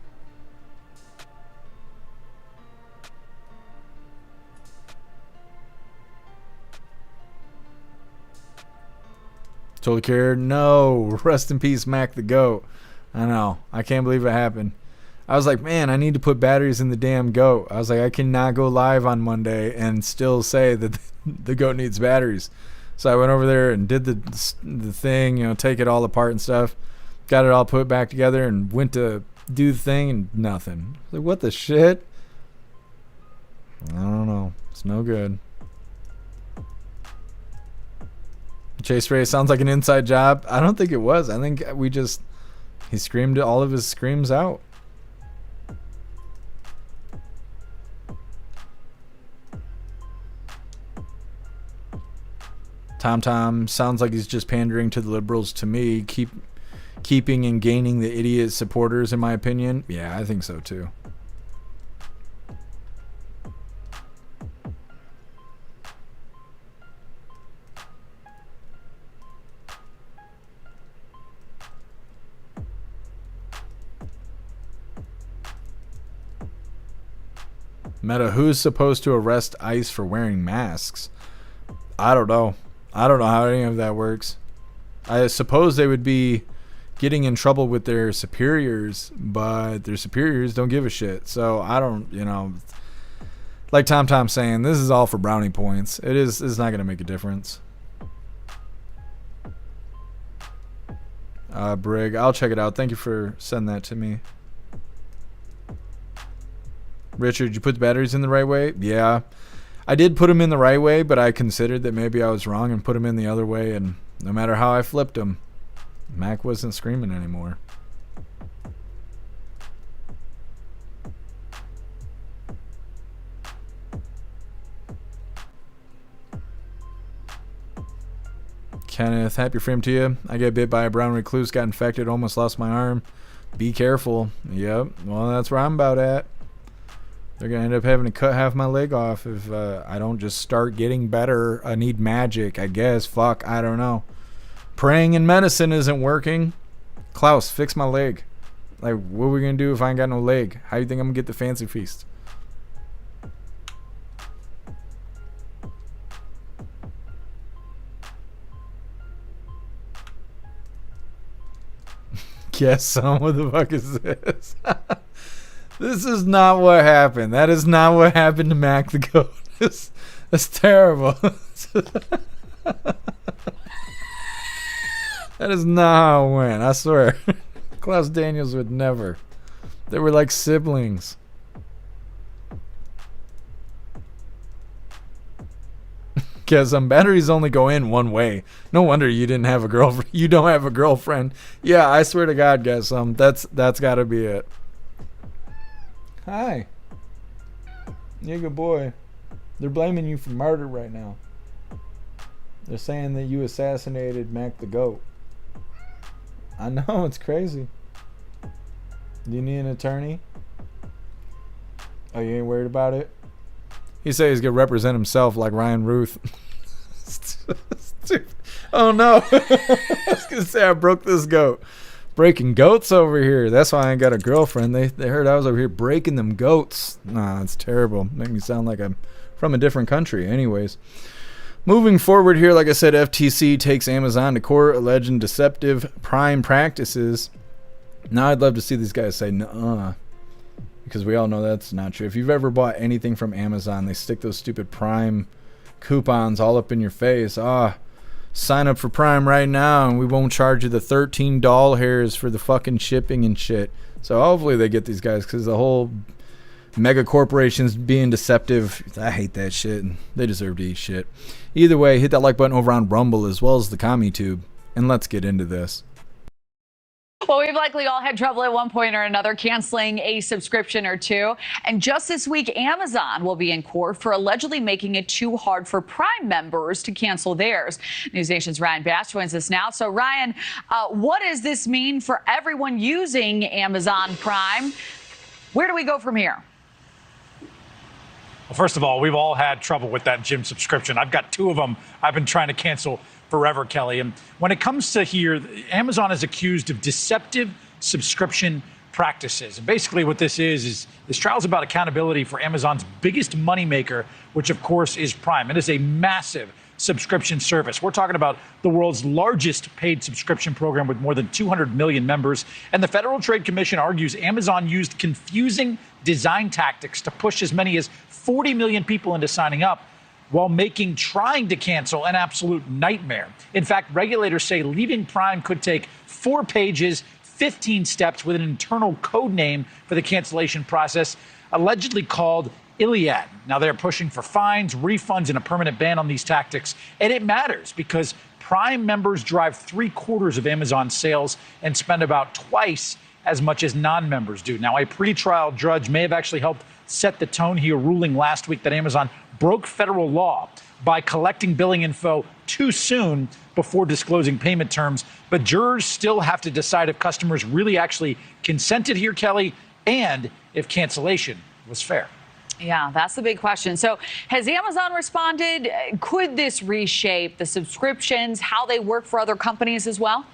Totally care. No. Rest in peace, Mac the Goat. I know. I can't believe it happened. I was like, man, I need to put batteries in the damn goat. I was like, I cannot go live on Monday and still say that the goat needs batteries. So I went over there and did the thing, you know, take it all apart and stuff. Got it all put back together and went to do the thing and nothing. Like, what the shit? I don't know. It's no good. Chase Ray sounds like an inside job. I don't think it was. I think he screamed all of his screams out. Tom sounds like he's just pandering to the liberals to me, keeping and gaining the idiot supporters, in my opinion. Yeah, I think so too. Meta, who's supposed to arrest ICE for wearing masks? I don't know. I don't know how any of that works. I suppose they would be getting in trouble with their superiors, but their superiors don't give a shit. So I don't, you know, like Tom's saying, this is all for brownie points. It's not going to make a difference. Brig, I'll check it out. Thank you for sending that to me. Richard, did you put the batteries in the right way? Yeah. I did put them in the right way, but I considered that maybe I was wrong and put them in the other way, and no matter how I flipped them, Mac wasn't screaming anymore. Kenneth, happy freedom to you. I get bit by a brown recluse, got infected, almost lost my arm. Be careful. Yep. Well, that's where I'm about at. They're going to end up having to cut half my leg off if I don't just start getting better. I need magic, I guess. Fuck, I don't know. Praying and medicine isn't working. Klaus, fix my leg. Like, what are we going to do if I ain't got no leg? How do you think I'm going to get the fancy feast? Guess some. What the fuck is this? This is not what happened. That is not what happened to Mac the Goat. That's terrible. That is not how it went. I swear. Klaus Daniels would never. They were like siblings. Because batteries only go in one way. No wonder you didn't have a girlfriend. You don't have a girlfriend. Yeah, I swear to God, guys. That's got to be it. Hi. You're a good boy. They're blaming you for murder right now. They're saying that you assassinated Mac the Goat. I know, it's crazy. Do you need an attorney? Oh, you ain't worried about it? He said he's going to represent himself like Ryan Ruth. Oh, no. I was going to say I broke this goat. Breaking goats over here. That's why I ain't got a girlfriend. They heard I was over here breaking them goats. Nah, it's terrible. Make me sound like I'm from a different country. Anyways. Moving forward here, like I said, FTC takes Amazon to court, alleging deceptive prime practices. Now I'd love to see these guys say, nuh-uh. Because we all know that's not true. If you've ever bought anything from Amazon, they stick those stupid prime coupons all up in your face. Sign up for Prime right now and we won't charge you the 13 doll hairs for the fucking shipping and shit. So hopefully they get these guys, because the whole mega corporations being deceptive, I hate that shit, and they deserve to eat shit. Either way, hit that like button over on Rumble as well as the CommuTube, and let's get into this. Well, we've likely all had trouble at one point or another canceling a subscription or two. And just this week, Amazon will be in court for allegedly making it too hard for Prime members to cancel theirs. News Nation's Ryan Bass joins us now. So, Ryan, what does this mean for everyone using Amazon Prime? Where do we go from here? Well, first of all, we've all had trouble with that gym subscription. I've got 2 of them I've been trying to cancel forever, Kelly. And when it comes to here, Amazon is accused of deceptive subscription practices. And basically what this is this trial is about accountability for Amazon's biggest moneymaker, which of course is Prime. It is a massive subscription service. We're talking about the world's largest paid subscription program with more than 200 million members. And the Federal Trade Commission argues Amazon used confusing design tactics to push as many as 40 million people into signing up, while making trying to cancel an absolute nightmare. In fact, regulators say leaving Prime could take 4 pages, 15 steps with an internal code name for the cancellation process, allegedly called Iliad. Now they're pushing for fines, refunds, and a permanent ban on these tactics. And it matters because Prime members drive 3/4 of Amazon's sales and spend about twice as much as non-members do. Now, a pretrial judge may have actually helped set the tone here, ruling last week that Amazon broke federal law by collecting billing info too soon before disclosing payment terms. But jurors still have to decide if customers really actually consented here, Kelly, and if cancellation was fair. Yeah, that's the big question. So has Amazon responded? Could this reshape the subscriptions, how they work for other companies as well?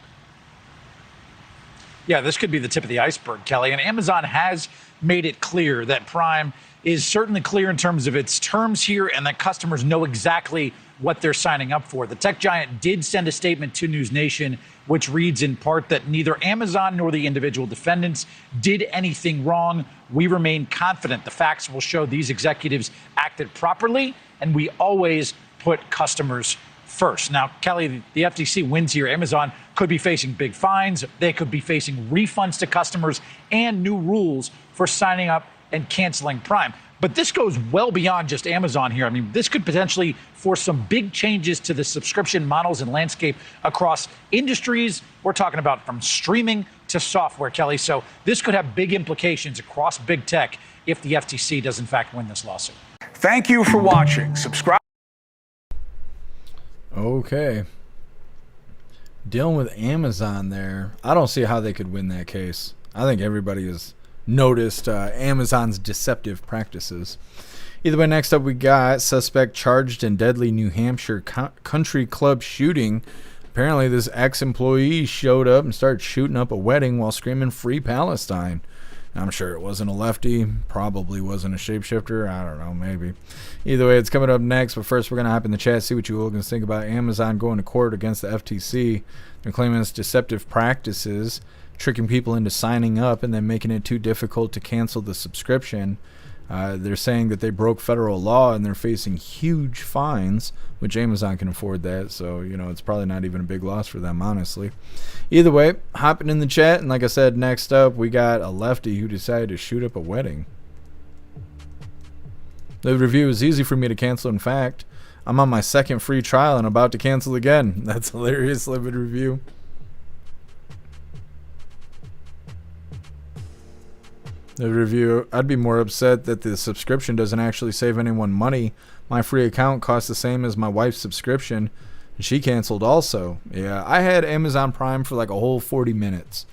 Yeah, this could be the tip of the iceberg, Kelly. And Amazon has made it clear that Prime is certainly clear in terms of its terms here and that customers know exactly what they're signing up for. The tech giant did send a statement to News Nation, which reads in part that neither Amazon nor the individual defendants did anything wrong. We remain confident the facts will show these executives acted properly, and we always put customers first. Now, Kelly, the FTC wins here. Amazon could be facing big fines. They could be facing refunds to customers and new rules for signing up and canceling Prime. But this goes well beyond just Amazon here. I mean, this could potentially force some big changes to the subscription models and landscape across industries. We're talking about from streaming to software, Kelly. So this could have big implications across big tech if the FTC does in fact win this lawsuit. Thank you for watching. Subscribe. Okay. Dealing with Amazon there, I don't see how they could win that case. I think everybody has noticed Amazon's deceptive practices. Either way, next up we got suspect charged in deadly New Hampshire country club shooting. Apparently this ex-employee showed up and started shooting up a wedding while screaming "Free Palestine." I'm sure it wasn't a lefty, probably wasn't a shapeshifter, I don't know, maybe. Either way, it's coming up next, but first we're going to hop in the chat, see what you Hooligans think about Amazon going to court against the FTC. They're claiming it's deceptive practices, tricking people into signing up and then making it too difficult to cancel the subscription. They're saying that they broke federal law and they're facing huge fines, which Amazon can afford that, so it's probably not even a big loss for them, honestly. Either way, hopping in the chat, and like I said, next up we got a lefty who decided to shoot up a wedding. The review is easy for me to cancel. In fact, I'm on my second free trial and about to cancel again. That's hilarious. Live review. The review, I'd be more upset that the subscription doesn't actually save anyone money. My free account costs the same as my wife's subscription, and she canceled also. Yeah, I had Amazon Prime for like a whole 40 minutes.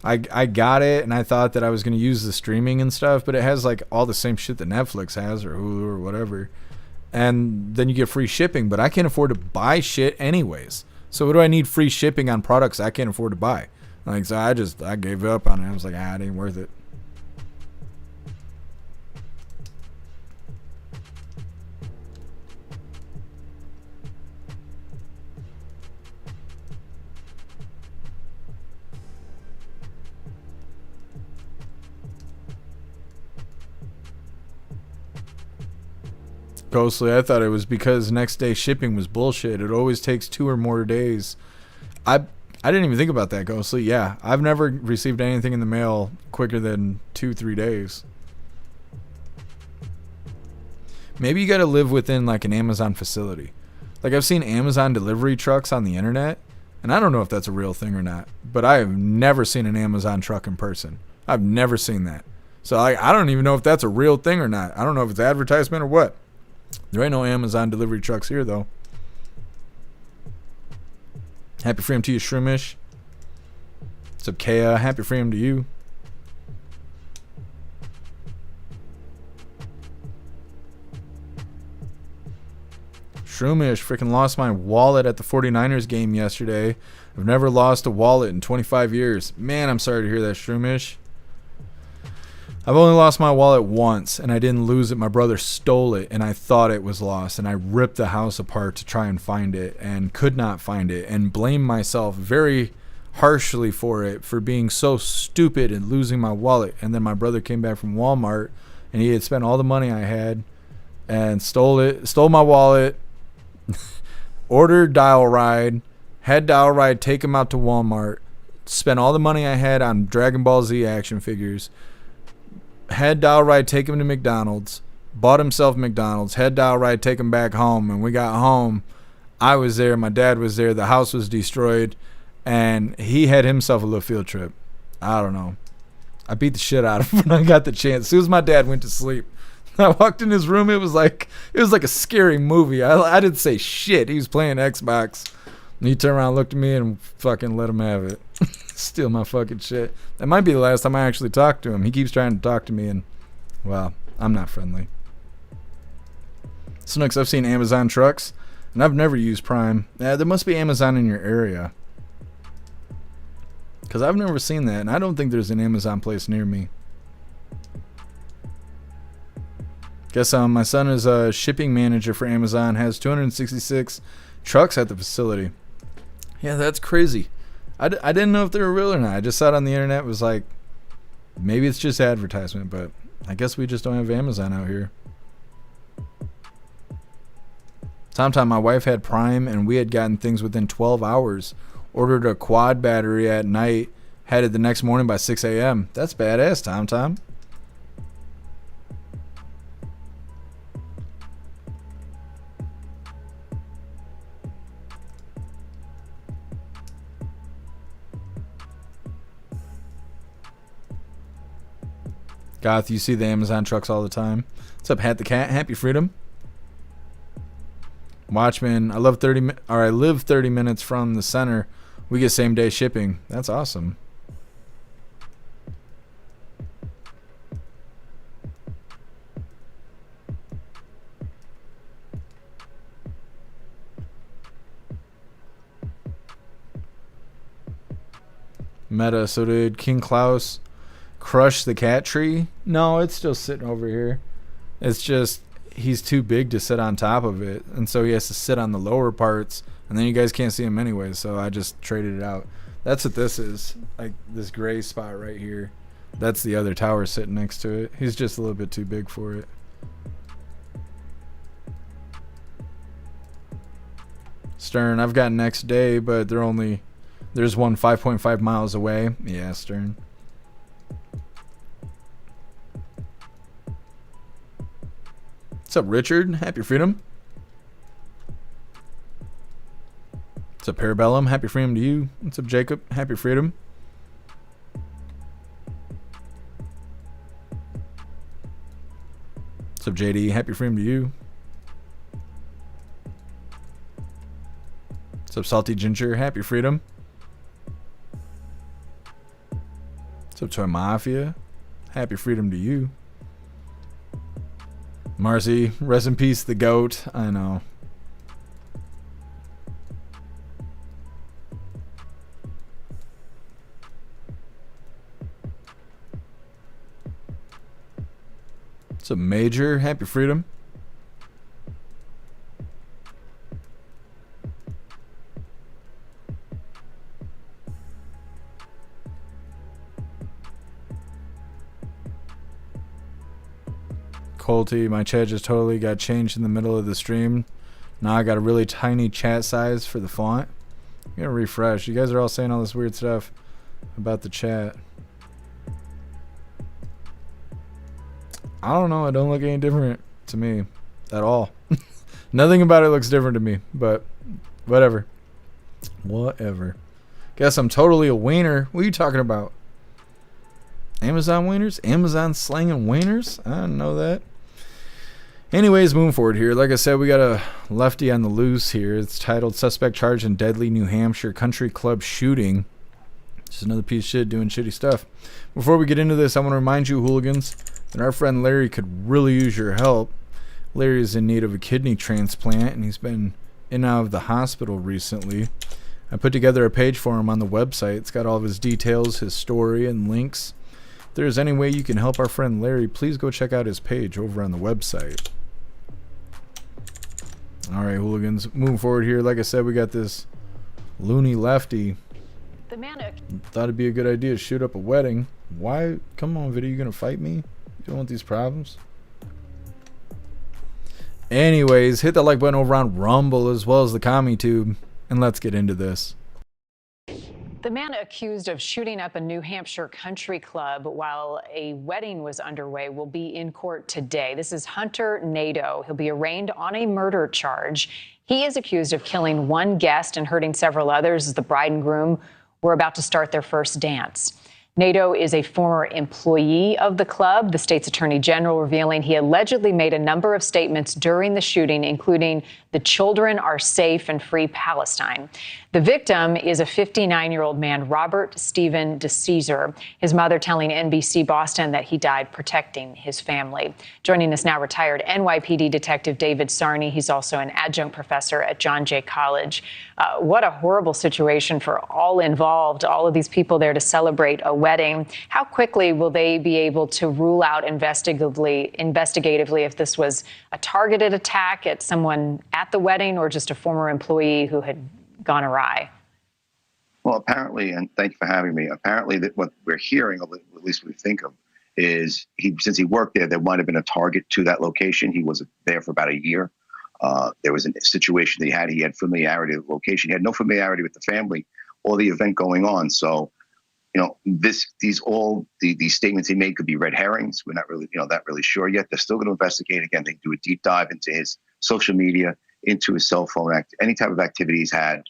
I got it, and I thought that I was going to use the streaming and stuff, but it has like all the same shit that Netflix has or Hulu or whatever. And then you get free shipping, but I can't afford to buy shit anyways. So what do I need free shipping on products I can't afford to buy? Like, so I gave up on it. I was like, it ain't worth it. Ghostly, I thought it was because next day shipping was bullshit. It always takes 2 or more days. I didn't even think about that, Ghostly. Yeah, I've never received anything in the mail quicker than 2-3 days. Maybe you got to live within like an Amazon facility. Like I've seen Amazon delivery trucks on the internet, and I don't know if that's a real thing or not, but I have never seen an Amazon truck in person. I've never seen that. So I don't even know if that's a real thing or not. I don't know if it's advertisement or what. There ain't no Amazon delivery trucks here, though. Happy freedom to you, Shroomish. What's up, Kea? Happy freedom to you. Shroomish, freaking lost my wallet at the 49ers game yesterday. I've never lost a wallet in 25 years. Man, I'm sorry to hear that, Shroomish. I've only lost my wallet once, and I didn't lose it. My brother stole it, and I thought it was lost, and I ripped the house apart to try and find it, and could not find it, and blamed myself very harshly for it, for being so stupid and losing my wallet. And then my brother came back from Walmart, and he had spent all the money I had, and stole my wallet, ordered Dial Ride, had Dial Ride take him out to Walmart, spent all the money I had on Dragon Ball Z action figures, had Dial Ride take him to McDonald's, bought himself McDonald's, had Dial Ride take him back home. And we got home, I was there, my dad was there, the house was destroyed, and he had himself a little field trip. I don't know. I beat the shit out of him when I got the chance. As soon as my dad went to sleep, I walked in his room, it was like a scary movie. I didn't say shit. He was playing Xbox. And he turned around and looked at me and fucking let him have it. Steal my fucking shit. That might be the last time I actually talked to him. He keeps trying to talk to me, and, well, I'm not friendly. Snooks, I've seen Amazon trucks, and I've never used Prime. There must be Amazon in your area, because I've never seen that, and I don't think there's an Amazon place near me. Guess my son is a shipping manager for Amazon, has 266 trucks at the facility. Yeah, that's crazy. I didn't know if they were real or not. I just saw it on the internet. It was like, maybe it's just advertisement, but I guess we just don't have Amazon out here. Sometime my wife had Prime, and we had gotten things within 12 hours. Ordered a quad battery at night, had it the next morning by 6 a.m. That's badass, Tom. Goth, you see the Amazon trucks all the time. What's up, Hat the Cat? Happy freedom. Watchman, I live 30 minutes from the center. We get same day shipping. That's awesome. Meta, so did King Klaus crush the cat tree? No, it's still sitting over here. It's just he's too big to sit on top of it, and so he has to sit on the lower parts, and then you guys can't see him anyway, so I just traded it out. That's what this is, like this gray spot right here. That's the other tower sitting next to it. He's just a little bit too big for it. Stern, I've got next day, but there's one 5.5 miles away. Yeah, Stern. What's up, Richard? Happy freedom. What's up, Parabellum? Happy freedom to you. What's up, Jacob? Happy freedom. What's up, JD? Happy freedom to you. What's up, Salty Ginger? Happy freedom. What's up, Toy Mafia? Happy freedom to you. Marcy, rest in peace, the goat. I know. What's up, Major? Happy freedom. Colty, my chat just totally got changed in the middle of the stream. Now I got a really tiny chat size for the font. I'm gonna refresh. You guys are all saying all this weird stuff about the chat. I don't know. It don't look any different to me at all. Nothing about it looks different to me, but whatever. Whatever. Guess I'm totally a wiener. What are you talking about? Amazon wieners? Amazon slanging wieners? I didn't know that. Anyways, moving forward here. Like I said, we got a lefty on the loose here. It's titled Suspect Charged in Deadly New Hampshire Country Club Shooting. Just another piece of shit doing shitty stuff. Before we get into this, I want to remind you, hooligans, that our friend Larry could really use your help. Larry is in need of a kidney transplant, and he's been in and out of the hospital recently. I put together a page for him on the website. It's got all of his details, his story, and links. If there's any way you can help our friend Larry, please go check out his page over on the website. Alright, hooligans. Moving forward here, like I said, we got this loony lefty. The man Thought it'd be a good idea to shoot up a wedding. Why? Come on, video, you gonna fight me? You don't want these problems? Anyways, hit that like button over on Rumble as well as the CommentTube, and let's get into this. The man accused of shooting up a New Hampshire country club while a wedding was underway will be in court today. This is Hunter Nadeau. He'll be arraigned on a murder charge. He is accused of killing one guest and hurting several others as the bride and groom were about to start their first dance. Nadeau is a former employee of the club, the state's attorney general revealing he allegedly made a number of statements during the shooting, including "the children are safe and free Palestine." The victim is a 59-year-old man, Robert Stephen DeCesar, his mother telling NBC Boston that he died protecting his family. Joining us now, retired NYPD Detective David Sarney. He's also an adjunct professor at John Jay College. What a horrible situation for all involved, all of these people there to celebrate a wedding. How quickly will they be able to rule out investigatively if this was a targeted attack at someone at the wedding or just a former employee who had gone awry? Well, apparently, and thank you for having me, apparently that what we're hearing, or at least we think of, is since he worked there might have been a target to that location. He was there for about a year. There was a situation that he had familiarity with the location. He had no familiarity with the family or the event going on. So, these statements he made could be red herrings. We're not really, not really sure yet. They're still going to investigate. Again, they do a deep dive into his social media, into his cell phone, any type of activity he's had.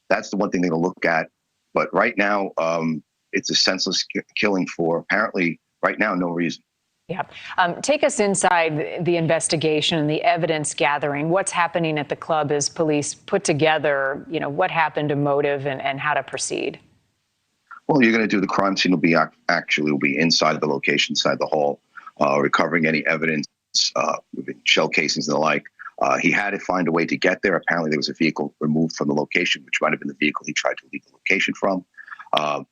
That's the one thing they're going to look at. But right now, it's a senseless killing for apparently right now no reason. Yeah. Take us inside the investigation and the evidence gathering. What's happening at the club as police put together, what happened, a motive, and how to proceed? Well, you're going to do the crime scene will be inside the location, inside the hall, recovering any evidence, shell casings and the like. He had to find a way to get there. Apparently, there was a vehicle removed from the location, which might have been the vehicle he tried to leave the location from.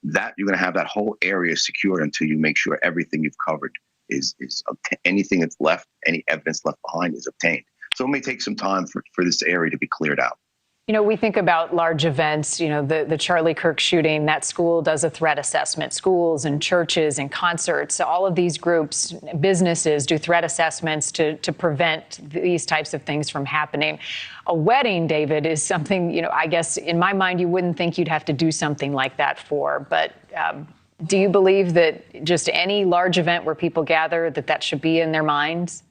That you're going to have that whole area secured until you make sure everything you've covered is anything that's left, any evidence left behind is obtained. So it may take some time for this area to be cleared out. We think about large events, the Charlie Kirk shooting. That school does a threat assessment. Schools and churches and concerts, all of these groups, businesses do threat assessments to prevent these types of things from happening. A wedding, David, is something, I guess in my mind, you wouldn't think you'd have to do something like that for. But do you believe that just any large event where people gather, that should be in their minds?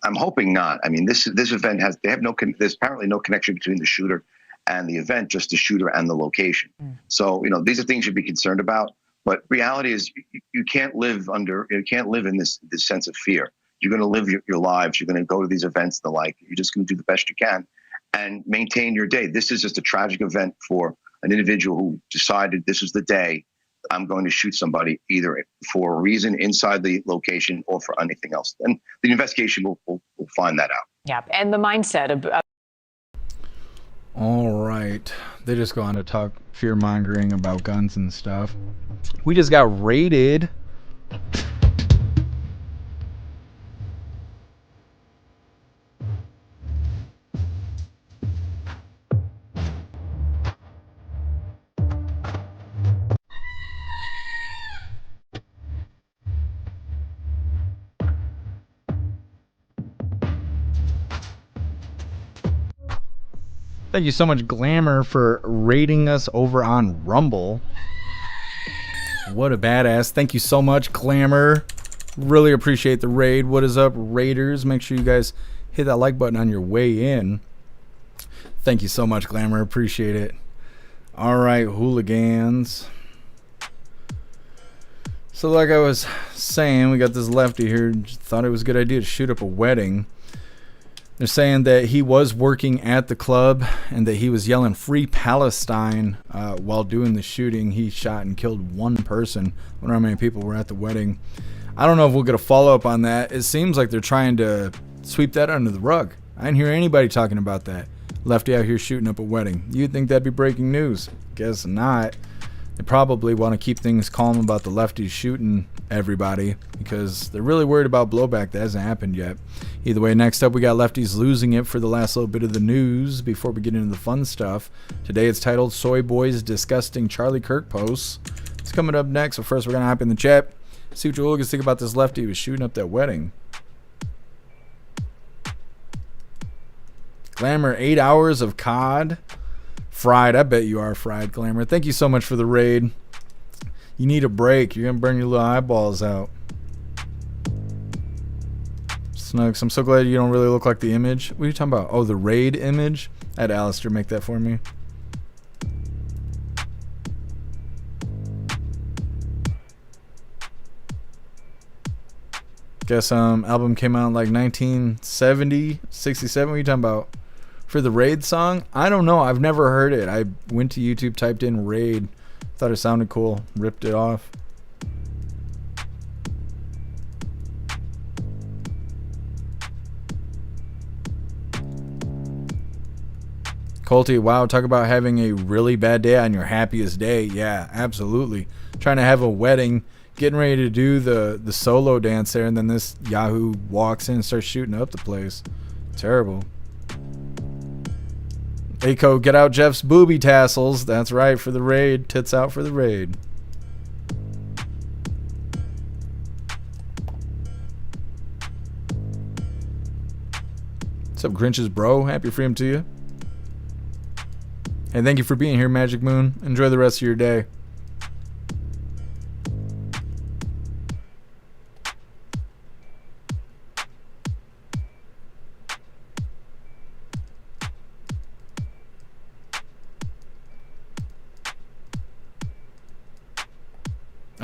I'm hoping not. I mean, this event there's apparently no connection between the shooter and the event, just the shooter and the location. So, these are things you'd be concerned about. But reality is you can't live in this sense of fear. You're going to live your lives. You're going to go to these events, the like. You're just going to do the best you can and maintain your day. This is just a tragic event for an individual who decided this is the day I'm going to shoot somebody, either for a reason inside the location or for anything else. And the investigation will find that out. Yeah, and the mindset of... All right. They just go on to talk fear-mongering about guns and stuff. We just got raided. Thank you so much, Glamour, for rating us over on Rumble. What a badass. Thank you so much, Glamour. Really appreciate the raid. What is up, Raiders? Make sure you guys hit that like button on your way in. Thank you so much, Glamour. Appreciate it. All right, Hooligans. So like I was saying, we got this Lefty here. Thought it was a good idea to shoot up a wedding. They're saying that he was working at the club and that he was yelling "Free Palestine" while doing the shooting. He shot and killed one person. I wonder how many people were at the wedding. I don't know if we'll get a follow-up on that. It seems like they're trying to sweep that under the rug. I didn't hear anybody talking about that. Lefty out here shooting up a wedding. You'd think that'd be breaking news. Guess not. They probably want to keep things calm about the Lefties shooting everybody because they're really worried about blowback. That hasn't happened yet. Either way, next up we got Lefties losing it for the last little bit of the news before we get into the fun stuff. Today it's titled "Soy Boys Disgusting Charlie Kirk Posts." It's coming up next, but first we're going to hop in the chat. See what you hooligans think about this Lefty who was shooting up that wedding. Glamour, 8 hours of COD. Fried. I bet you are fried, Glamour. Thank you so much for the raid. You need a break. You're going to burn your little eyeballs out. Snugs, I'm so glad you don't really look like the image. What are you talking about? Oh, the raid image? I had Alistair make that for me. Guess album came out in like 1970, 67. What are you talking about? For the raid song? I don't know. I've never heard it. I went to YouTube, typed in raid, thought it sounded cool, ripped it off. Colty, wow, talk about having a really bad day on your happiest day. Yeah, absolutely. Trying to have a wedding, getting ready to do the solo dance there, and then this Yahoo walks in and starts shooting up the place. Terrible. Aco, get out Jeff's booby tassels. That's right, for the raid. Tits out for the raid. What's up, Grinch's bro? Happy freedom to you. And thank you for being here, Magic Moon. Enjoy the rest of your day.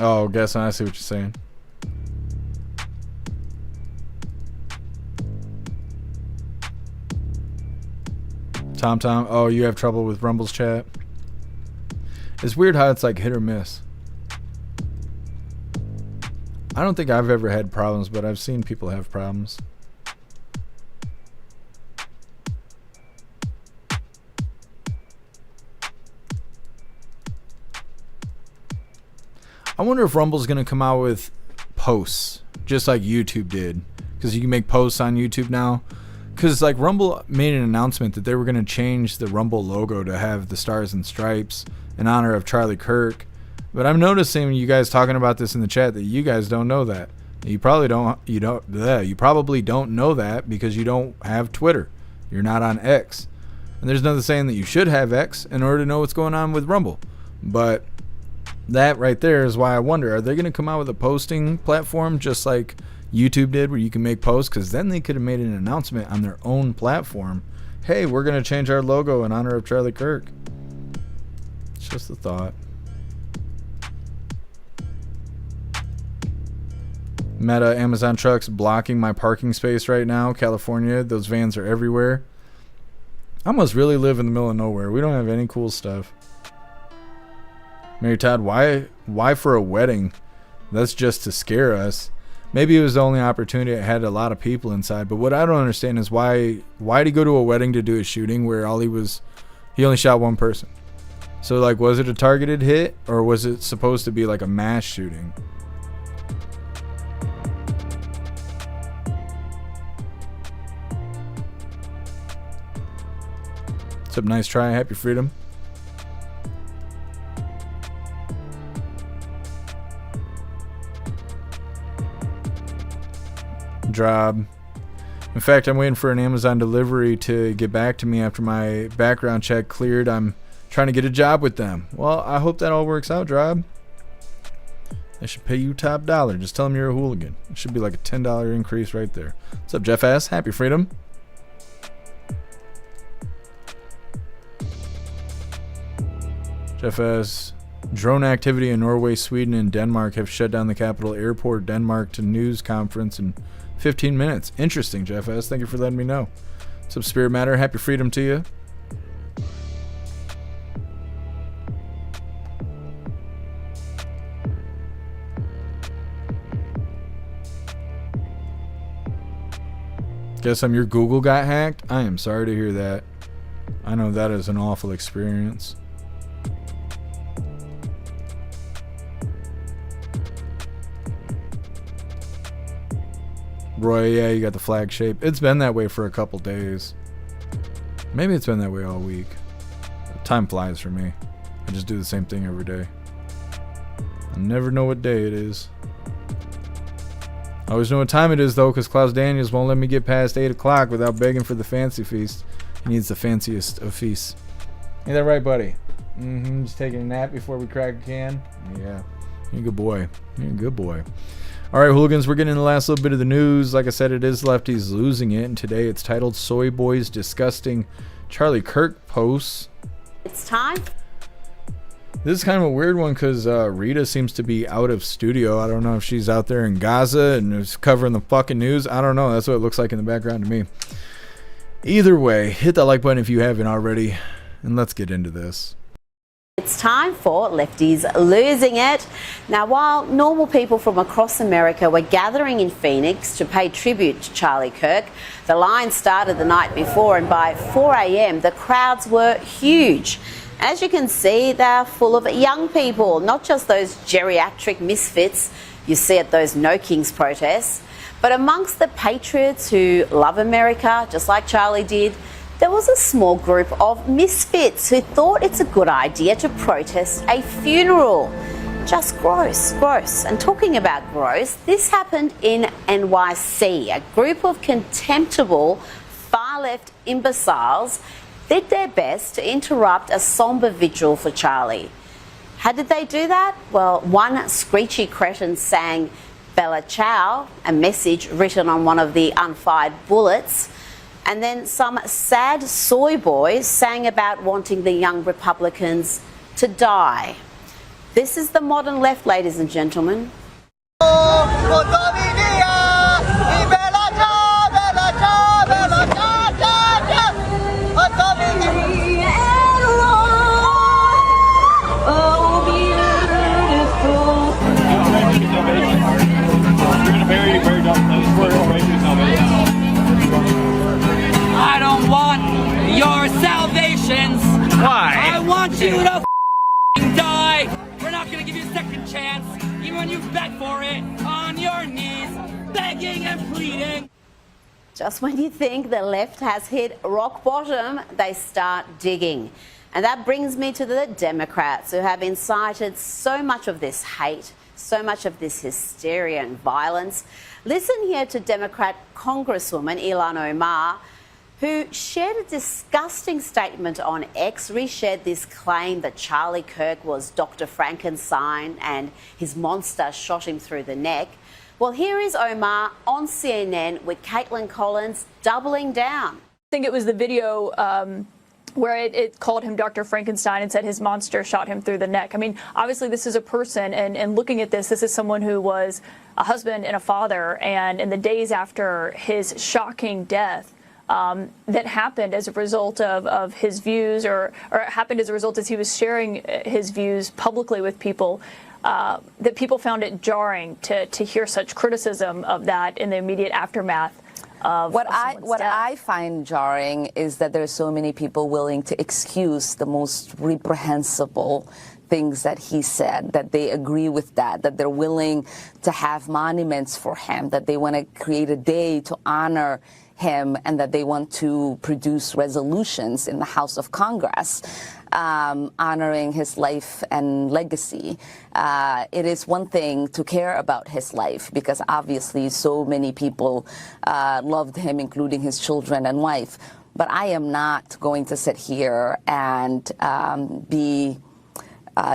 Oh, guess I see what you're saying. Tom, oh, you have trouble with Rumble's chat? It's weird how it's like hit or miss. I don't think I've ever had problems, but I've seen people have problems. I wonder if Rumble's going to come out with posts, just like YouTube did. Because you can make posts on YouTube now. Because like Rumble made an announcement that they were going to change the Rumble logo to have the stars and stripes in honor of Charlie Kirk. But I'm noticing you guys talking about this in the chat that you guys don't know that. You probably don't. You probably don't know that because you don't have Twitter. You're not on X. And there's nothing saying that you should have X in order to know what's going on with Rumble. But that right there is why I wonder, are they going to come out with a posting platform just like YouTube did, where you can make posts? Because then they could have made an announcement on their own platform. Hey, we're going to change our logo in honor of Charlie Kirk. It's just a thought. Meta, Amazon trucks blocking my parking space right now. California, those vans are everywhere. I must really live in the middle of nowhere. We don't have any cool stuff. Mary Todd, why for a wedding? That's just to scare us. Maybe it was the only opportunity that had a lot of people inside. But what I don't understand is why did he go to a wedding to do a shooting where he only shot one person? So like, was it a targeted hit or was it supposed to be like a mass shooting? What's up, nice try, happy freedom. Drob. In fact, I'm waiting for an Amazon delivery to get back to me after my background check cleared. I'm trying to get a job with them. Well, I hope that all works out, Drob. They should pay you top dollar. Just tell them you're a hooligan. It should be like a $10 increase right there. What's up, Jeff S? Happy freedom. Jeff S. Drone activity in Norway, Sweden, and Denmark have shut down the capital airport, Denmark, to news conference in 15 minutes. Interesting, Jeff S. Thank you for letting me know. What's up, Spirit Matter? Happy freedom to you. Guess your Google got hacked? I am sorry to hear that. I know that is an awful experience. Roy, yeah, you got the flag shape. It's been that way for a couple days. Maybe it's been that way all week. Time flies for me. I just do the same thing every day. I never know what day it is. I always know what time it is, though, because Klaus Daniels won't let me get past 8 o'clock without begging for the fancy feast. He needs the fanciest of feasts. Ain't that right, buddy? Mm-hmm. Just taking a nap before we crack a can? Yeah. You're a good boy. You're a good boy. All right, hooligans, we're getting in the last little bit of the news. Like I said, it is Lefty's losing it, and today it's titled Soy Boys Disgusting Charlie Kirk Posts. It's time. This is kind of a weird one because Rita seems to be out of studio. I don't know if she's out there in Gaza and is covering the fucking news. I don't know. That's what it looks like in the background to me. Either way, hit that like button if you haven't already, and let's get into this. It's time for Lefty's Losing It. Now, while normal people from across America were gathering in Phoenix to pay tribute to Charlie Kirk, the line started the night before, and by 4 a.m. the crowds were huge. As you can see, they're full of young people, not just those geriatric misfits you see at those No Kings protests, but amongst the patriots who love America, just like Charlie did, there was a small group of misfits who thought it's a good idea to protest a funeral. Just gross, gross. And talking about gross, this happened in NYC. A group of contemptible far-left imbeciles did their best to interrupt a somber vigil for Charlie. How did they do that? Well, one screechy cretin sang Bella Ciao, a message written on one of the unfired bullets. And then some sad soy boys sang about wanting the young Republicans to die. This is the modern left, ladies and gentlemen. I don't want your salvations. Why? I want you to die. We're not going to give you a second chance, even when you beg for it on your knees, begging and pleading. Just when you think the left has hit rock bottom, they start digging. And that brings me to the Democrats, who have incited so much of this hate, so much of this hysteria and violence. Listen here to Democrat Congresswoman Ilhan Omar, who shared a disgusting statement on X, reshared this claim that Charlie Kirk was Dr. Frankenstein and his monster shot him through the neck. Well, here is Omar on CNN with Caitlin Collins doubling down. I think it was the video where it called him Dr. Frankenstein and said his monster shot him through the neck. I mean, obviously this is a person, and looking at this is someone who was a husband and a father, and in the days after his shocking death, that happened as a result of his views, or it happened as a result as he was sharing his views publicly with people, that people found it jarring to hear such criticism of that in the immediate aftermath of what I find jarring is that there are so many people willing to excuse the most reprehensible things that he said, that they agree with that they're willing to have monuments for him, that they want to create a day to honor him and that they want to produce resolutions in the House of Congress honoring his life and legacy. It is one thing to care about his life because obviously so many people loved him, including his children and wife. But I am not going to sit here and be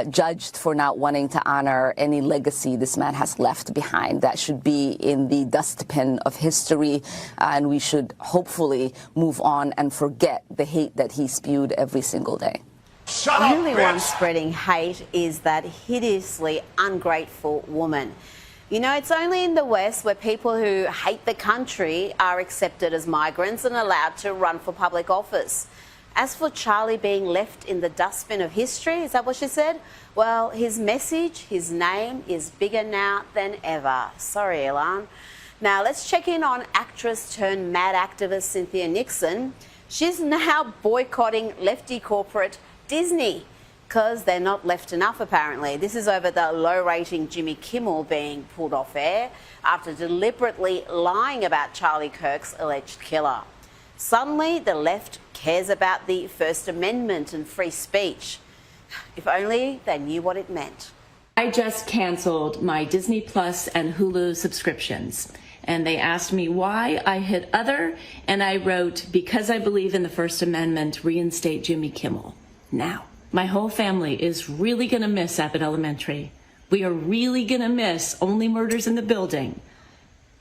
judged for not wanting to honor any legacy this man has left behind. That should be in the dustbin of history, and we should hopefully move on and forget the hate that he spewed every single day. The only one spreading hate is that hideously ungrateful woman. You know, it's only in the West where people who hate the country are accepted as migrants and allowed to run for public office. As for Charlie being left in the dustbin of history, is that what she said? Well, his message, his name is bigger now than ever. Sorry, Elon. Now, let's check in on actress turned mad activist Cynthia Nixon. She's now boycotting lefty corporate Disney because they're not left enough, apparently. This is over the low-rating Jimmy Kimmel being pulled off air after deliberately lying about Charlie Kirk's alleged killer. Suddenly, the left cares about the First Amendment and free speech. If only they knew what it meant. I just canceled my Disney Plus and Hulu subscriptions. And they asked me why. I hit other, and I wrote, because I believe in the First Amendment, reinstate Jimmy Kimmel. Now, my whole family is really going to miss Abbott Elementary. We are really going to miss Only Murders in the Building.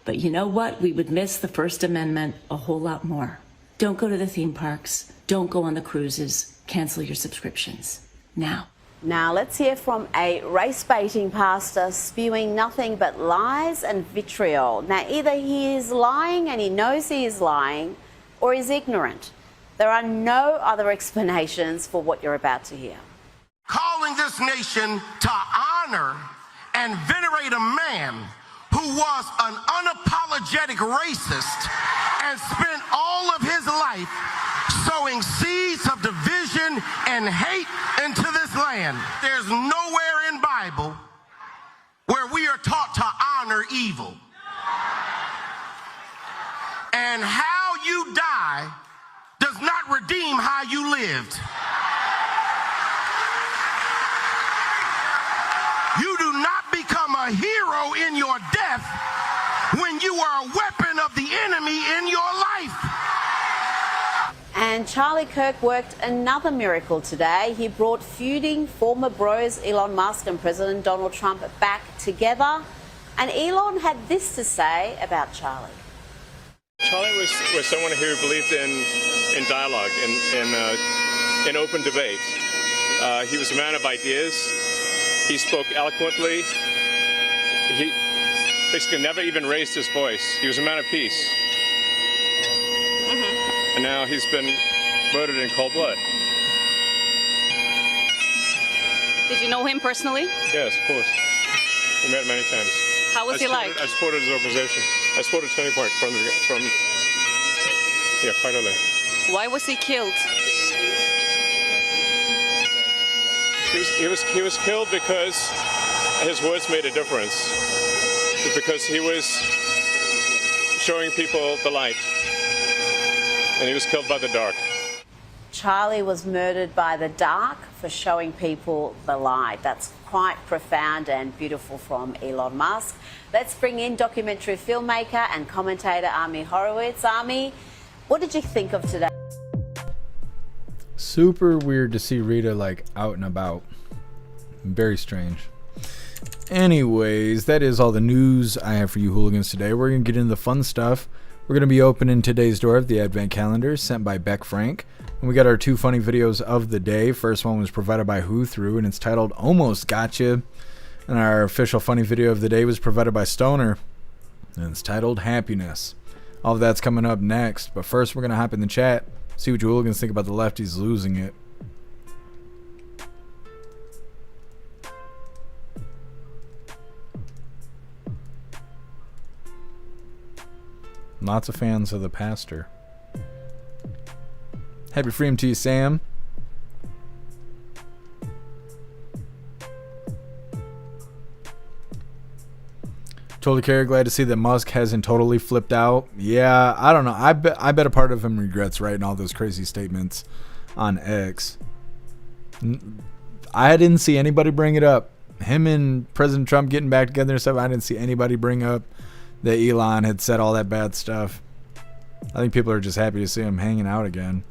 But you know what? We would miss the First Amendment a whole lot more. Don't go to the theme parks. Don't go on the cruises. Cancel your subscriptions. Now. Now let's hear from a race-baiting pastor spewing nothing but lies and vitriol. Now either he is lying and he knows he is lying, or he's ignorant. There are no other explanations for what you're about to hear. Calling this nation to honor and venerate a man who was an unapologetic racist and spent all of his life sowing seeds of division and hate into this land. There's nowhere in Bible where we are taught to honor evil. And how you die does not redeem how you lived. You do not become a hero in your death when you are a weapon of the enemy in your life. And Charlie Kirk worked another miracle today. He brought feuding former bros Elon Musk and President Donald Trump back together. And Elon had this to say about Charlie. Charlie was someone who believed in dialogue, in open debate. He was a man of ideas. He spoke eloquently. He basically never even raised his voice. He was a man of peace. And now he's been murdered in cold blood. Did you know him personally? Yes, of course. We met many times. How was he like? I supported his organization. I supported Turning Point from quite early. Why was he killed? He was killed because his words made a difference. Because he was showing people the light. And he was killed by the dark. Charlie was murdered by the dark for showing people the light. That's quite profound and beautiful from Elon Musk. Let's bring in documentary filmmaker and commentator Ami Horowitz. Ami, what did you think of today? Super weird to see Rita like out and about. Very strange. Anyways, that is all the news I have for you hooligans today. We're going to get into the fun stuff. We're going to be opening today's door of the Advent Calendar sent by Beck Frank. And we got our two funny videos of the day. First one was provided by Who Through, and it's titled Almost Gotcha. And our official funny video of the day was provided by Stoner, and it's titled Happiness. All of that's coming up next. But first, we're going to hop in the chat, see what you hooligans think about the lefties losing it. Lots of fans of the pastor. Happy freedom to you, Sam. Totally care. Glad to see that Musk hasn't totally flipped out. Yeah, I don't know. I bet a part of him regrets writing all those crazy statements on X. I didn't see anybody bring it up. Him and President Trump getting back together and stuff, I didn't see anybody bring up that Elon had said all that bad stuff. I think people are just happy to see him hanging out again.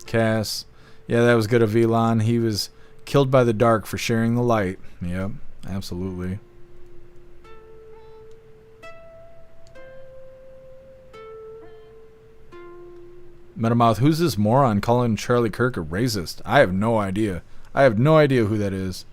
Cass. Yeah, that was good of Elon. He was killed by the dark for sharing the light. Yep, absolutely. Metamouth, who's this moron calling Charlie Kirk a racist? I have no idea. I have no idea who that is.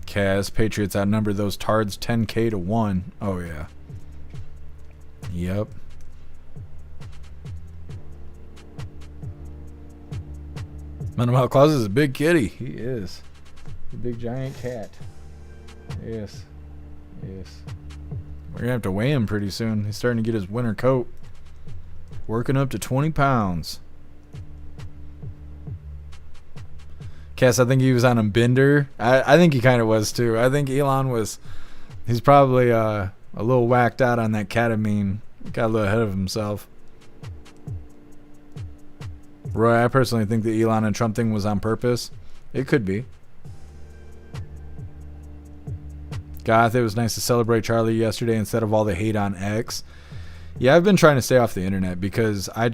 Kaz, Patriots outnumber those tards 10K to 1. Oh, yeah. Yep. Metamouth Claus is a big kitty. He is. A big giant cat. Yes. Yes. We're going to have to weigh him pretty soon. He's starting to get his winter coat. Working up to 20 pounds. Cass, I think he was on a bender. I think he kind of was too. I think Elon was, he's probably a little whacked out on that ketamine. Got a little ahead of himself. Roy, I personally think the Elon and Trump thing was on purpose. It could be. Goth, it was nice to celebrate Charlie yesterday instead of all the hate on X. Yeah, I've been trying to stay off the internet because I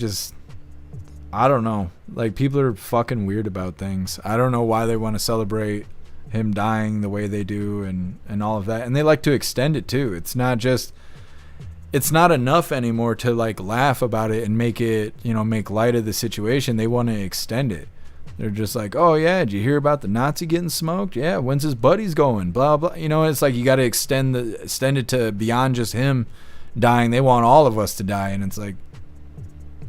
don't know. Like, people are fucking weird about things. I don't know why they want to celebrate him dying the way they do and all of that. And they like to extend it too. It's not enough anymore to like laugh about it and make it, make light of the situation. They want to extend it. They're just like, oh yeah, did you hear about the Nazi getting smoked? Yeah, when's his buddies going? Blah blah. It's like you got to extend it to beyond just him dying. They want all of us to die, and it's like,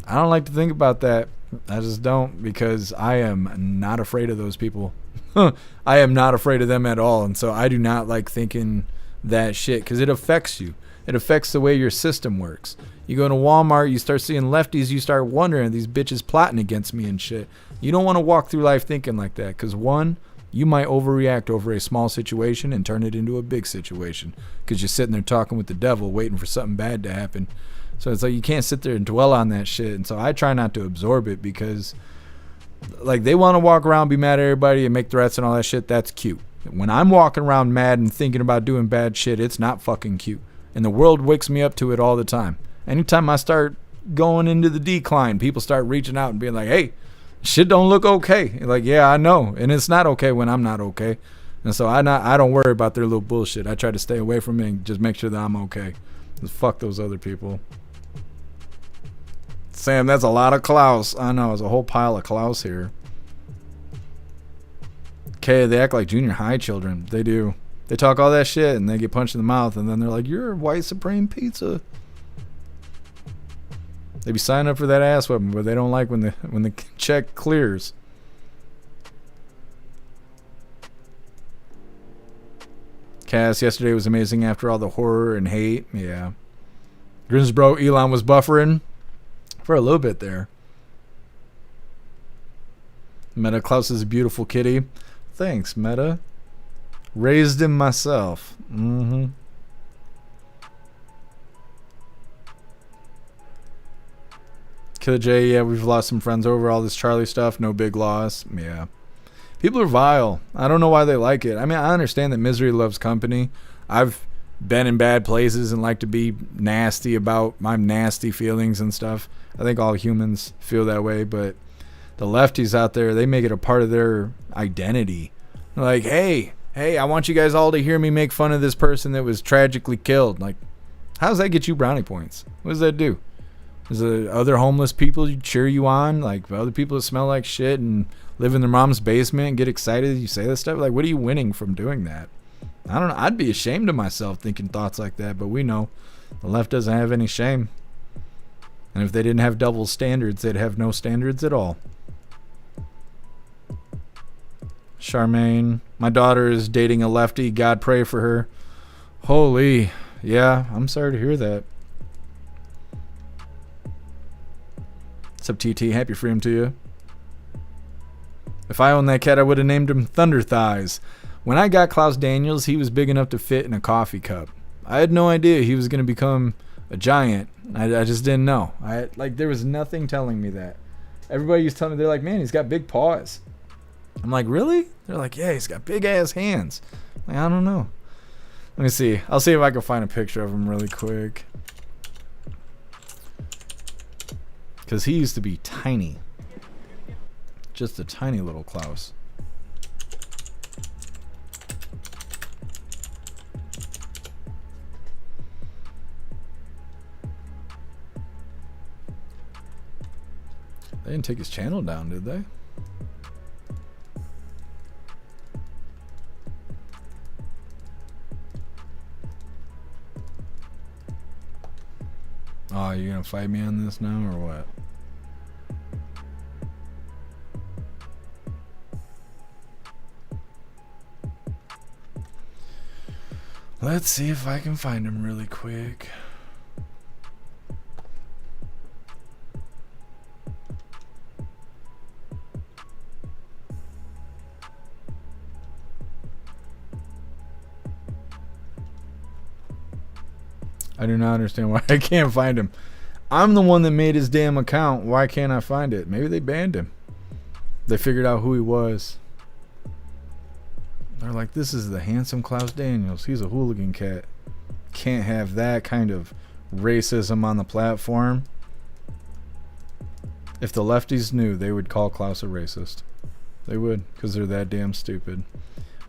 I don't like to think about that. I just don't, because I am not afraid of those people. I am not afraid of them at all, and so I do not like thinking that shit because it affects you. It affects the way your system works. You go to Walmart, you start seeing lefties, you start wondering, these bitches plotting against me and shit. You don't want to walk through life thinking like that because, one, you might overreact over a small situation and turn it into a big situation because you're sitting there talking with the devil waiting for something bad to happen. So it's like you can't sit there and dwell on that shit. And so I try not to absorb it because, like, they want to walk around, be mad at everybody and make threats and all that shit. That's cute. When I'm walking around mad and thinking about doing bad shit, it's not fucking cute. And the world wakes me up to it all the time. Anytime I start going into the decline, people start reaching out and being like, hey, shit don't look okay. Like, yeah, I know. And it's not okay when I'm not okay. And so I don't worry about their little bullshit. I try to stay away from it and just make sure that I'm okay. Just fuck those other people. Sam, that's a lot of Klaus. I know, there's a whole pile of Klaus here. Okay, they act like junior high children. They do. They talk all that shit and they get punched in the mouth and then they're like, you're white supreme pizza. They be signing up for that ass whipping, but they don't like when the check clears. Cass, yesterday was amazing after all the horror and hate. Yeah. Grinsbro, Elon was buffering for a little bit there. Meta Klaus is a beautiful kitty. Thanks, Meta. Raised him myself. Mm-hmm. Killer J, yeah, we've lost some friends over all this Charlie stuff. No big loss. Yeah. People are vile. I don't know why they like it. I mean, I understand that misery loves company. I've been in bad places and like to be nasty about my nasty feelings and stuff. I think all humans feel that way, but the lefties out there, they make it a part of their identity. They're like, hey, I want you guys all to hear me make fun of this person that was tragically killed. Like, how does that get you brownie points? What does that do? Is it other homeless people cheer you on? Like other people that smell like shit and live in their mom's basement and get excited you say this stuff? Like, what are you winning from doing that? I don't know. I'd be ashamed of myself thinking thoughts like that, but we know the left doesn't have any shame. And if they didn't have double standards, they'd have no standards at all. Charmaine, my daughter is dating a lefty. God pray for her. Holy, yeah, I'm sorry to hear that. What's up, TT? Happy freedom to you. If I owned that cat, I would have named him Thunder Thighs. When I got Klaus Daniels, he was big enough to fit in a coffee cup. I had no idea he was going to become a giant. I just didn't know. There was nothing telling me that. Everybody used to tell me, they're like, man, he's got big paws. I'm like, really? They're like, yeah, he's got big ass hands. I'm like, I don't know. Let me see. I'll see if I can find a picture of him really quick. Because he used to be tiny. Just a tiny little Klaus. They didn't take his channel down, did they? Oh, you gonna fight me on this now or what? Let's see if I can find him really quick. I do not understand why I can't find him. I'm the one that made his damn account. Why can't I find it? Maybe they banned him. They figured out who he was. They're like, this is the handsome Klaus Daniels. He's a hooligan cat. Can't have that kind of racism on the platform. If the lefties knew, they would call Klaus a racist. They would, because they're that damn stupid.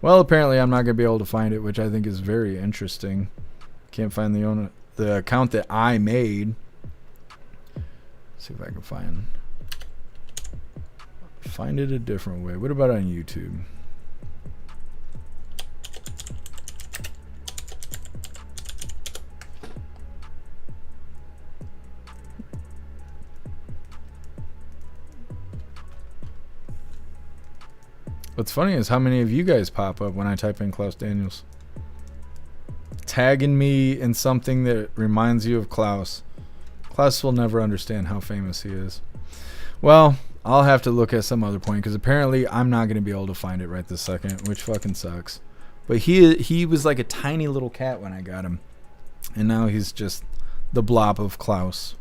Well, apparently I'm not going to be able to find it, which I think is very interesting. Can't find the account that I made. Let's see if I can find it a different way. What about on YouTube? What's funny is how many of you guys pop up when I type in Klaus Daniels. Tagging me in something that reminds you of Klaus. Klaus will never understand how famous he is. Well, I'll have to look at some other point because apparently I'm not going to be able to find it right this second, which fucking sucks. But he was like a tiny little cat when I got him. And now he's just the blob of Klaus.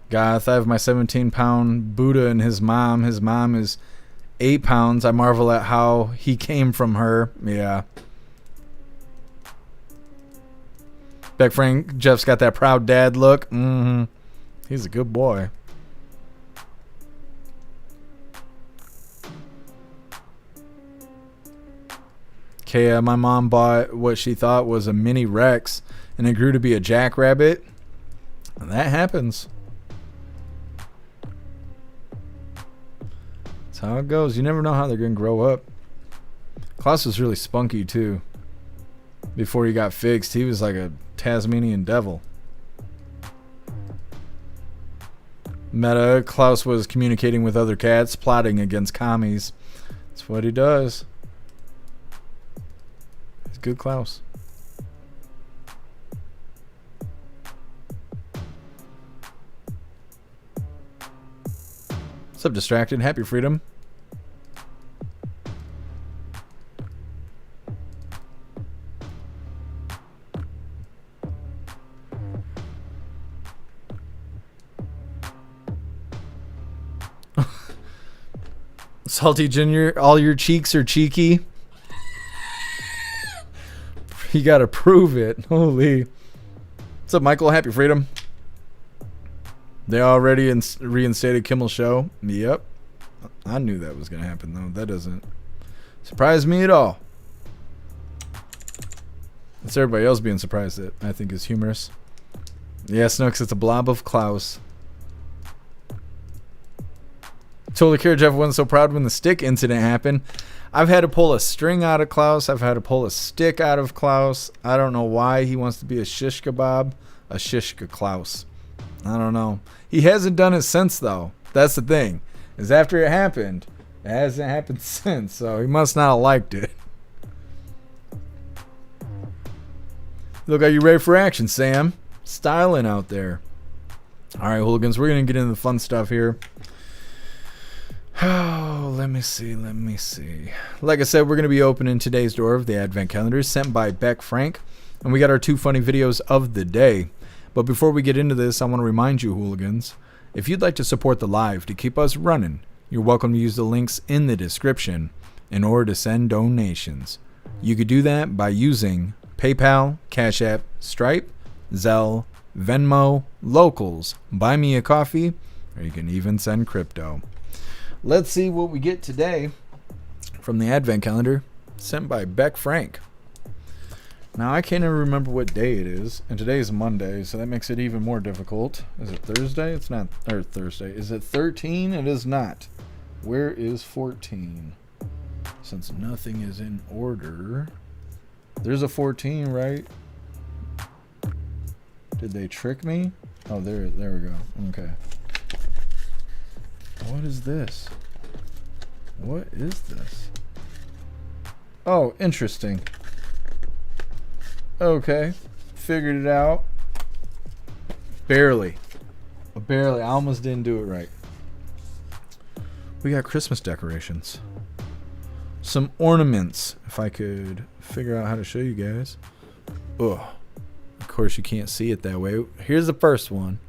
Goth, I have my 17-pound Buddha and his mom. His mom is 8 pounds. I marvel at how he came from her. Yeah. Beck Frank, Jeff's got that proud dad look. He's a good boy. Okay, my mom bought what she thought was a mini Rex, and it grew to be a jackrabbit. And that happens. That's how it goes. You never know how they're going to grow up. Klaus was really spunky, too. Before he got fixed, he was like a Tasmanian devil. Meta, Klaus was communicating with other cats, plotting against commies. That's what he does. He's good Klaus. What's up, Distracted? Happy freedom. Salty Junior, all your cheeks are cheeky. You gotta prove it. Holy. What's up, Michael? Happy freedom. They already reinstated Kimmel's show. Yep. I knew that was gonna happen, though. That doesn't surprise me at all. It's everybody else being surprised that I think is humorous. Yeah, Snooks, it's a blob of Klaus. Totally care Jeff wasn't so proud when the stick incident happened. I've had to pull a string out of Klaus. I've had to pull a stick out of Klaus. I don't know why he wants to be a shish kebab. a Shishka Klaus. I don't know. He hasn't done it since, though. That's the thing. Is after it happened, it hasn't happened since, so he must not have liked it. Look, are you ready for action, Sam? Styling out there. All right, hooligans, we're going to get into the fun stuff here. Oh, let me see. Like I said, we're going to be opening today's door of the Advent Calendar sent by Beck Frank. And we got our 2 funny videos of the day. But before we get into this, I want to remind you, hooligans, if you'd like to support the live to keep us running, you're welcome to use the links in the description in order to send donations. You could do that by using PayPal, Cash App, Stripe, Zelle, Venmo, Locals, Buy Me a Coffee, or you can even send crypto. Let's see what we get today from the Advent Calendar sent by Beck Frank. Now, I can't even remember what day it is, and today is Monday, so that makes it even more difficult. Is it Thursday? It's not. Or Thursday. Is it 13? It is not. Where is 14? Since nothing is in order. There's a 14, right? Did they trick me? Oh, there we go. Okay. What is this? What is this? Oh, interesting. Okay. Figured it out. Barely. I almost didn't do it right. We got Christmas decorations. Some ornaments, if I could figure out how to show you guys. Ugh. Of course, you can't see it that way. Here's the first one.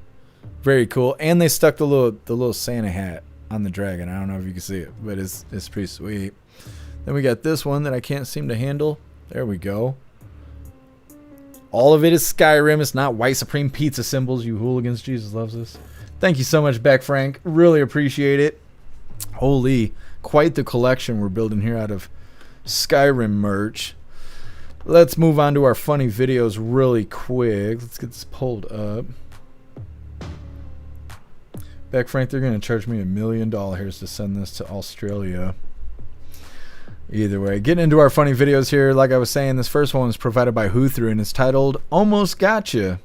Very cool. And they stuck the little Santa hat on the dragon. I don't know if you can see it, but it's pretty sweet. Then we got this one that I can't seem to handle. There we go. All of it is Skyrim. It's not white supreme pizza symbols, you hooligans. Jesus loves this. Thank you so much, Beck Frank. Really appreciate it. Holy, quite the collection we're building here out of Skyrim merch. Let's move on to our funny videos really quick. Let's get this pulled up. Beck Frank, they're going to charge me $1 million to send this to Australia. Either way, getting into our funny videos here. Like I was saying, this first one was provided by Who and it's titled Almost Gotcha.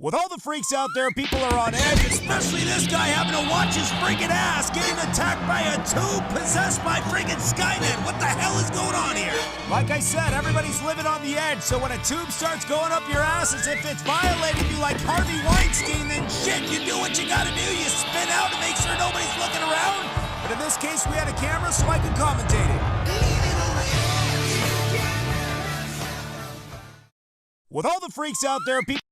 With all the freaks out there, people are on edge, especially this guy having to watch his friggin' ass getting attacked by a tube possessed by friggin' Skynet. What the hell is going on here? Like I said, everybody's living on the edge, so when a tube starts going up your ass as if it's violating you like Harvey Weinstein, then shit, you do what you gotta do. You spin out and make sure nobody's looking around. But in this case, we had a camera so I could commentate it. With all the freaks out there, people...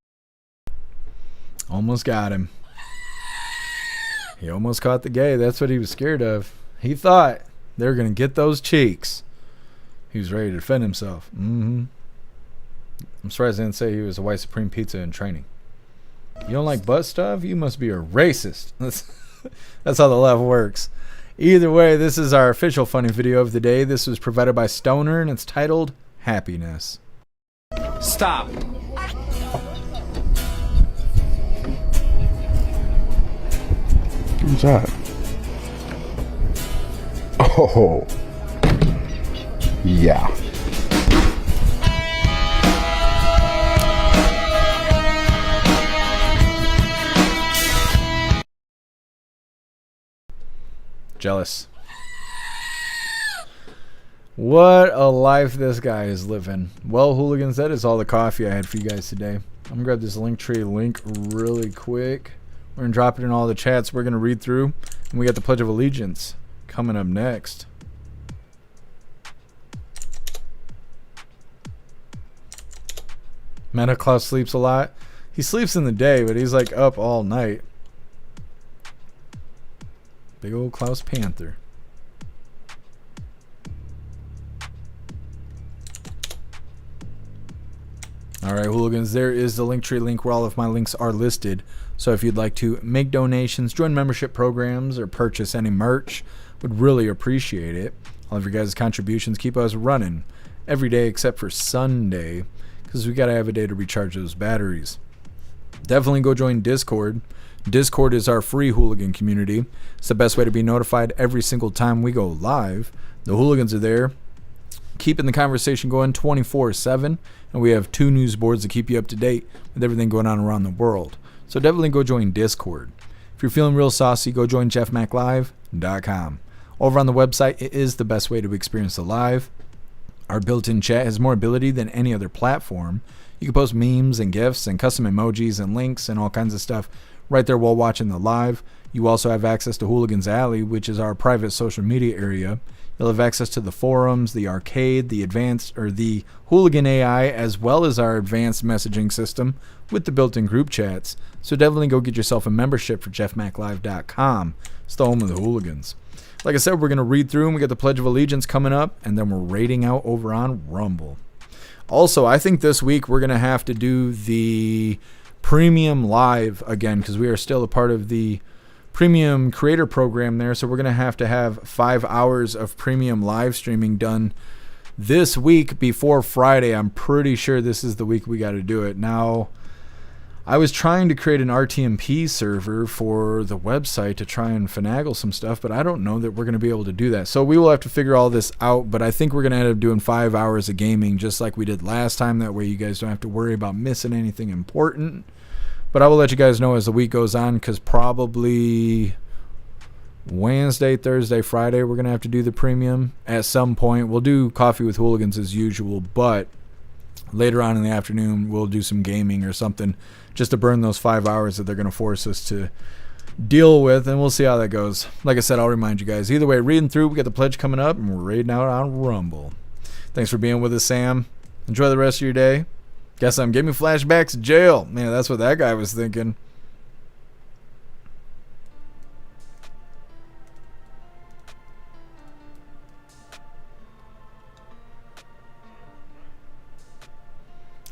Almost got him. He almost caught the gay. That's what he was scared of. He thought they were going to get those cheeks. He was ready to defend himself. I'm surprised they didn't say he was a white supreme pizza in training. You don't like butt stuff? You must be a racist. That's how the left works. Either way, this is our official funny video of the day. This was provided by Stoner, and it's titled Happiness. Stop. Who's that? Oh, yeah. Jealous. What a life this guy is living. Well, hooligans, that is all the coffee I had for you guys today. I'm going to grab this Linktree link really quick. We're going to drop it in all the chats we're going to read through. And we got the Pledge of Allegiance coming up next. Meta Claus sleeps a lot. He sleeps in the day, but he's like up all night. Big old Klaus Panther. Alright, hooligans, there is the Linktree link where all of my links are listed. So if you'd like to make donations, join membership programs, or purchase any merch, would really appreciate it. All of your guys' contributions keep us running every day except for Sunday, because we got to have a day to recharge those batteries. Definitely go join Discord. Discord is our free hooligan community. It's the best way to be notified every single time we go live. The hooligans are there keeping the conversation going 24/7, and we have 2 news boards to keep you up to date with everything going on around the world. So definitely go join Discord. If you're feeling real saucy, go join jeffmaclive.com. Over on the website, it is the best way to experience the live. Our built-in chat has more ability than any other platform. You can post memes and GIFs and custom emojis and links and all kinds of stuff right there while watching the live. You also have access to Hooligans Alley, which is our private social media area. You'll have access to the forums, the arcade, the advanced or the Hooligan AI, as well as our advanced messaging system with the built-in group chats. So definitely go get yourself a membership for jeffmaclive.com. It's the home of the Hooligans. Like I said, we're going to read through and we got the Pledge of Allegiance coming up, and then we're rating out over on Rumble. Also, I think this week we're going to have to do the premium live again because we are still a part of the premium creator program there. So we're going to have 5 hours of premium live streaming done this week before Friday. I'm pretty sure this is the week we got to do it. Now, I was trying to create an RTMP server for the website to try and finagle some stuff, but I don't know that we're going to be able to do that. So we will have to figure all this out, but I think we're going to end up doing 5 hours of gaming just like we did last time. That way you guys don't have to worry about missing anything important. But I will let you guys know as the week goes on, because probably Wednesday, Thursday, Friday, we're going to have to do the premium at some point. We'll do Coffee with Hooligans as usual, but later on in the afternoon, we'll do some gaming or something just to burn those 5 hours that they're going to force us to deal with, and we'll see how that goes. Like I said, I'll remind you guys. Either way, reading through, we got the pledge coming up, and we're raiding out on Rumble. Thanks for being with us, Sam. Enjoy the rest of your day. Guess I'm giving me flashbacks to jail. Man, that's what that guy was thinking.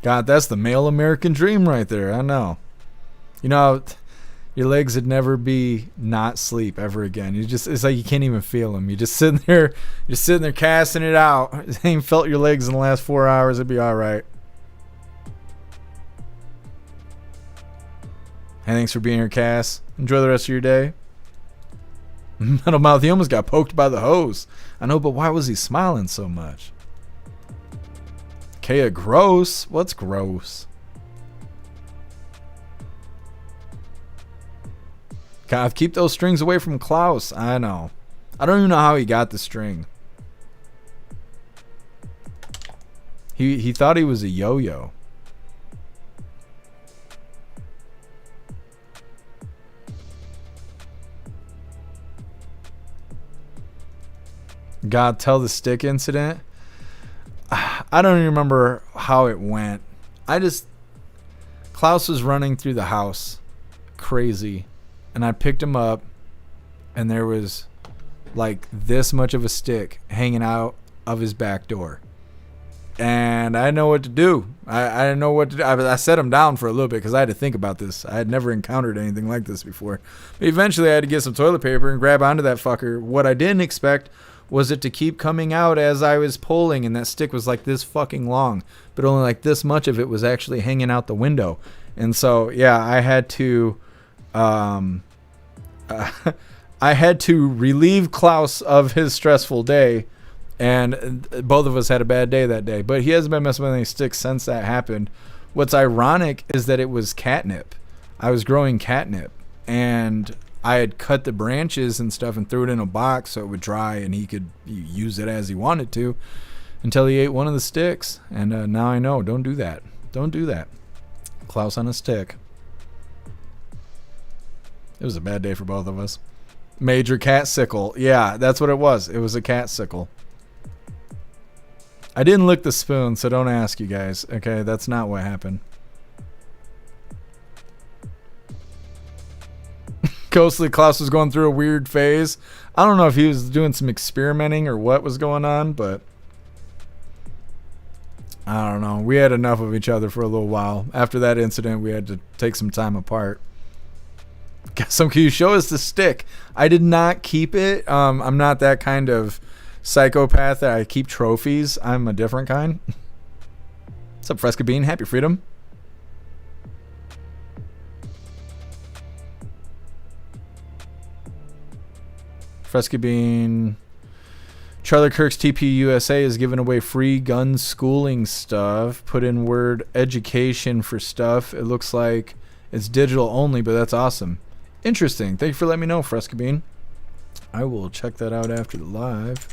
God, that's the male American dream right there. I know. You know, your legs would never be not sleep ever again. It's like you can't even feel them. You're just sitting there casting it out. You ain't felt your legs in the last 4 hours. It'd be all right. Hey, thanks for being here, Cass. Enjoy the rest of your day. Metal Mouth, he almost got poked by the hose. I know, but why was he smiling so much? Kea, gross? What's gross? God, keep those strings away from Klaus. I know. I don't even know how he got the string. He thought he was a yo-yo. God, tell the stick incident. I don't even remember how it went. Klaus was running through the house crazy, and I picked him up, and there was like this much of a stick hanging out of his back door, and I didn't know what to do. I didn't know what to do. I set him down for a little bit because I had to think about this. I had never encountered anything like this before. But eventually I had to get some toilet paper and grab onto that fucker. What I didn't expect was it to keep coming out as I was pulling, and that stick was like this fucking long, but only like this much of it was actually hanging out the window. And so, yeah, I had to relieve Klaus of his stressful day, and both of us had a bad day that day. But he hasn't been messing with any sticks since that happened. What's ironic is that it was catnip. I was growing catnip, and I had cut the branches and stuff and threw it in a box so it would dry and he could use it as he wanted to until he ate one of the sticks. And now I know. Don't do that. Don't do that. Klaus on a stick. It was a bad day for both of us. Major cat sickle. Yeah, that's what it was. It was a cat sickle. I didn't lick the spoon, so don't ask, you guys. Okay, that's not what happened. Ghostly Klaus was going through a weird phase. I don't know if he was doing some experimenting or what was going on, but I don't know. We had enough of each other for a little while. After that incident, we had to take some time apart. Can you show us the stick? I did not keep it. I'm not that kind of psychopath that I keep trophies. I'm a different kind. What's up, Fresca Bean? Happy Freedom. Fresca Bean Charlie Kirk's TPUSA is giving away free gun schooling stuff. Put in word education for stuff. It looks like it's digital only, but that's awesome. Interesting. Thank you for letting me know, Frescobean. I will check that out after the live.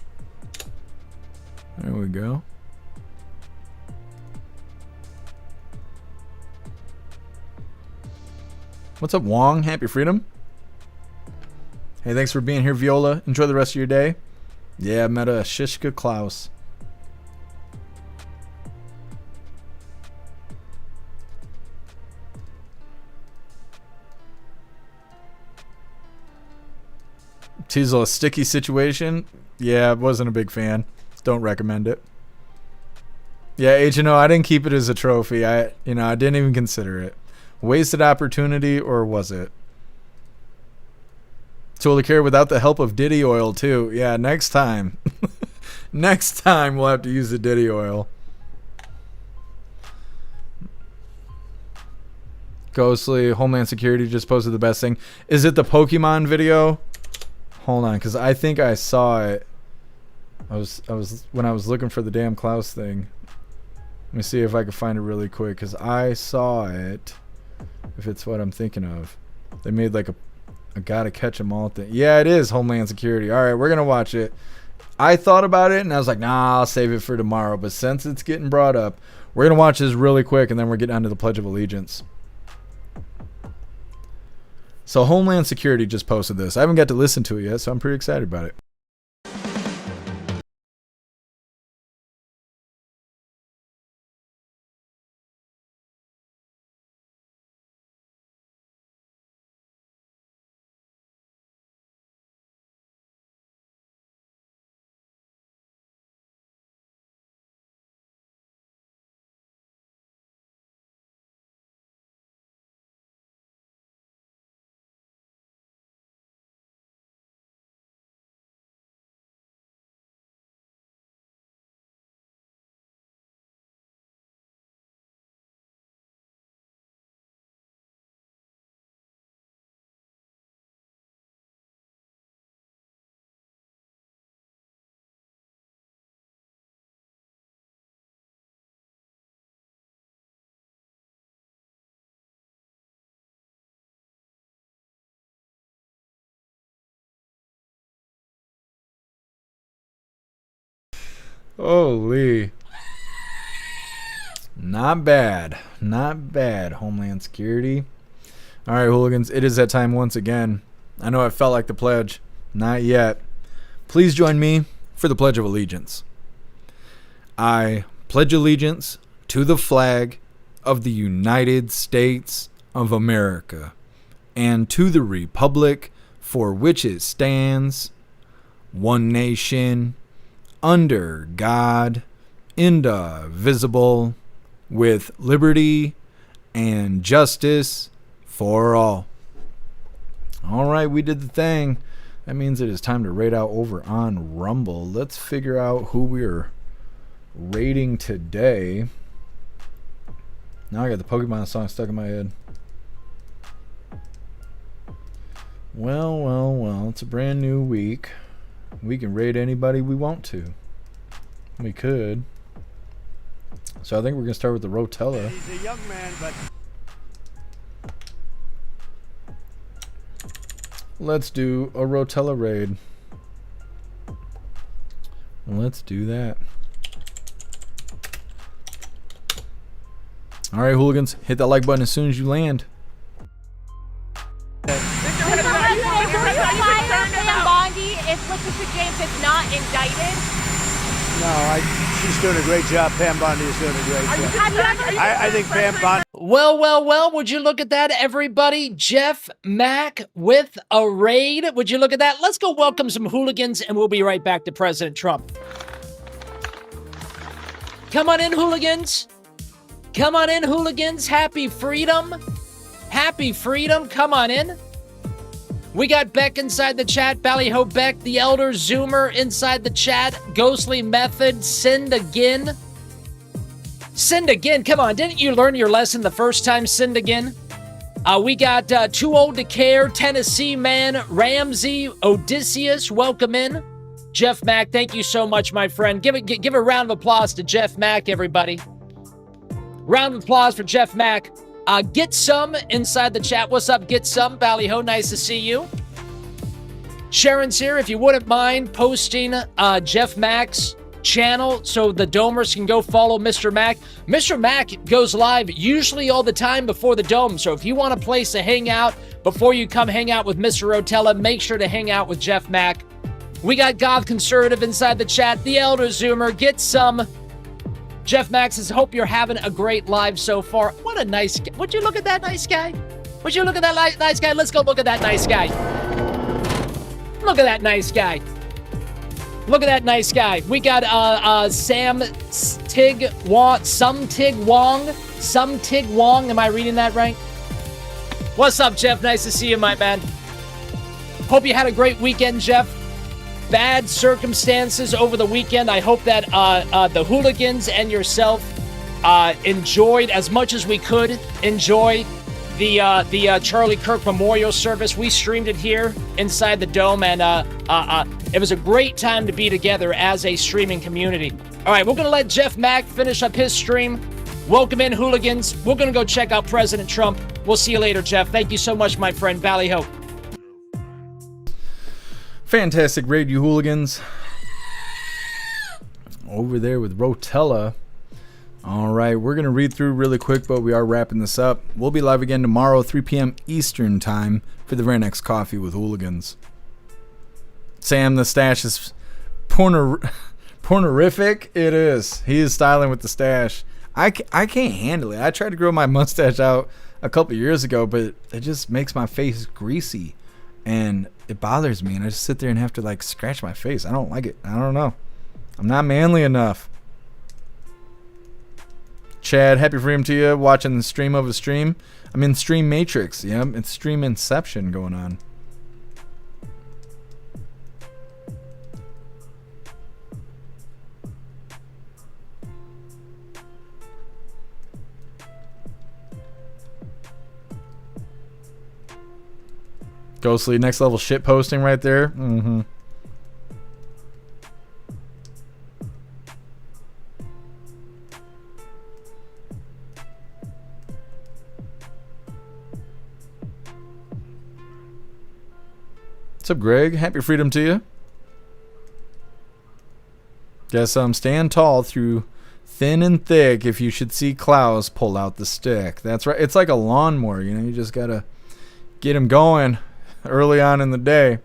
There we go. What's up, Wong? Happy Freedom. Hey, thanks for being here, Viola. Enjoy the rest of your day. Yeah, met a Shishka Klaus. Teasel, a sticky situation? Yeah, I wasn't a big fan. Don't recommend it. Yeah, HNO, I didn't keep it as a trophy. I didn't even consider it. Wasted opportunity, or was it? Totally care without the help of Diddy oil too. Yeah, next time. Next time we'll have to use the Diddy oil. Ghostly, Homeland Security just posted the best thing. Is it the Pokemon video? Hold on, because I think I saw it. I was when I was looking for the damn Klaus thing. Let me see if I can find it really quick, because I saw it. If it's what I'm thinking of. They made like a gotta catch 'em all thing. Yeah, it is Homeland Security. Alright, we're gonna watch it. I thought about it and I was like, nah, I'll save it for tomorrow. But since it's getting brought up, we're gonna watch this really quick and then we're getting on to the Pledge of Allegiance. So Homeland Security just posted this. I haven't got to listen to it yet, so I'm pretty excited about it. Holy. Not bad. Not bad, Homeland Security. Alright, hooligans, it is that time once again. I know it felt like the pledge. Not yet. Please join me for the Pledge of Allegiance. I pledge allegiance to the flag of the United States of America and to the republic for which it stands, one nation, under God, indivisible, with liberty and justice for all. All right, we did the thing. That means it is time to rate out over on Rumble. Let's figure out who we're rating today. Now I got the Pokemon song stuck in my head. Well, it's a brand new week. We can rate anybody we want to. We could. So I think we're going to start with the Rotella. He's a young man, but... Let's do a Rotella raid. Let's do that. Alright, hooligans, hit that like button as soon as you land. If Letitia James is not indicted? No, she's doing a great job. Pam Bondi is doing a great job. I think Pam Bondi. Well, would you look at that, everybody? Jeff Mack with a raid. Would you look at that? Let's go welcome some hooligans, and we'll be right back to President Trump. Come on in, hooligans. Come on in, hooligans. Happy freedom. Happy freedom. Come on in. We got Beck inside the chat. Ballyho Beck, the Elder Zoomer inside the chat. Ghostly Method, Sinned Again. Sinned Again, come on. Didn't you learn your lesson the first time, Sinned Again? We got Too Old to Care, Tennessee Man, Ramsey, Odysseus, welcome in. Jeff Mack, thank you so much, my friend. Give a round of applause to Jeff Mack, everybody. Round of applause for Jeff Mack. Get Some inside the chat. What's up, Get Some? Ballyho, nice to see you. Sharon's here. If you wouldn't mind posting Jeff Mack's channel so the Domers can go follow Mr. Mack. Mr. Mack goes live usually all the time before the Dome. So if you want a place to hang out before you come hang out with Mr. Rotella, make sure to hang out with Jeff Mack. We got Goth Conservative inside the chat. The Elder Zoomer, Get Some. Jeff Mack says, hope you're having a great live so far. What a nice guy. Would you look at that nice guy? Would you look at that nice guy? Let's go look at that nice guy. Look at that nice guy. Look at that nice guy. We got Some Tig Wong. Am I reading that right? What's up, Jeff? Nice to see you, my man. Hope you had a great weekend, Jeff. Bad circumstances over the weekend. I hope that the Hooligans and yourself enjoyed as much as we could enjoy the Charlie Kirk Memorial Service. We streamed it here inside the Dome, and it was a great time to be together as a streaming community. All right, we're going to let Jeff Mack finish up his stream. Welcome in, Hooligans. We're going to go check out President Trump. We'll see you later, Jeff. Thank you so much, my friend. Ballyho. Fantastic raid, you Hooligans. Over there with Rotella. All right, we're going to read through really quick, but we are wrapping this up. We'll be live again tomorrow, 3 p.m. Eastern time for the very next Coffee with Hooligans. Sam, the stash is pornorific. It is. He is styling with the stash. I can't handle it. I tried to grow my mustache out a couple years ago, but it just makes my face greasy. And it bothers me, and I just sit there and have to like scratch my face. I don't like it. I don't know. I'm not manly enough. Chad, happy freedom to you. Watching the stream of a stream. I'm in Stream Matrix. Yeah, it's Stream Inception going on. Ghostly, next level shit posting right there. Mm-hmm. What's up, Greg? Happy freedom to you. Guess stand tall through thin and thick if you should see Klaus pull out the stick. That's right. It's like a lawnmower, you know. You just gotta get him going early on in the day.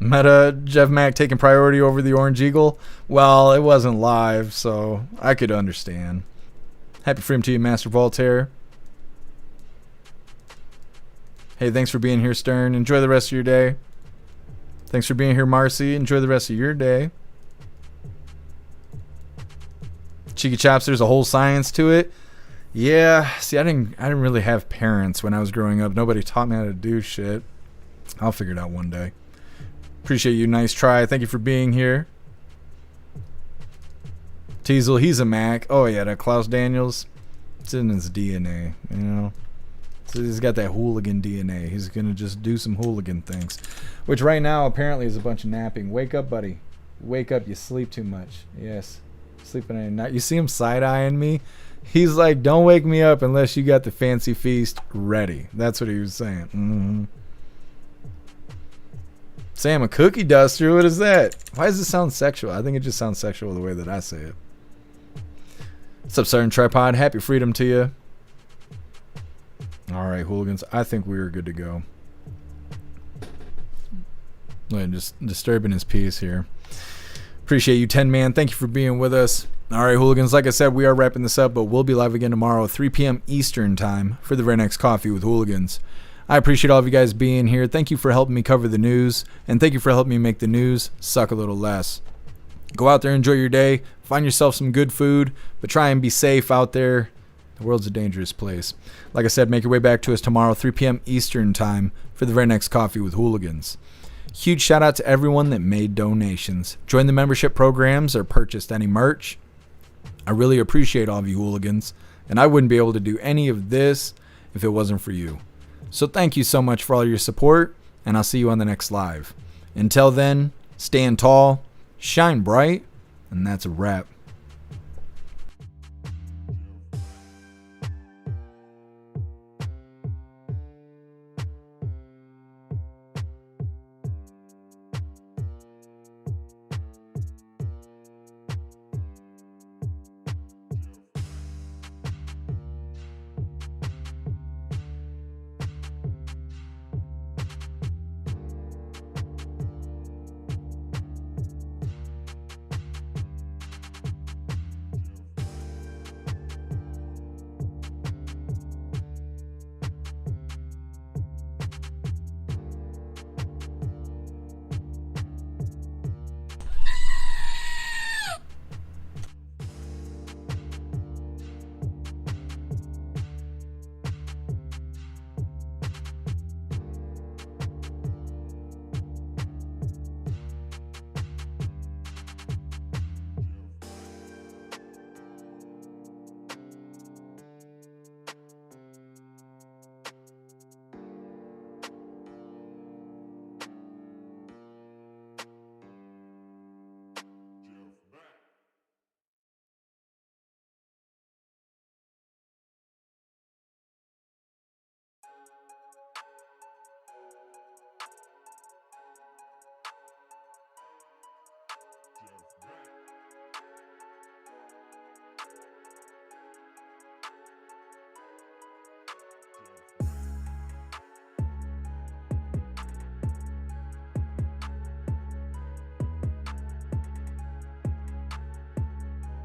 Meta, Jeff Mack taking priority over the Orange Eagle. Well, it wasn't live, so I could understand. Happy freedom to you, Master Voltaire. Hey, thanks for being here, Stern. Enjoy the rest of your day. Thanks for being here, Marcy. Enjoy the rest of your day. Cheeky Chops, there's a whole science to it. Yeah, see, I didn't really have parents when I was growing up. Nobody taught me how to do shit. I'll figure it out one day. Appreciate you. Nice try. Thank you for being here. Teasel, he's a Mac. Oh, yeah, that Klaus Daniels. It's in his DNA, you know. So he's got that hooligan DNA. He's going to just do some hooligan things. Which right now apparently is a bunch of napping. Wake up, buddy. Wake up. You sleep too much. Yes. Sleeping at night. You see him side-eyeing me? He's like, don't wake me up unless you got the fancy feast ready. That's what he was saying. Mm-hmm. Sam, a cookie duster? What is that? Why does it sound sexual? I think it just sounds sexual the way that I say it. What's up, Sergeant Tripod? Happy freedom to you. All right, Hooligans. I think we are good to go. Just disturbing his peace here. Appreciate you, 10-man. Thank you for being with us. All right, Hooligans. Like I said, we are wrapping this up, but we'll be live again tomorrow, 3 p.m. Eastern time for the very next Coffee with Hooligans. I appreciate all of you guys being here. Thank you for helping me cover the news, and thank you for helping me make the news suck a little less. Go out there, enjoy your day, find yourself some good food, but try and be safe out there. The world's a dangerous place. Like I said, make your way back to us tomorrow, 3 p.m. Eastern time for the very next Coffee with Hooligans. Huge shout out to everyone that made donations, joined the membership programs, or purchased any merch. I really appreciate all of you Hooligans, and I wouldn't be able to do any of this if it wasn't for you. So thank you so much for all your support, and I'll see you on the next live. Until then, stand tall, shine bright, and that's a wrap.